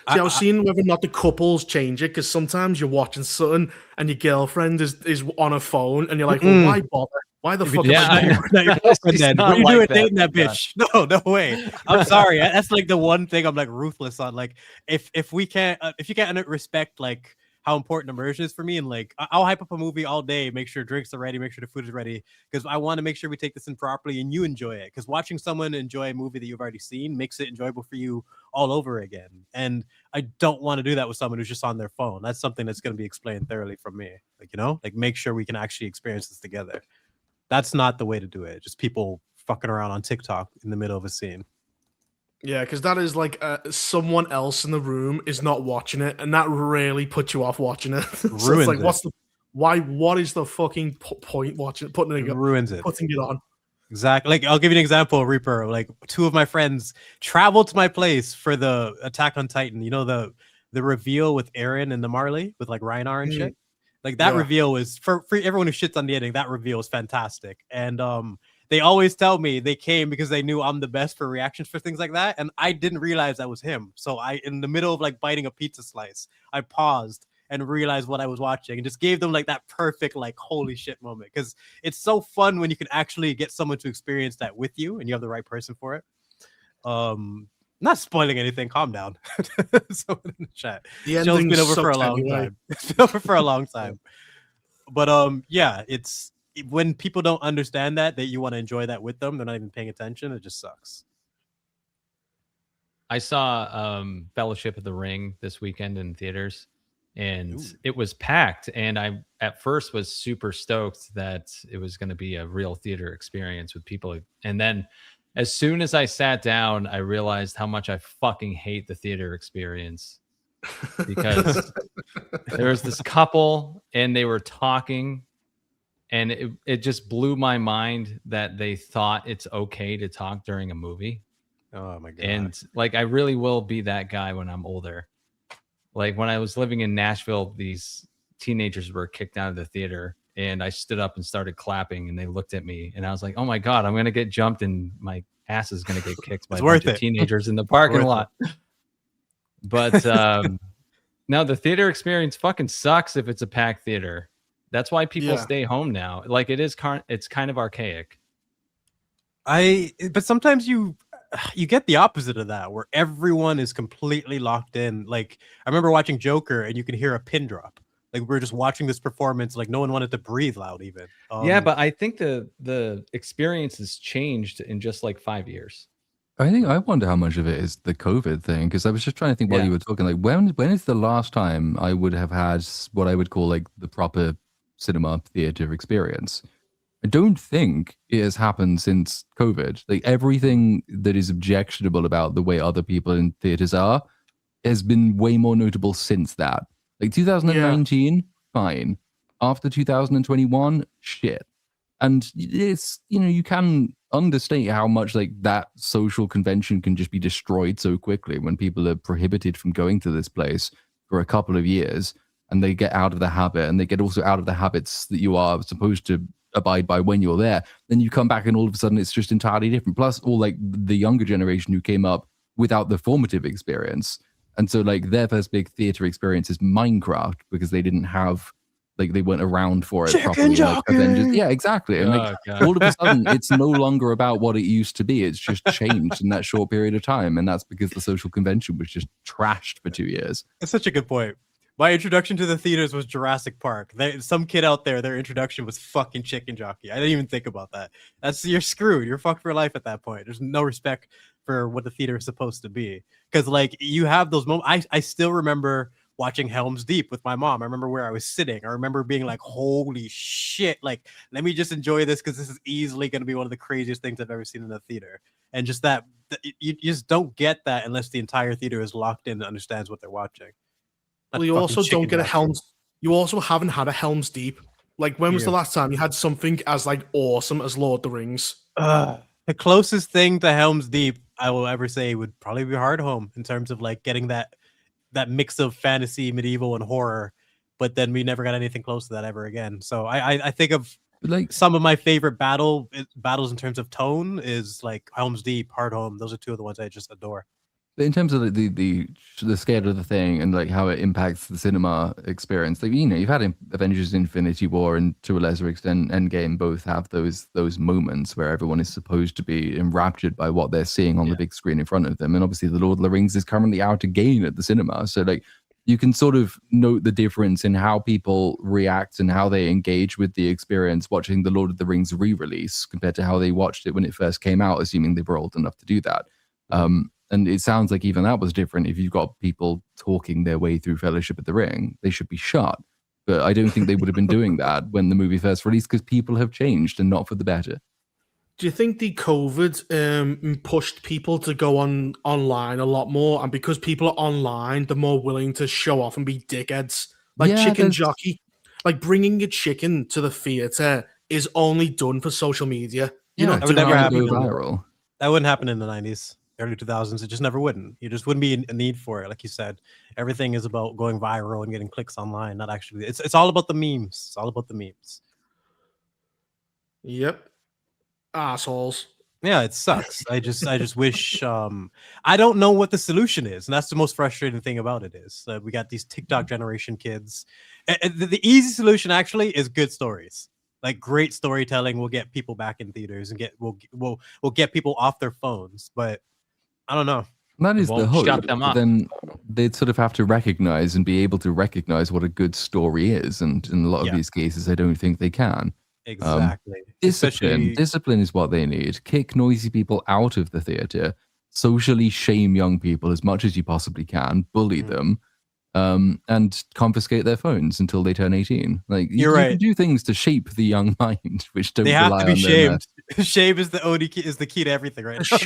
See, I was seeing whether or not the couples change it, because sometimes you're watching something and your girlfriend is on a phone and you're like, well, why bother? Why the fuck am I doing that? What are you doing dating that bitch? No way. I'm sorry. That's like the one thing I'm like ruthless on. Like, if you can't respect like how important immersion is for me. And like, I'll hype up a movie all day, make sure drinks are ready, make sure the food is ready, because I want to make sure we take this in properly and you enjoy it. Because watching someone enjoy a movie that you've already seen makes it enjoyable for you all over again. And I don't want to do that with someone who's just on their phone. That's something that's going to be explained thoroughly from me. Like, you know, like make sure we can actually experience this together. That's not the way to do it. Just people fucking around on TikTok in the middle of a scene. Yeah, because that is like someone else in the room is not watching it, and that really puts you off watching it. So it's Ruins like, it. what's the why? What is the fucking point watching it? Putting it Ruins it. Putting it on. Exactly. Like, I'll give you an example, Reaper. Like, two of my friends traveled to my place for the Attack on Titan. You know, the reveal with Eren and the Marley with like Reinar and shit. Like that reveal was for everyone who shits on the ending. That reveal was fantastic. And they always tell me they came because they knew I'm the best for reactions for things like that. And I didn't realize that was him. So in the middle of like biting a pizza slice, I paused and realized what I was watching and just gave them like that perfect, like, holy shit moment. Because it's so fun when you can actually get someone to experience that with you and you have the right person for it. Not spoiling anything. Calm down. Someone in the chat. The show's been over for a long time. It's been over for a long time. But yeah, it's when people don't understand that you want to enjoy that with them, they're not even paying attention. It just sucks. I saw Fellowship of the Ring this weekend in theaters, and it was packed. And I at first was super stoked that it was going to be a real theater experience with people. And then as soon as I sat down, I realized how much I fucking hate the theater experience, because there was this couple and they were talking, and it just blew my mind that they thought it's okay to talk during a movie. Oh my God. And like, I really will be that guy when I'm older. Like when I was living in Nashville, these teenagers were kicked out of the theater, and I stood up and started clapping, and they looked at me, and I was like, oh my God, I'm going to get jumped and my ass is going to get kicked by a bunch of teenagers in the parking lot. But no, the theater experience fucking sucks if it's a packed theater. That's why people stay home now. Like it's kind of archaic. But sometimes you get the opposite of that, where everyone is completely locked in. Like I remember watching Joker, and you can hear a pin drop. Like we're just watching this performance, like no one wanted to breathe loud even. Yeah, but I think the experience has changed in just like 5 years. I wonder how much of it is the COVID thing, because I was just trying to think while you were talking, like when is the last time I would have had what I would call like the proper cinema theater experience? I don't think it has happened since COVID. Like everything that is objectionable about the way other people in theaters are has been way more notable since that. Like 2019, fine. After 2021, shit. And it's, you can understate how much like that social convention can just be destroyed so quickly when people are prohibited from going to this place for a couple of years, and they get out of the habit, and they get also out of the habits that you are supposed to abide by when you're there. Then you come back and all of a sudden it's just entirely different. Plus all like the younger generation who came up without the formative experience. And so like their first big theater experience is Minecraft, because they didn't have, like they weren't around for it properly. Like Avengers. Yeah, exactly. And like all of a sudden it's no longer about what it used to be. It's just changed in that short period of time. And that's because the social convention was just trashed for 2 years. That's such a good point. My introduction to the theaters was Jurassic Park. Some kid out there, their introduction was fucking Chicken Jockey. I didn't even think about that. You're screwed. You're fucked for life at that point. There's no respect for what the theater is supposed to be. Because like you have those moments. I still remember watching Helm's Deep with my mom. I remember where I was sitting. I remember being like, holy shit. Like, let me just enjoy this, because this is easily going to be one of the craziest things I've ever seen in the theater. And just that, you just don't get that unless the entire theater is locked in and understands what they're watching. Well, you also don't get a Helm's. You also haven't had a Helm's Deep. Like, when was the last time you had something as like awesome as Lord of the Rings? The closest thing to Helm's Deep I will ever say would probably be Hard Home, in terms of like getting that mix of fantasy, medieval, and horror. But then we never got anything close to that ever again. So I think of like some of my favorite battles in terms of tone is like Helm's Deep, Hard Home. Those are two of the ones I just adore. In terms of the scale of the thing and like how it impacts the cinema experience, like you've had Avengers: Infinity War and to a lesser extent Endgame both have those moments where everyone is supposed to be enraptured by what they're seeing on the big screen in front of them. And obviously the Lord of the Rings is currently out again at the cinema, so like you can sort of note the difference in how people react and how they engage with the experience watching the Lord of the Rings re-release compared to how they watched it when it first came out, assuming they were old enough to do that. And it sounds like even that was different. If you've got people talking their way through Fellowship of the Ring, they should be shot. But I don't think they would have been doing that when the movie first released, because people have changed and not for the better. Do you think the COVID pushed people to go online a lot more? And because people are online, they're more willing to show off and be dickheads. Like chicken jockey, like bringing a chicken to the theater is only done for social media. That would never happen. Viral. That wouldn't happen in the 90s, early 2000s. It just never wouldn't. You just wouldn't be a need for it. Like you said, everything is about going viral and getting clicks online. Not actually. It's all about the memes. It's all about the memes. Yep. Assholes. Yeah, it sucks. I just wish I don't know what the solution is, and that's the most frustrating thing about it is we got these TikTok generation kids. The easy solution actually is good stories. Like great storytelling will get people back in theaters and will get people off their phones. But I don't know. That is the hope. Shut them up. Then they'd sort of have to recognize and be able to recognize what a good story is, and in a lot of these cases, I don't think they can. Exactly. Discipline is what they need. Kick noisy people out of the theater, socially shame young people as much as you possibly can, bully them, and confiscate their phones until they turn 18. Like you can do things to shape the young mind, which don't. They have to be shamed. Them. Shame is the only key, is the key to everything, right? Now.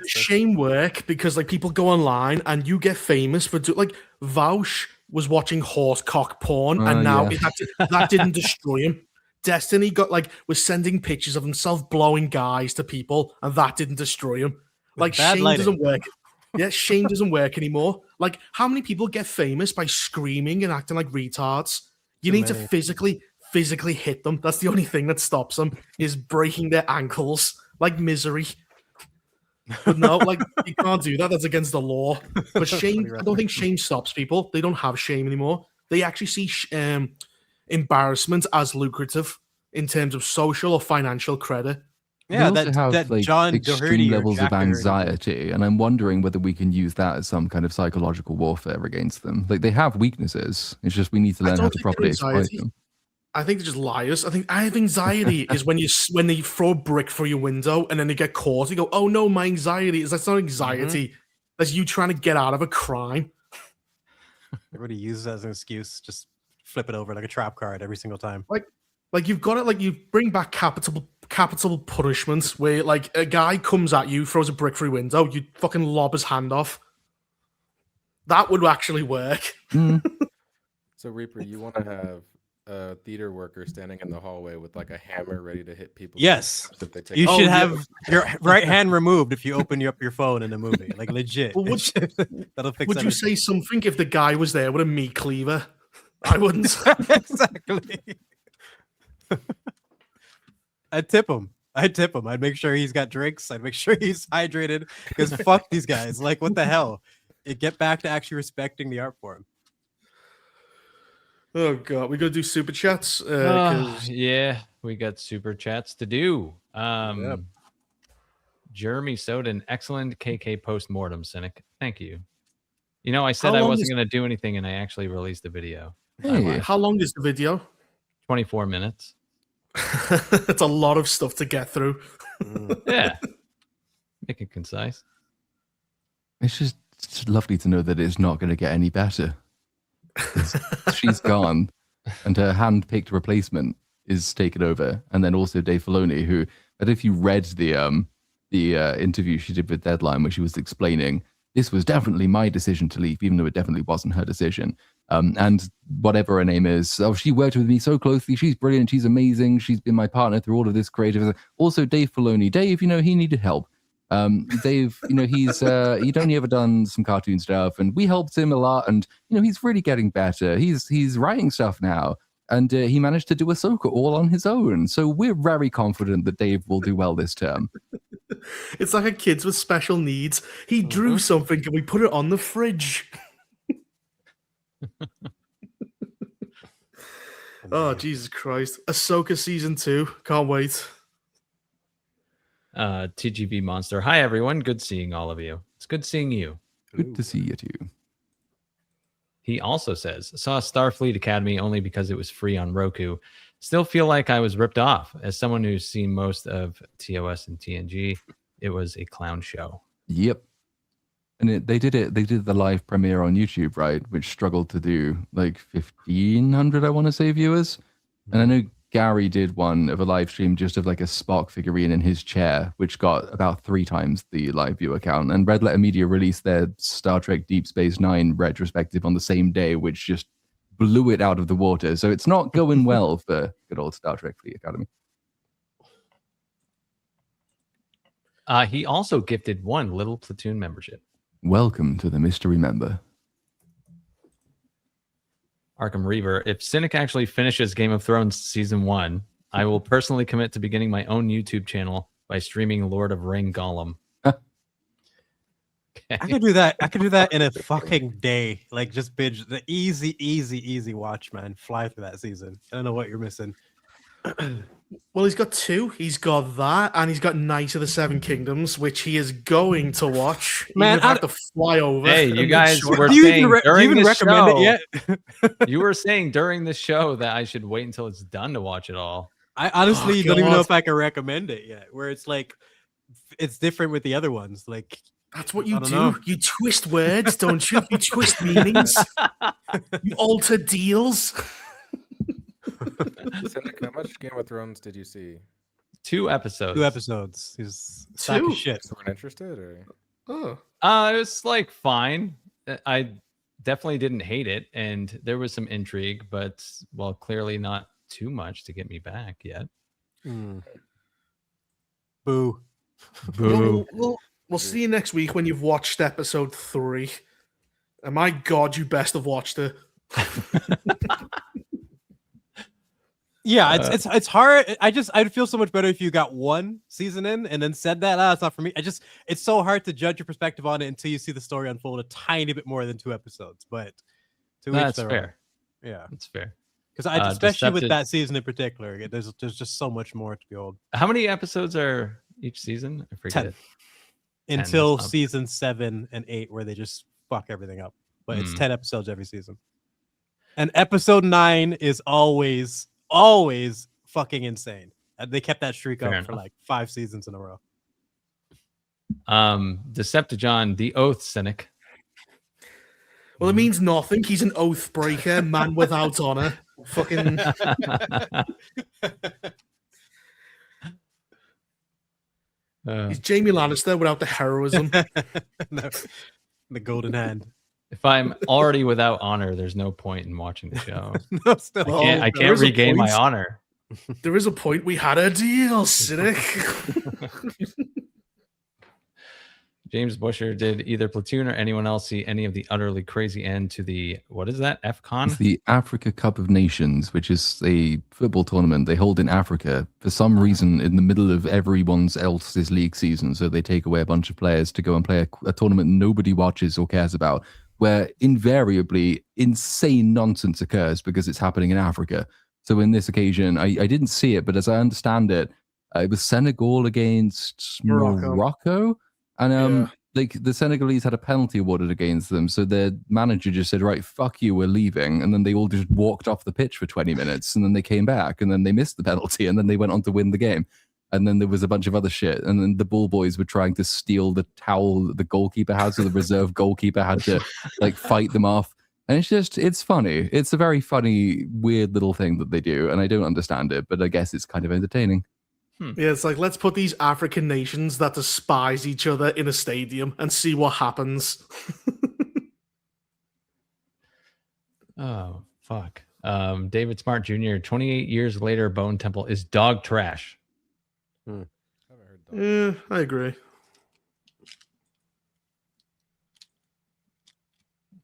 Shame work because like people go online and you get famous for like Vaush was watching horse cock porn, and now that didn't destroy him. Destiny was sending pictures of himself blowing guys to people, and that didn't destroy him. Like shame doesn't work. Yeah, shame doesn't work anymore. Like how many people get famous by screaming and acting like retards? You need to physically hit them. That's the only thing that stops them is breaking their ankles like Misery. But no, like you can't do that. That's against the law. But shame, I don't think shame stops people. They don't have shame anymore. They actually see embarrassment as lucrative in terms of social or financial credit. Yeah, that like John extreme levels of anxiety, and I'm wondering whether we can use that as some kind of psychological warfare against them. Like they have weaknesses. It's just we need to learn how to properly exploit them. I think they're just liars. I have anxiety is when they throw a brick through your window and then they get caught. You go, oh no, my anxiety is that's not anxiety. That's you trying to get out of a crime. Everybody uses it as an excuse. Just flip it over like a trap card every single time. Like you've got it. Like you bring back capital punishments where like a guy comes at you, throws a brick through your window, you fucking lob his hand off. That would actually work. So Reaper, you want to have a theater worker standing in the hallway with like a hammer ready to hit people? Yes, you should have your right hand removed if you open up your phone in a movie. Like legit. Well, that'll fix. Would you say something if the guy was there with a meat cleaver? I wouldn't. Exactly. I'd tip him. I'd make sure he's got drinks. I'd make sure he's hydrated. Because fuck these guys. Like, what the hell? Get back to actually respecting the art form. Oh god, we gotta do super chats. Yeah, we got super chats to do. Jeremy Soden, excellent KK post-mortem, Cynic. Thank you. You know, I said I wasn't going to do anything, and I actually released a video. Hey, how long is the video? 24 minutes. That's a lot of stuff to get through. Yeah. Make it concise. It's just lovely to know that it's not going to get any better. She's gone, and her hand-picked replacement is taken over. And then also Dave Filoni, who, I don't know if you read the interview she did with Deadline, where she was explaining this was definitely my decision to leave, even though it definitely wasn't her decision. And whatever her name is, she worked with me so closely. She's brilliant. She's amazing. She's been my partner through all of this creative. Also, Dave Filoni. Dave, he needed help. Dave, he'd only ever done some cartoon stuff, and we helped him a lot. And he's really getting better. He's writing stuff now, and he managed to do Ahsoka all on his own. So we're very confident that Dave will do well this term. It's like a kids with special needs. He drew something, and we put it on the fridge. Oh, Jesus Christ. Ahsoka Season 2. Can't wait. TGV Monster. Hi, everyone. Good seeing all of you. It's good seeing you. Good to see you, too. He also says, saw Starfleet Academy only because it was free on Roku. Still feel like I was ripped off. As someone who's seen most of TOS and TNG, it was a clown show. Yep. And they did the live premiere on YouTube, right? Which struggled to do like 1,500, I want to say, viewers. And I know Gary did one of a live stream just of like a Spock figurine in his chair, which got about 3 times the live viewer count. And Red Letter Media released their Star Trek Deep Space Nine retrospective on the same day, which just blew it out of the water. So it's not going well for good old Star Trek Fleet Academy. He also gifted 1 little Platoon membership. Welcome to the mystery member. Arkham Reaver, if Cynic actually finishes Game of Thrones season 1, I will personally commit to beginning my own YouTube channel by streaming Lord of Ring Gollum. I could do that. I could do that in a fucking day. Like just binge the easy watch, man. Fly through that season. I don't know what you're missing. Well, he's got 2. He's got that, and he's got Knight of the Seven Kingdoms, which he is going to watch. Man, I have to fly over. Hey, you guys were Do you saying even, during do you even the recommend show, it yet? you were saying during the show that I should wait until it's done to watch it all. I honestly don't even know God. if I can recommend it yet. Where it's like, it's different with the other ones. Like That's what you I don't do. know. You twist words, don't you? You twist meanings. You alter deals. Cynic, how much Game of Thrones did you see? 2 episodes. 2 episodes. He's a sack 2? of shit. Just weren't interested, or Oh. It was like fine. I definitely didn't hate it, and there was some intrigue, but well, clearly not too much to get me back yet. Mm. Boo. We'll see you next week when you've watched episode 3. And my God, you best have watched it. Yeah, it's hard. I'd feel so much better if you got 1 season in and then said that it's not for me. It's so hard to judge your perspective on it until you see the story unfold a tiny bit more than 2 episodes. But to each That's their fair. own. Yeah, That's fair. because especially with Deceptive- that season in particular, there's just so much more to behold. How many episodes are each season? I forget. 10. 10, Until that's not- season 7 and 8, where they just fuck everything up. But it's 10 episodes every season. And episode 9 is always fucking insane. They kept that streak Fair up for enough. like 5 seasons in a row. Decepticon, the Oath Cynic. Well, it means nothing. He's an oath breaker, man without honor. Fucking. He's Jamie Lannister without the heroism. No, the golden hand. If I'm already without honor, there's no point in watching the show. No, still. Well, I there can't is a regain my point. honor. There is a point. We had a deal, Cynic. James Busher, did either Platoon or anyone else see any of the utterly crazy end to the, what is that, It's FCon? the Africa Cup of Nations, which is a football tournament they hold in Africa for some reason in the middle of everyone's else's league season. So they take away a bunch of players to go and play a tournament nobody watches or cares about, where invariably insane nonsense occurs because it's happening in Africa. So in this occasion, I didn't see it, but as I understand it, it was Senegal against Morocco. And like the Senegalese had a penalty awarded against them. So their manager just said, right, fuck you, we're leaving. And then they all just walked off the pitch for 20 minutes. And then they came back and then they missed the penalty. And then they went on to win the game. And then there was a bunch of other shit. And then the ball boys were trying to steal the towel that the goalkeeper had. So the reserve goalkeeper had to like fight them off. And it's funny. It's a very funny, weird little thing that they do. And I don't understand it, but I guess it's kind of entertaining. Yeah, it's like, let's put these African nations that despise each other in a stadium and see what happens. Oh, fuck. David Smart Jr., 28 years later, Bone Temple is dog trash. haven't heard that. Yeah, I agree.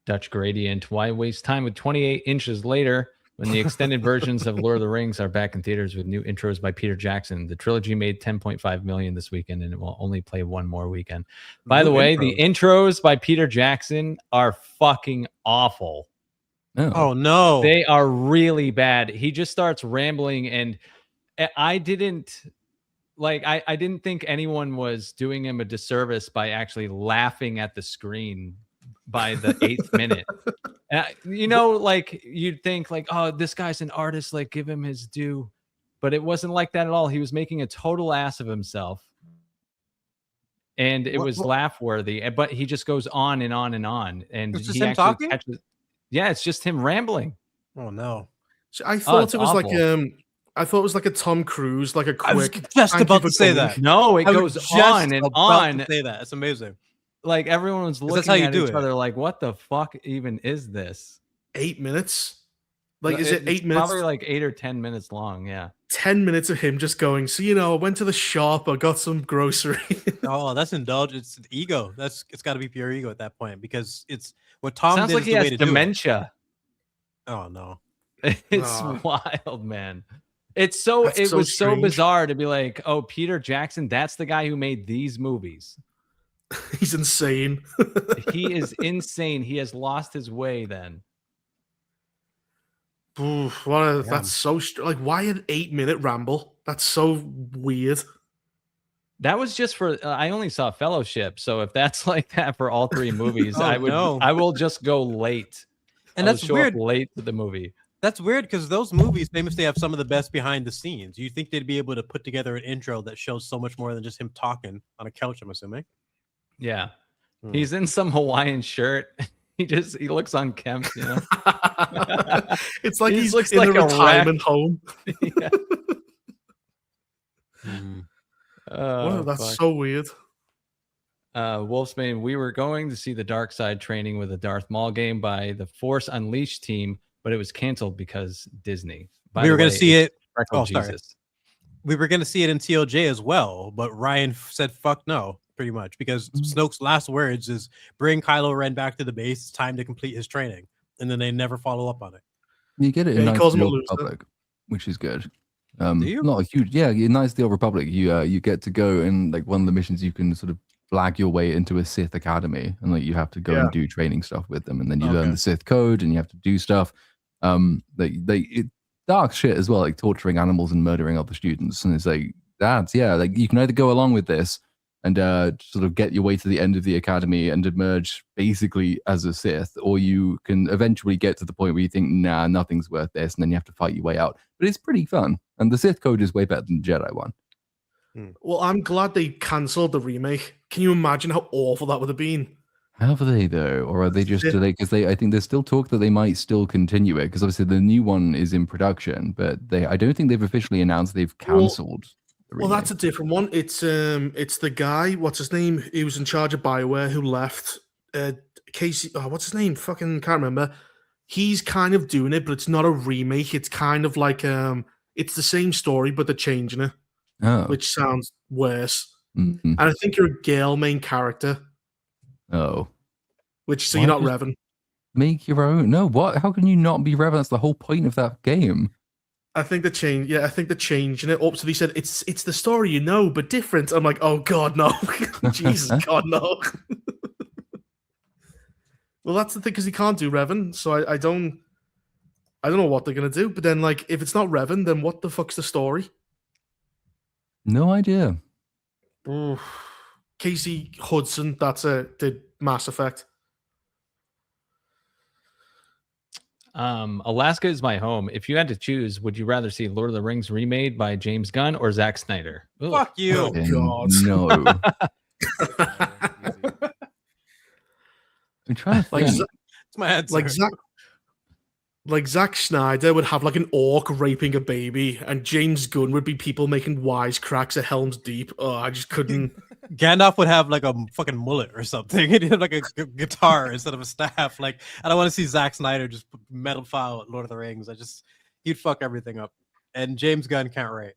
Dutch Gradient, why waste time with 28 inches later when the extended versions of Lord of the Rings are back in theaters with new intros by Peter Jackson? The trilogy made 10.5 million this weekend and it will only play one more weekend. By the way, the intros by Peter Jackson are fucking awful. Oh no. They are really bad. He just starts rambling and I didn't think anyone was doing him a disservice by actually laughing at the screen by the 8th minute. You know, like you'd think like, oh, this guy's an artist, like give him his due. But it wasn't like that at all. He was making a total ass of himself. And it was laugh worthy, but he just goes on and on and on. And It's just he him actually talking? catches. Yeah, it's just him rambling. Oh no. So I thought it's it was awful. I thought it was like a Tom Cruise, like a I was quick. just "Thank you about for to say coming." that. No, it I goes was on and about on. to say that. It's amazing. Like everyone was that's looking how you at do each it. other like, what the fuck even is this? 8 minutes. Like, is it It's 8 minutes? Probably like 8 or 10 minutes long. Yeah. 10 minutes of him just going. So I went to the shop. I got some grocery. Oh, that's indulgence. It's ego. It's got to be pure ego at that point because it's what Tom Sounds did like is he the way has to do it. dementia. Oh no. It's wild, man. It was so strange. bizarre to be like, oh, Peter Jackson, that's the guy who made these movies. He's insane. He is insane. He has lost his way then. Oof, Damn. that's so like, why an 8-minute ramble? That's so weird. That was just for I only saw Fellowship, so if that's like that for all 3 movies, Oh, I will just go late. And I will that's show weird. up late to the movie. That's weird because those movies famously have some of the best behind the scenes. You think they'd be able to put together an intro that shows so much more than just him talking on a couch, I'm assuming. Yeah. Hmm. He's in some Hawaiian shirt. He looks unkempt, you know. It's like He he's looks in like a a retirement home. Yeah. Wow, Oh, that's fuck. so weird. Wolfsbane, we were going to see the Dark Side training with a Darth Maul game by the Force Unleashed team, but it was canceled because Disney. By We the were going way, to see it. Freckle Oh, sorry. Jesus. We were going to see it in TOJ as well, but Ryan said fuck no, pretty much, because Snoke's last words is bring Kylo Ren back to the base. It's time to complete his training. And then they never follow up on it. You get it in Yeah, he Knights calls of the him a Old loser. Republic, which is good. Do you? Not a huge, in Knights of the Old Republic, you get to go and like one of the missions you can sort of flag your way into a Sith academy, and like you have to go and do training stuff with them, and then you learn the Sith code, and you have to do stuff. Dark shit as well, like torturing animals and murdering other students, and it's like like you can either go along with this and sort of get your way to the end of the academy and emerge basically as a Sith, or you can eventually get to the point where you think, nah, nothing's worth this, and then you have to fight your way out. But it's pretty fun, and the Sith code is way better than the Jedi one. Well, I'm glad they cancelled the remake. Can you imagine how awful that would have been? Have they though, or are they just delayed? Because I think there's still talk that they might still continue it, because obviously the new one is in production, but I don't think they've officially announced they've cancelled. Well, that's a different one. It's the guy. What's his name? He was in charge of BioWare who left. Casey. Oh, what's his name? Fucking can't remember. He's kind of doing it, but it's not a remake. It's kind of like it's the same story, but they're changing it, which sounds worse. Mm-hmm. And I think you're a girl main character. Oh, which so you're not Revan. Make your own. No, what? How can you not be Revan? That's the whole point of that game. I think they're changing. Yeah, I think they're changing it up. So they said it's the story you know, but different. I'm like, oh god, no, Jesus, God, no. Well, that's the thing, because he can't do Revan, so I don't know what they're gonna do. But then, like, if it's not Revan, then what the fuck's the story? No idea. Oof. Casey Hudson, did Mass Effect. Alaska is my home. If you had to choose, would you rather see Lord of the Rings remade by James Gunn or Zack Snyder? Ooh. Fuck you. Oh, God. No. I'm trying to think. It's my answer. Like Zack Snyder would have like an orc raping a baby, and James Gunn would be people making wisecracks at Helm's Deep. Oh, I just couldn't. Gandalf would have like a fucking mullet or something. He'd have like a guitar instead of a staff. Like, I don't want to see Zack Snyder just metal file at Lord of the Rings. He'd fuck everything up. And James Gunn can't write.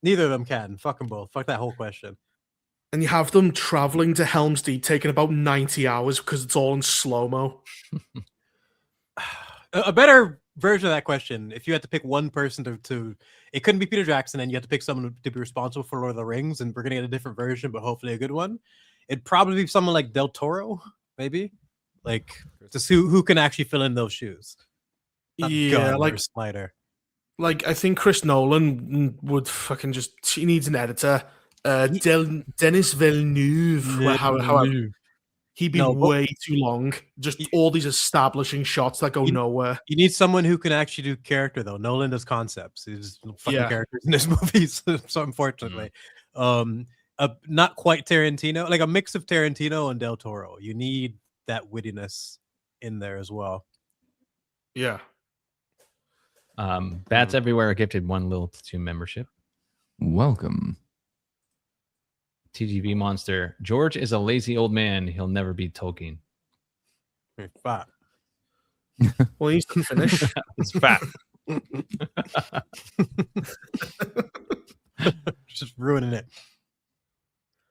Neither of them can. Fuck them both. Fuck that whole question. And you have them traveling to Helm's Deep, taking about 90 hours because it's all in slow-mo. A better version of that question, if you had to pick one person to it couldn't be Peter Jackson, and you had to pick someone to be responsible for Lord of the Rings, and we're gonna get a different version, but hopefully a good one. It'd probably be someone like Del Toro, maybe, like just who can actually fill in those shoes. Not Gunn or Snyder. Like, I think Chris Nolan would fucking he needs an editor. Denis Villeneuve, however. He'd be No, but- way too long. Just all these establishing shots that go nowhere. You need someone who can actually do character, though. Nolan does concepts. He's fucking characters in his movies. So unfortunately, not quite Tarantino, like a mix of Tarantino and Del Toro. You need that wittiness in there as well. Yeah. Bats Everywhere gifted 1 little Platoon membership. Welcome. TGV Monster. George is a lazy old man. He'll never be Tolkien. Fat. Well, he needs to finish. It's fat. Just ruining it.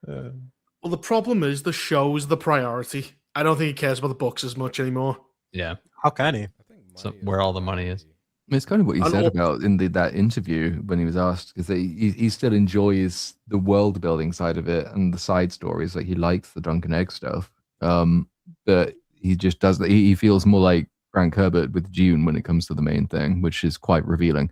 Well, the problem is the show is the priority. I don't think he cares about the books as much anymore. Yeah. How can he? I think So money is where all the the money is. priority. It's kind of what he And said al- about in that interview when he was asked, because he still enjoys the world building side of it and the side stories. Like he likes the Drunken Egg stuff, but he just does that. He feels more like Frank Herbert with Dune when it comes to the main thing, which is quite revealing.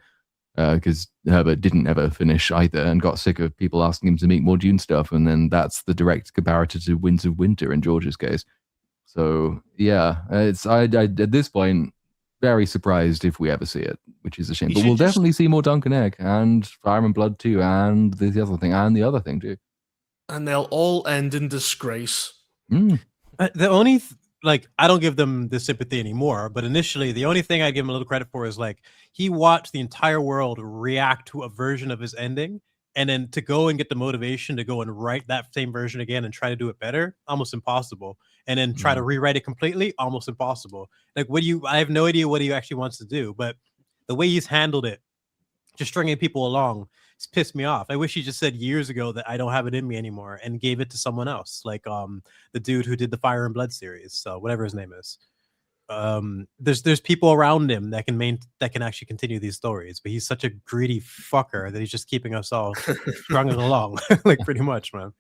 Because Herbert didn't ever finish either and got sick of people asking him to make more Dune stuff, and then that's the direct comparator to Winds of Winter in George's case. So yeah, it's I at this point very surprised if we ever see it, which is a shame. You But should we'll just- definitely see more Duncan Egg and Fire and Blood too, and the other thing, and the other thing too. And they'll all end in disgrace. The only I don't give them the sympathy anymore, but initially the only thing I give him a little credit for is like he watched the entire world react to a version of his ending, and then to go and get the motivation to go and write that same version again and try to do it better, almost impossible. And then try to rewrite it completely, almost impossible. Like I have no idea what he actually wants to do, but the way he's handled it, just stringing people along, it's pissed me off. I wish he just said years ago that I don't have it in me anymore and gave it to someone else, like the dude who did the Fire and Blood series, so whatever his name is. There's people around him that can actually continue these stories, but he's such a greedy fucker that he's just keeping us all strung along, like pretty much, man.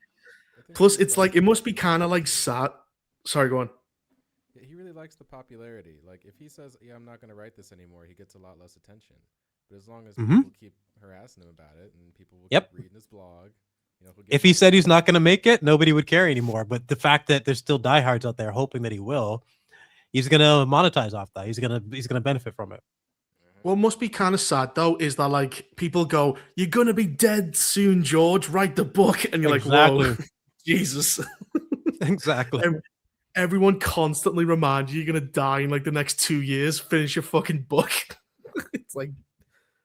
I think Plus, he it's like it must be kind of like sad. Sorry, go on. Yeah, he really likes the popularity. Like if he says, "Yeah, I'm not going to write this anymore," he gets a lot less attention. But as long as people keep harassing him about it and people will keep reading his blog, he'll get If he said he's not going to make it, nobody would care anymore. But the fact that there's still diehards out there hoping that he will, he's going to monetize off that. He's going to benefit from it. What must be kind of sad though is that like people go, "You're gonna be dead soon, George. Write the book," and you're like, "Whoa, Jesus!" Exactly. Everyone constantly reminds you you're gonna die in like the next 2 years. Finish your fucking book. It's like,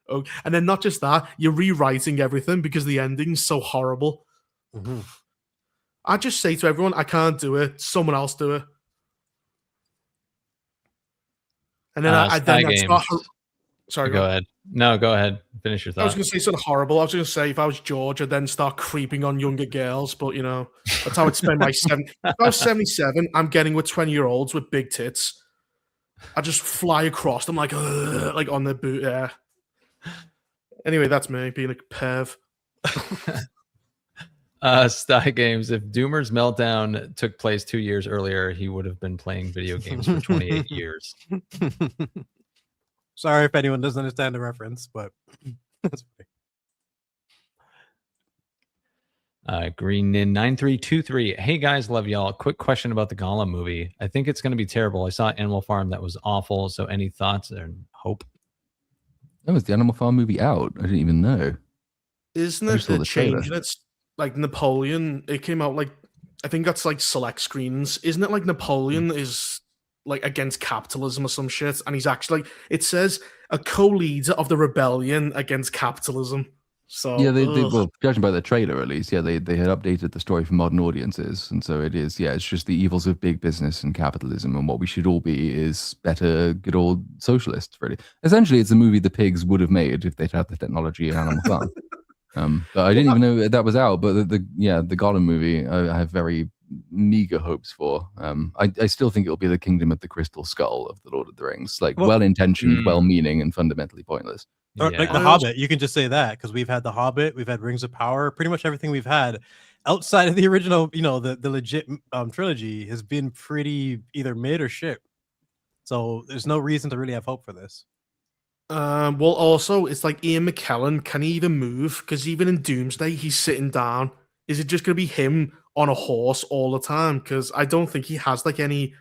oh, and then not just that, you're rewriting everything because the ending's so horrible. I just say to everyone, "I can't do it. Someone else do it." And then I start. Sorry, Go ahead. No, go ahead. Finish your I was thought. going to say something horrible. I was going to say if I was George, I'd then start creeping on younger girls. But, that's how I'd spend my 7. If I was 77, I'm getting with 20-year-olds with big tits. I just fly across them like on the boot. Yeah. Anyway, that's me being a perv. Sty Games. If Doomer's meltdown took place 2 years earlier, he would have been playing video games for 28 years. Sorry if anyone doesn't understand the reference, but that's funny. Greenin 9323. Hey guys, love y'all. Quick question about the Gollum movie. I think it's going to be terrible. I saw Animal Farm that was awful. So any thoughts and hope? That was the Animal Farm movie out. I didn't even know. Isn't I it just saw the the trailer. change? It's like Napoleon. It came out like, I think that's like select screens. Isn't it like Napoleon is like against capitalism or some shit? And he's actually, it says a co-leader of the rebellion against capitalism. So Yeah, well, judging by the trailer at least, they had updated the story for modern audiences, and so it is. Yeah, it's just the evils of big business and capitalism, and what we should all be is better, good old socialists. Really, essentially, it's a movie the pigs would have made if they'd had the technology in Animal Farm. But I didn't even know that was out. But the Gollum movie, I have very meager hopes for. I still think it'll be the Kingdom of the Crystal Skull of the Lord of the Rings, like well-intentioned, well-meaning, and fundamentally pointless. Or like the Hobbit, you can just say that because we've had the Hobbit, we've had Rings of Power, pretty much everything we've had outside of the original, the legit trilogy has been pretty either mid or shit. So there's no reason to really have hope for this. Well, also it's like Ian McKellen. Can he even move? Because even in Doomsday, he's sitting down. Is it just going to be him on a horse all the time, because I don't think he has like any.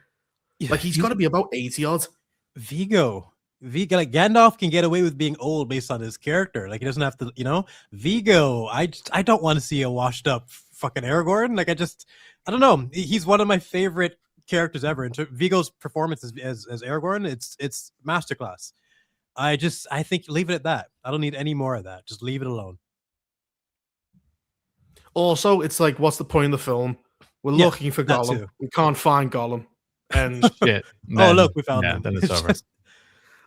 Like he's got to be about 80 odd. Vigo, like Gandalf can get away with being old based on his character. Like he doesn't have to, Vigo. I don't want to see a washed up fucking Aragorn. Like I don't know. He's one of my favorite characters ever. And Vigo's performance as Aragorn, it's masterclass. I think leave it at that. I don't need any more of that. Just leave it alone. Also, it's like, what's the point of the film? We're looking for Gollum. Too. We can't find Gollum. And shit. Look, we found him. Then it's over.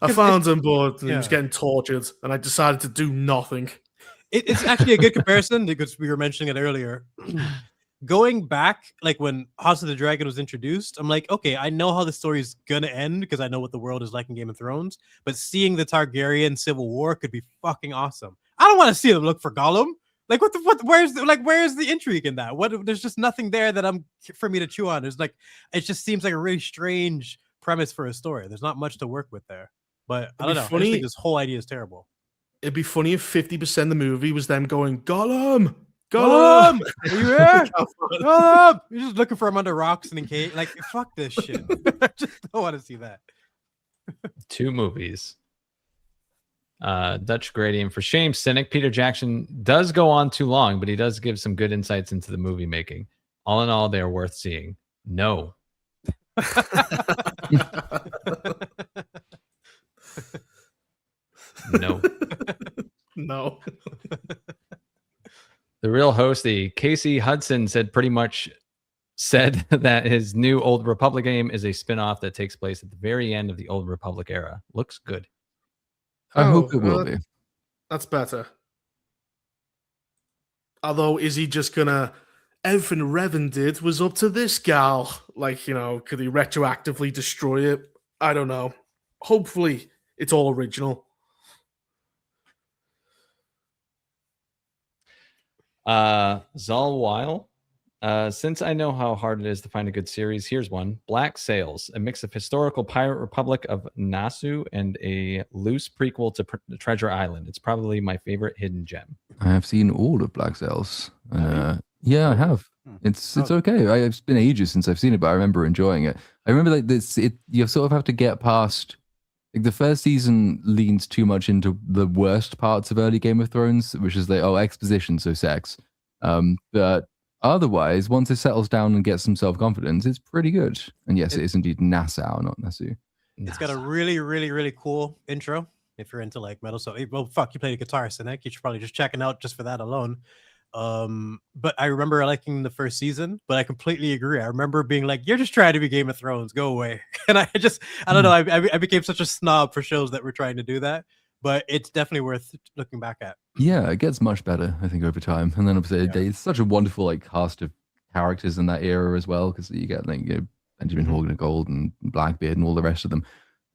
I found him, but he was getting tortured, and I decided to do nothing. It's actually a good comparison because we were mentioning it earlier. Going back, like when House of the Dragon was introduced, I'm like, okay, I know how the story's gonna end because I know what the world is like in Game of Thrones. But seeing the Targaryen civil war could be fucking awesome. I don't want to see them look for Gollum. Like what? Where's the intrigue in that? There's just nothing there that for me to chew on. There's it just seems like a really strange premise for a story. There's not much to work with there. But I don't know. I just think this whole idea is terrible. It'd be funny if 50% of the movie was them going, Gollum! Gollum! Are you here? Gollum! You're just looking for him under rocks and in cave. Like, fuck this shit. I just don't want to see that. 2 movies. Dutch Gradient. For shame, Cynic. Peter Jackson does go on too long, but he does give some good insights into the movie making. All in all, they are worth seeing. No. No. No. The real host, the Casey Hudson, pretty much said that his new Old Republic game is a spin-off that takes place at the very end of the Old Republic era. Looks good. I hope it will be. That's better. Although, is he just gonna... Everything Revan did was up to this gal. Like, could he retroactively destroy it? I don't know. Hopefully, it's all original. Zalwile. Since I know how hard it is to find a good series, here's one. Black Sails, a mix of historical pirate republic of Nassau and a loose prequel to Treasure Island. It's probably my favorite hidden gem. I have seen all of Black Sails. Yeah, I have. It's okay. It's been ages since I've seen it, but I remember enjoying it. I remember you sort of have to get past. Like the first season leans too much into the worst parts of early Game of Thrones, which is exposition, so sex. But otherwise, once it settles down and gets some self-confidence, it's pretty good. And yes, it is indeed Nassau, not Nassau. It's got a really, really, really cool intro if you're into like metal. So, well, fuck, you play the guitar, Cynic. You should probably just check it out just for that alone. But I remember liking the first season, but I completely agree. I remember being like, you're just trying to be Game of Thrones, go away. And I don't know, I became such a snob for shows that were trying to do that, but it's definitely worth looking back at. Yeah, it gets much better, I think, over time. And then obviously it's such a wonderful cast of characters in that era as well, because you get Benjamin Horgan of Gold and Blackbeard and all the rest of them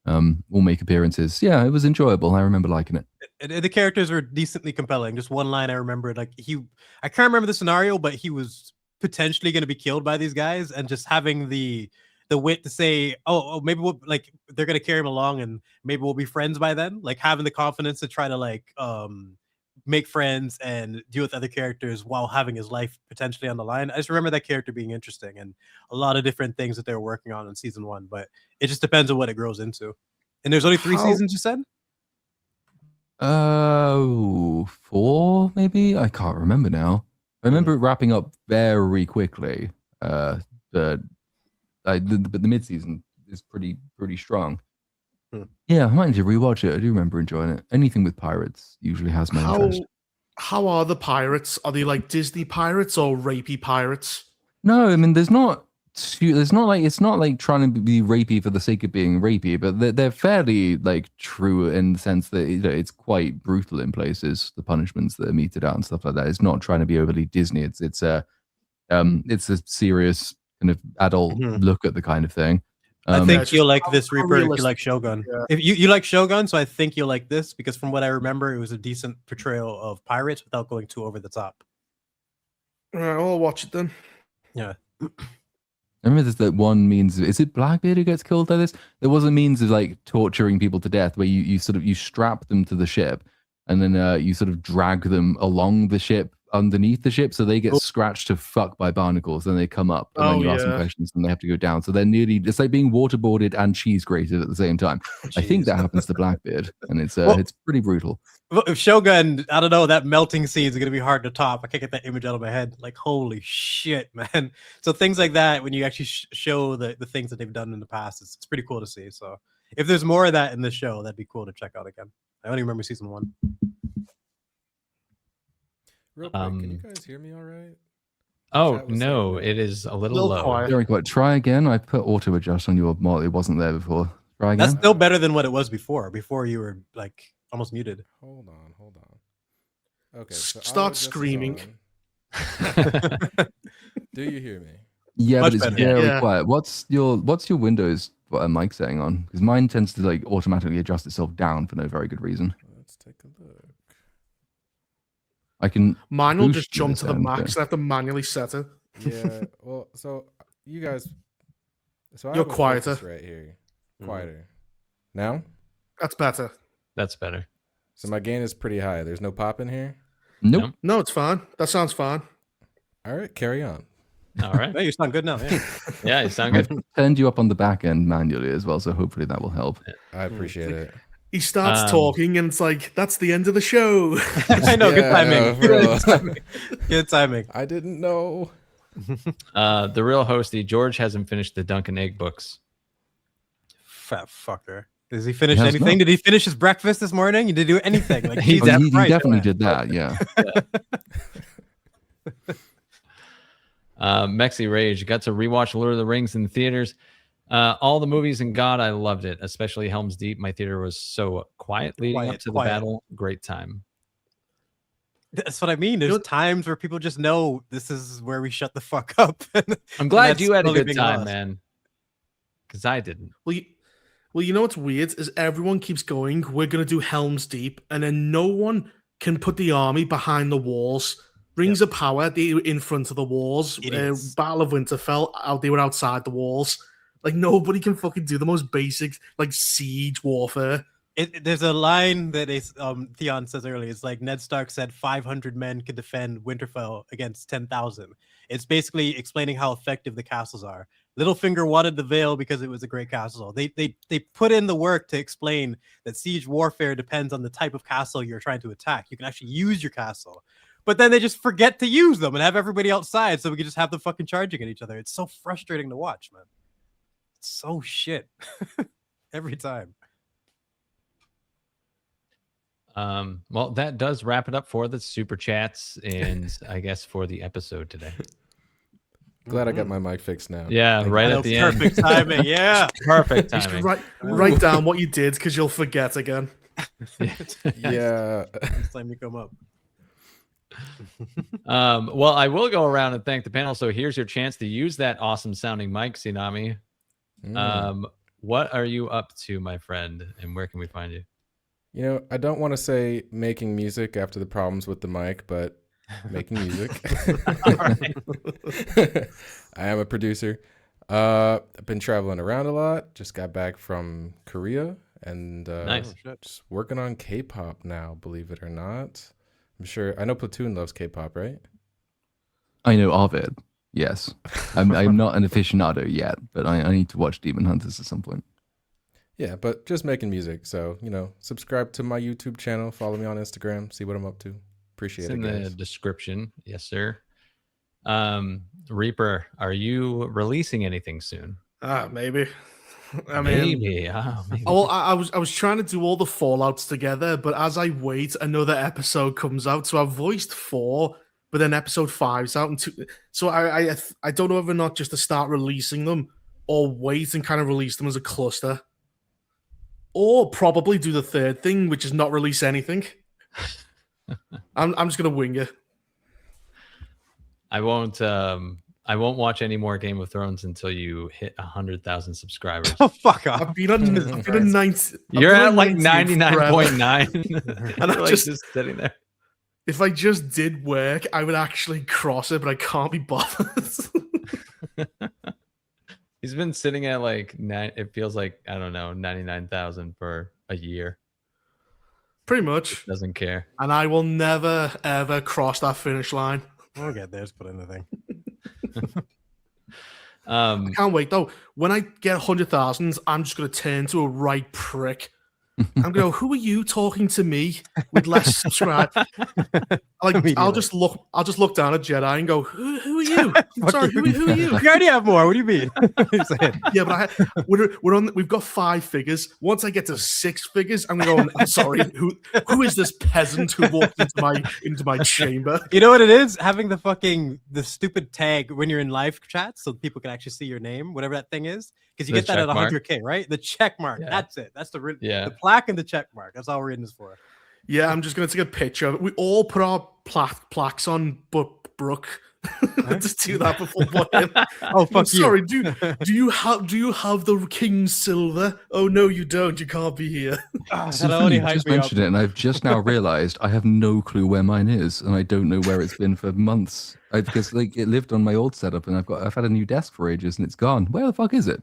all make appearances. Yeah, it was enjoyable. I remember liking it. The characters were decently compelling. Just one line I remembered, I can't remember the scenario, but he was potentially going to be killed by these guys, and just having the wit to say, oh, maybe they're going to carry him along, and maybe we'll be friends by then. Like having the confidence to try to make friends and deal with other characters while having his life potentially on the line. I just remember that character being interesting, and a lot of different things that they were working on in season 1. But it just depends on what it grows into. And there's only 3 seasons, you said? 4 maybe. I can't remember now. I remember it wrapping up very quickly. But the mid-season is pretty strong. Yeah, I might need to rewatch it. I do remember enjoying it. Anything with pirates usually has my interest. How are the pirates? Are they like Disney pirates or rapey pirates? No, I mean it's not like trying to be rapey for the sake of being rapey, but they're fairly true in the sense that it's quite brutal in places. The punishments that are meted out and stuff like that. It's not trying to be overly Disney. It's a serious kind of adult look at the kind of thing. I think you'll like this, Reaper, if you like Shogun. Yeah. If you like Shogun, so I think you'll like this, because from what I remember, it was a decent portrayal of pirates without going too over the top. All right, I'll watch it then. Yeah. I remember there's that one means, is it Blackbeard who gets killed by this? There was a means of torturing people to death where you strap them to the ship, and then you sort of drag them along the ship underneath the ship, so they get scratched to fuck by barnacles, then they come up, and then you ask them questions, and they have to go down. So they're nearly, it's like being waterboarded and cheese grated at the same time. I think that happens to Blackbeard, and it's pretty brutal. If Shogun, I don't know, that melting scene is gonna be hard to top. I can't get that image out of my head. Like, holy shit, man. So things like that, when you actually show the things that they've done in the past, it's pretty cool to see. So if there's more of that in the show, that'd be cool to check out again. I only remember season 1. Real quick, can you guys hear me all right? Oh no, it is a little low. Very quiet. Try again. I put auto adjust on your mod. It wasn't there before. Try again. That's still better than what it was before. Before you were like almost muted. Hold on. Okay. So Start screaming. Do you hear me? Yeah, Much but it's better. very quiet. What's your Windows mic setting on? Because mine tends to like automatically adjust itself down for no very good reason. Let's take a look. I can. Mine will boost just jump this to the end, max. I have to manually set it. Yeah. Well, so you guys. So I You're have a quieter. focus right here. Quieter. Now? That's better. That's better. So my gain is pretty high. There's no pop in here. Nope. No, it's fine. That sounds fine. All right, carry on. All right. No, you sound good now. Yeah. Yeah, you sound I've good. turned you up on the back end manually as well, so hopefully that will help. I appreciate it. He starts talking, and it's like, that's the end of the show. I know. Good timing. bro. Good timing. Good timing. I didn't know. The real hosty, George hasn't finished the Dunkin' Egg books. Fat fucker. Does he finish He has anything? not. Did he finish his breakfast this morning? Did he do anything? Like He he's Oh, he right, definitely man. did that. Yeah. Mexi Rage got to rewatch Lord of the Rings in the theaters. All the movies, and God, I loved it, especially Helm's Deep. My theater was so quiet leading up to the battle. Great time. That's what I mean. There's times where people just know this is where we shut the fuck up. I'm glad that's you had a slowly good being time, lost. man. Because I didn't. Well, you know what's weird is everyone keeps going, we're going to do Helm's Deep, and then no one can put the army behind the walls. Rings of Power, they were in front of the walls. Idiots. Battle of Winterfell, they were outside the walls. Like, nobody can fucking do the most basic, like, siege warfare. There's a line that Theon says earlier. It's like Ned Stark said 500 men could defend Winterfell against 10,000. It's basically explaining how effective the castles are. Littlefinger wanted the Vale because it was a great castle. They put in the work to explain that siege warfare depends on the type of castle you're trying to attack. You can actually use your castle. But then they just forget to use them and have everybody outside so we can just have them fucking charging at each other. It's so frustrating to watch, man. It's so shit. Every time. Well, that does wrap it up for the super chats and I guess for the episode today. Glad I got my mic fixed now. Yeah, right at the end. Perfect timing. Yeah. Perfect You should timing. write down what you did because you'll forget again. Yeah. Next time you come up. Well, I will go around and thank the panel. So here's your chance to use that awesome sounding mic, Ceenami. What are you up to, my friend, and where can we find you? You know, I don't want to say making music after the problems with the mic, but making music. I am a producer. I've been traveling around a lot. Just got back from Korea and Nice. just working on K-pop now, believe it or not. I'm sure. I know Platoon loves K-pop, right? I know of it. Yes. I'm not an aficionado yet, but I need to watch Demon Hunters at some point. Yeah, but just making music. So, you know, subscribe to my YouTube channel. Follow me on Instagram. See what I'm up to. Appreciate It's it, in the guys. description. Yes, sir. Reaper, are you releasing anything soon? Maybe. I mean, Maybe. Oh, maybe. well, I was trying to do all the Fallouts together, but as I wait, another episode comes out. So I've voiced 4, but then episode 5's out, and 2. So I don't know whether or not just to start releasing them or wait and kind of release them as a cluster, or probably do the third thing, which is not release anything. I'm just gonna wing it. I won't watch any more Game of Thrones until you hit 100,000 subscribers. Oh, fuck off. I've been on 90. You're at like 99 99.9. And I'm You're like just sitting there. If I just did work, I would actually cross it, but I can't be bothered. He's been sitting at like it feels like, I don't know, 99,000 for a year. Pretty much. Doesn't care. And I will never, ever cross that finish line. We'll get there. Just put in the thing. I can't wait, though. When I get 100,000, I'm just going to turn to a right prick. I'm going to go, who are you talking to me with less subscribe? I'll just look down at Jedi and go, who are you? Sorry, who are you? You already have more. What do you mean? Yeah, but we've got 5 figures. Once I get to 6 figures, I'm going to go, I'm sorry, who is this peasant who walked into my chamber? You know what it is? Having the stupid tag when you're in live chat so people can actually see your name, whatever that thing is. Because you get that at 100K, right? The check mark. Yeah. That's it. That's the plaque and the check mark. That's all we're in this for. Yeah, I'm just going to take a picture of it. We all put our plaques on, but Brooke. Just do that before him. Oh, fuck sorry, do you have the King's silver? Oh no, you don't. You can't be here. You just mentioned it, and I've just now realized I have no clue where mine is, and I don't know where it's been for months. Because it lived on my old setup, and I've had a new desk for ages, and it's gone. Where the fuck is it?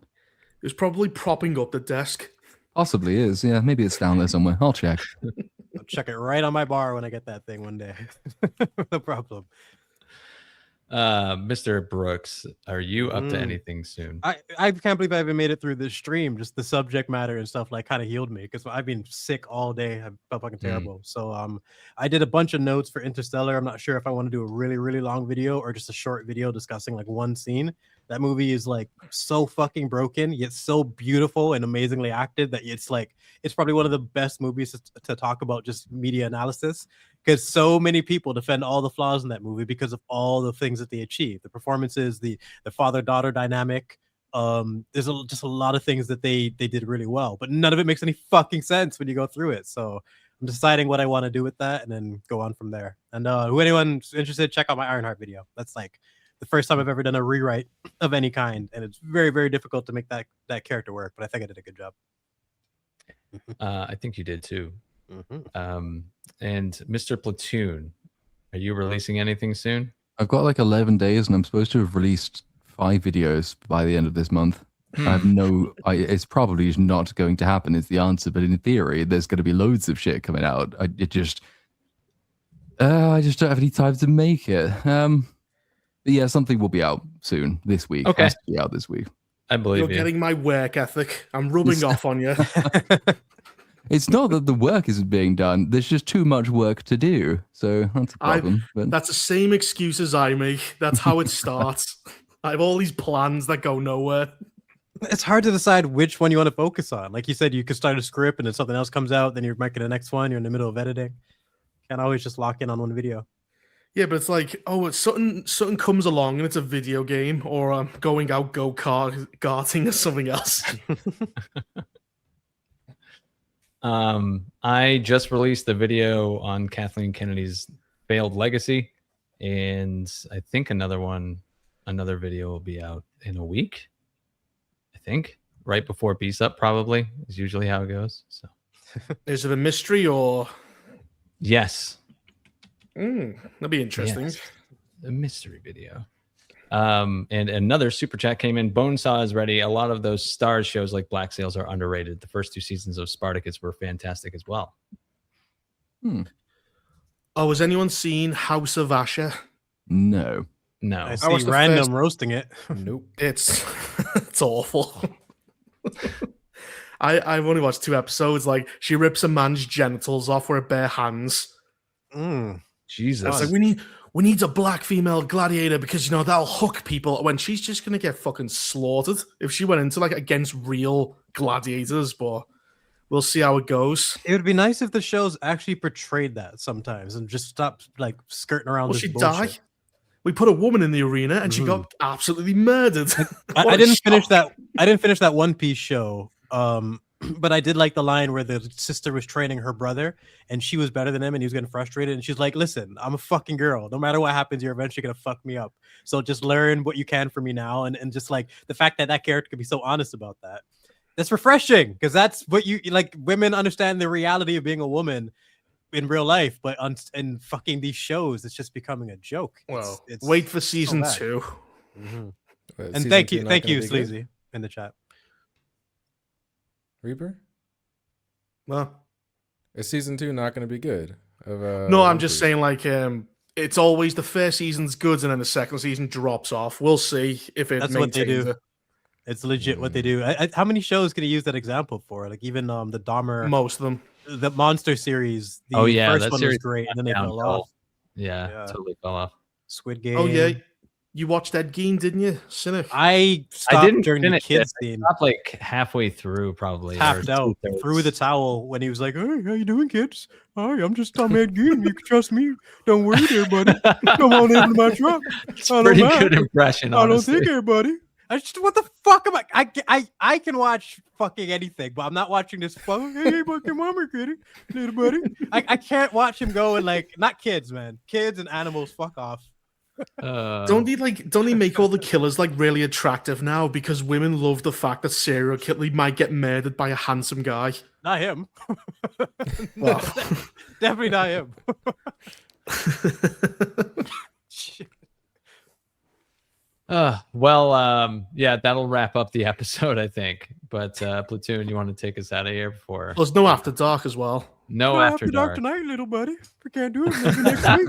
It's probably propping up the desk. Possibly is. Yeah, maybe it's down there somewhere. I'll check. I'll check it right on my bar when I get that thing one day. No problem. Mr. Brooks, are you up to anything soon? I can't believe I even made it through this stream. Just the subject matter and stuff kind of healed me because I've been sick all day. I felt fucking terrible. So I did a bunch of notes for Interstellar. I'm not sure if I want to do a really, really long video or just a short video discussing one scene. That movie is so fucking broken, yet so beautiful and amazingly acted that it's probably one of the best movies to talk about just media analysis. Because so many people defend all the flaws in that movie because of all the things that they achieved. The performances, the father-daughter dynamic. There's just a lot of things that they did really well, but none of it makes any fucking sense when you go through it. So I'm deciding what I want to do with that and then go on from there. And who anyone's interested, check out my Ironheart video. That's the first time I've ever done a rewrite of any kind. And it's very, very difficult to make that character work, but I think I did a good job. I think you did too. And Mr. Platoon, are you releasing anything soon? I've got 11 days and I'm supposed to have released 5 videos by the end of this month. I have it's probably not going to happen is the answer, but in theory there's going to be loads of shit coming out. I just don't have any time to make it. But yeah, something will be out soon this week. Okay. It has to be out this week. I believe You're getting my work ethic. I'm rubbing off on you. It's not that the work isn't being done. There's just too much work to do. So that's a problem. That's the same excuse as I make. That's how it starts. I have all these plans that go nowhere. It's hard to decide which one you want to focus on. Like you said, you could start a script and then something else comes out. Then you're making the next one. You're in the middle of editing. Can't always just lock in on one video. Yeah, but it's it's something comes along and it's a video game or I'm going out go-karting or something else. I just released the video on Kathleen Kennedy's failed legacy, and I think another video will be out in a week. I think right before BSUP probably is usually how it goes. So, is it a mystery or? Yes. That'd be interesting. Yes. A mystery video. And another super chat came in. Bonesaw is ready. A lot of those Stars shows like Black Sails are underrated. The first 2 seasons of Spartacus were fantastic as well. Oh, has anyone seen House of Asher? No. I see random roasting it. Nope. It's awful. I've only watched 2 episodes. She rips a man's genitals off with her bare hands. Jesus. It's we need a black female gladiator because that'll hook people when she's just gonna get fucking slaughtered if she went into against real gladiators. But we'll see how it goes. It would be nice if the shows actually portrayed that sometimes and just stop skirting around. Well, she died. We put a woman in the arena and she got absolutely murdered. I didn't finish that. I didn't finish that One Piece show. But I did like the line where the sister was training her brother and she was better than him and he was getting frustrated. And she's like, listen, I'm a fucking girl. No matter what happens, you're eventually going to fuck me up. So just learn what you can from me now. And just the fact that character could be so honest about that. That's refreshing because that's what you women understand the reality of being a woman in real life, but in fucking these shows, it's just becoming a joke. Well, it's wait for season 2. And thank you, Sleazy, in the chat. Reaper? Well, Is season 2 not going to be good? No, I'm just saying, like, it's always the first season's good, and then the second season drops off. We'll see if it That's what they maintains do. it. It's legit what they do. How many shows can you use that example for? Like even the Dahmer, Most of them. the Monster series. The Oh yeah, first that one series was great, and then they fell downhill. off. Yeah, Yeah. totally fell off. Squid Game. Oh yeah, you watched Ed Gein, didn't you? Cynic. I stopped didn't during the finish kids it. scene. Stopped like halfway through, probably. or Tapped out, two-thirds. threw the towel when he was like, "Hey, how you doing, kids? Hi, I'm just Tom Ed Gein. You can trust me. Don't worry there, buddy. Come on into my truck. It's I don't pretty mind. good impression. I don't Honestly. think here, buddy. What the fuck am I can watch fucking anything, but I'm not watching this fucking hey fucking mama kitty, little buddy. I can't watch him go and like not kids, man. Kids and animals, fuck off. Don't they make all the killers like really attractive now because women love the fact that serial killer might get murdered by a handsome guy? Not him. Well. Definitely not him. Shit. Yeah, that'll wrap up the episode, I think. But Platoon, you want to take us out of here before? There's no after dark as well. No Go after dark dark. tonight, little buddy. We can't do it. Maybe next week.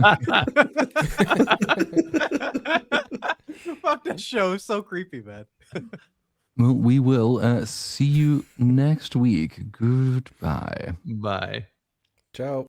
Fuck that show. It's so creepy, man. Well, we will see you next week. Goodbye. Bye. Ciao.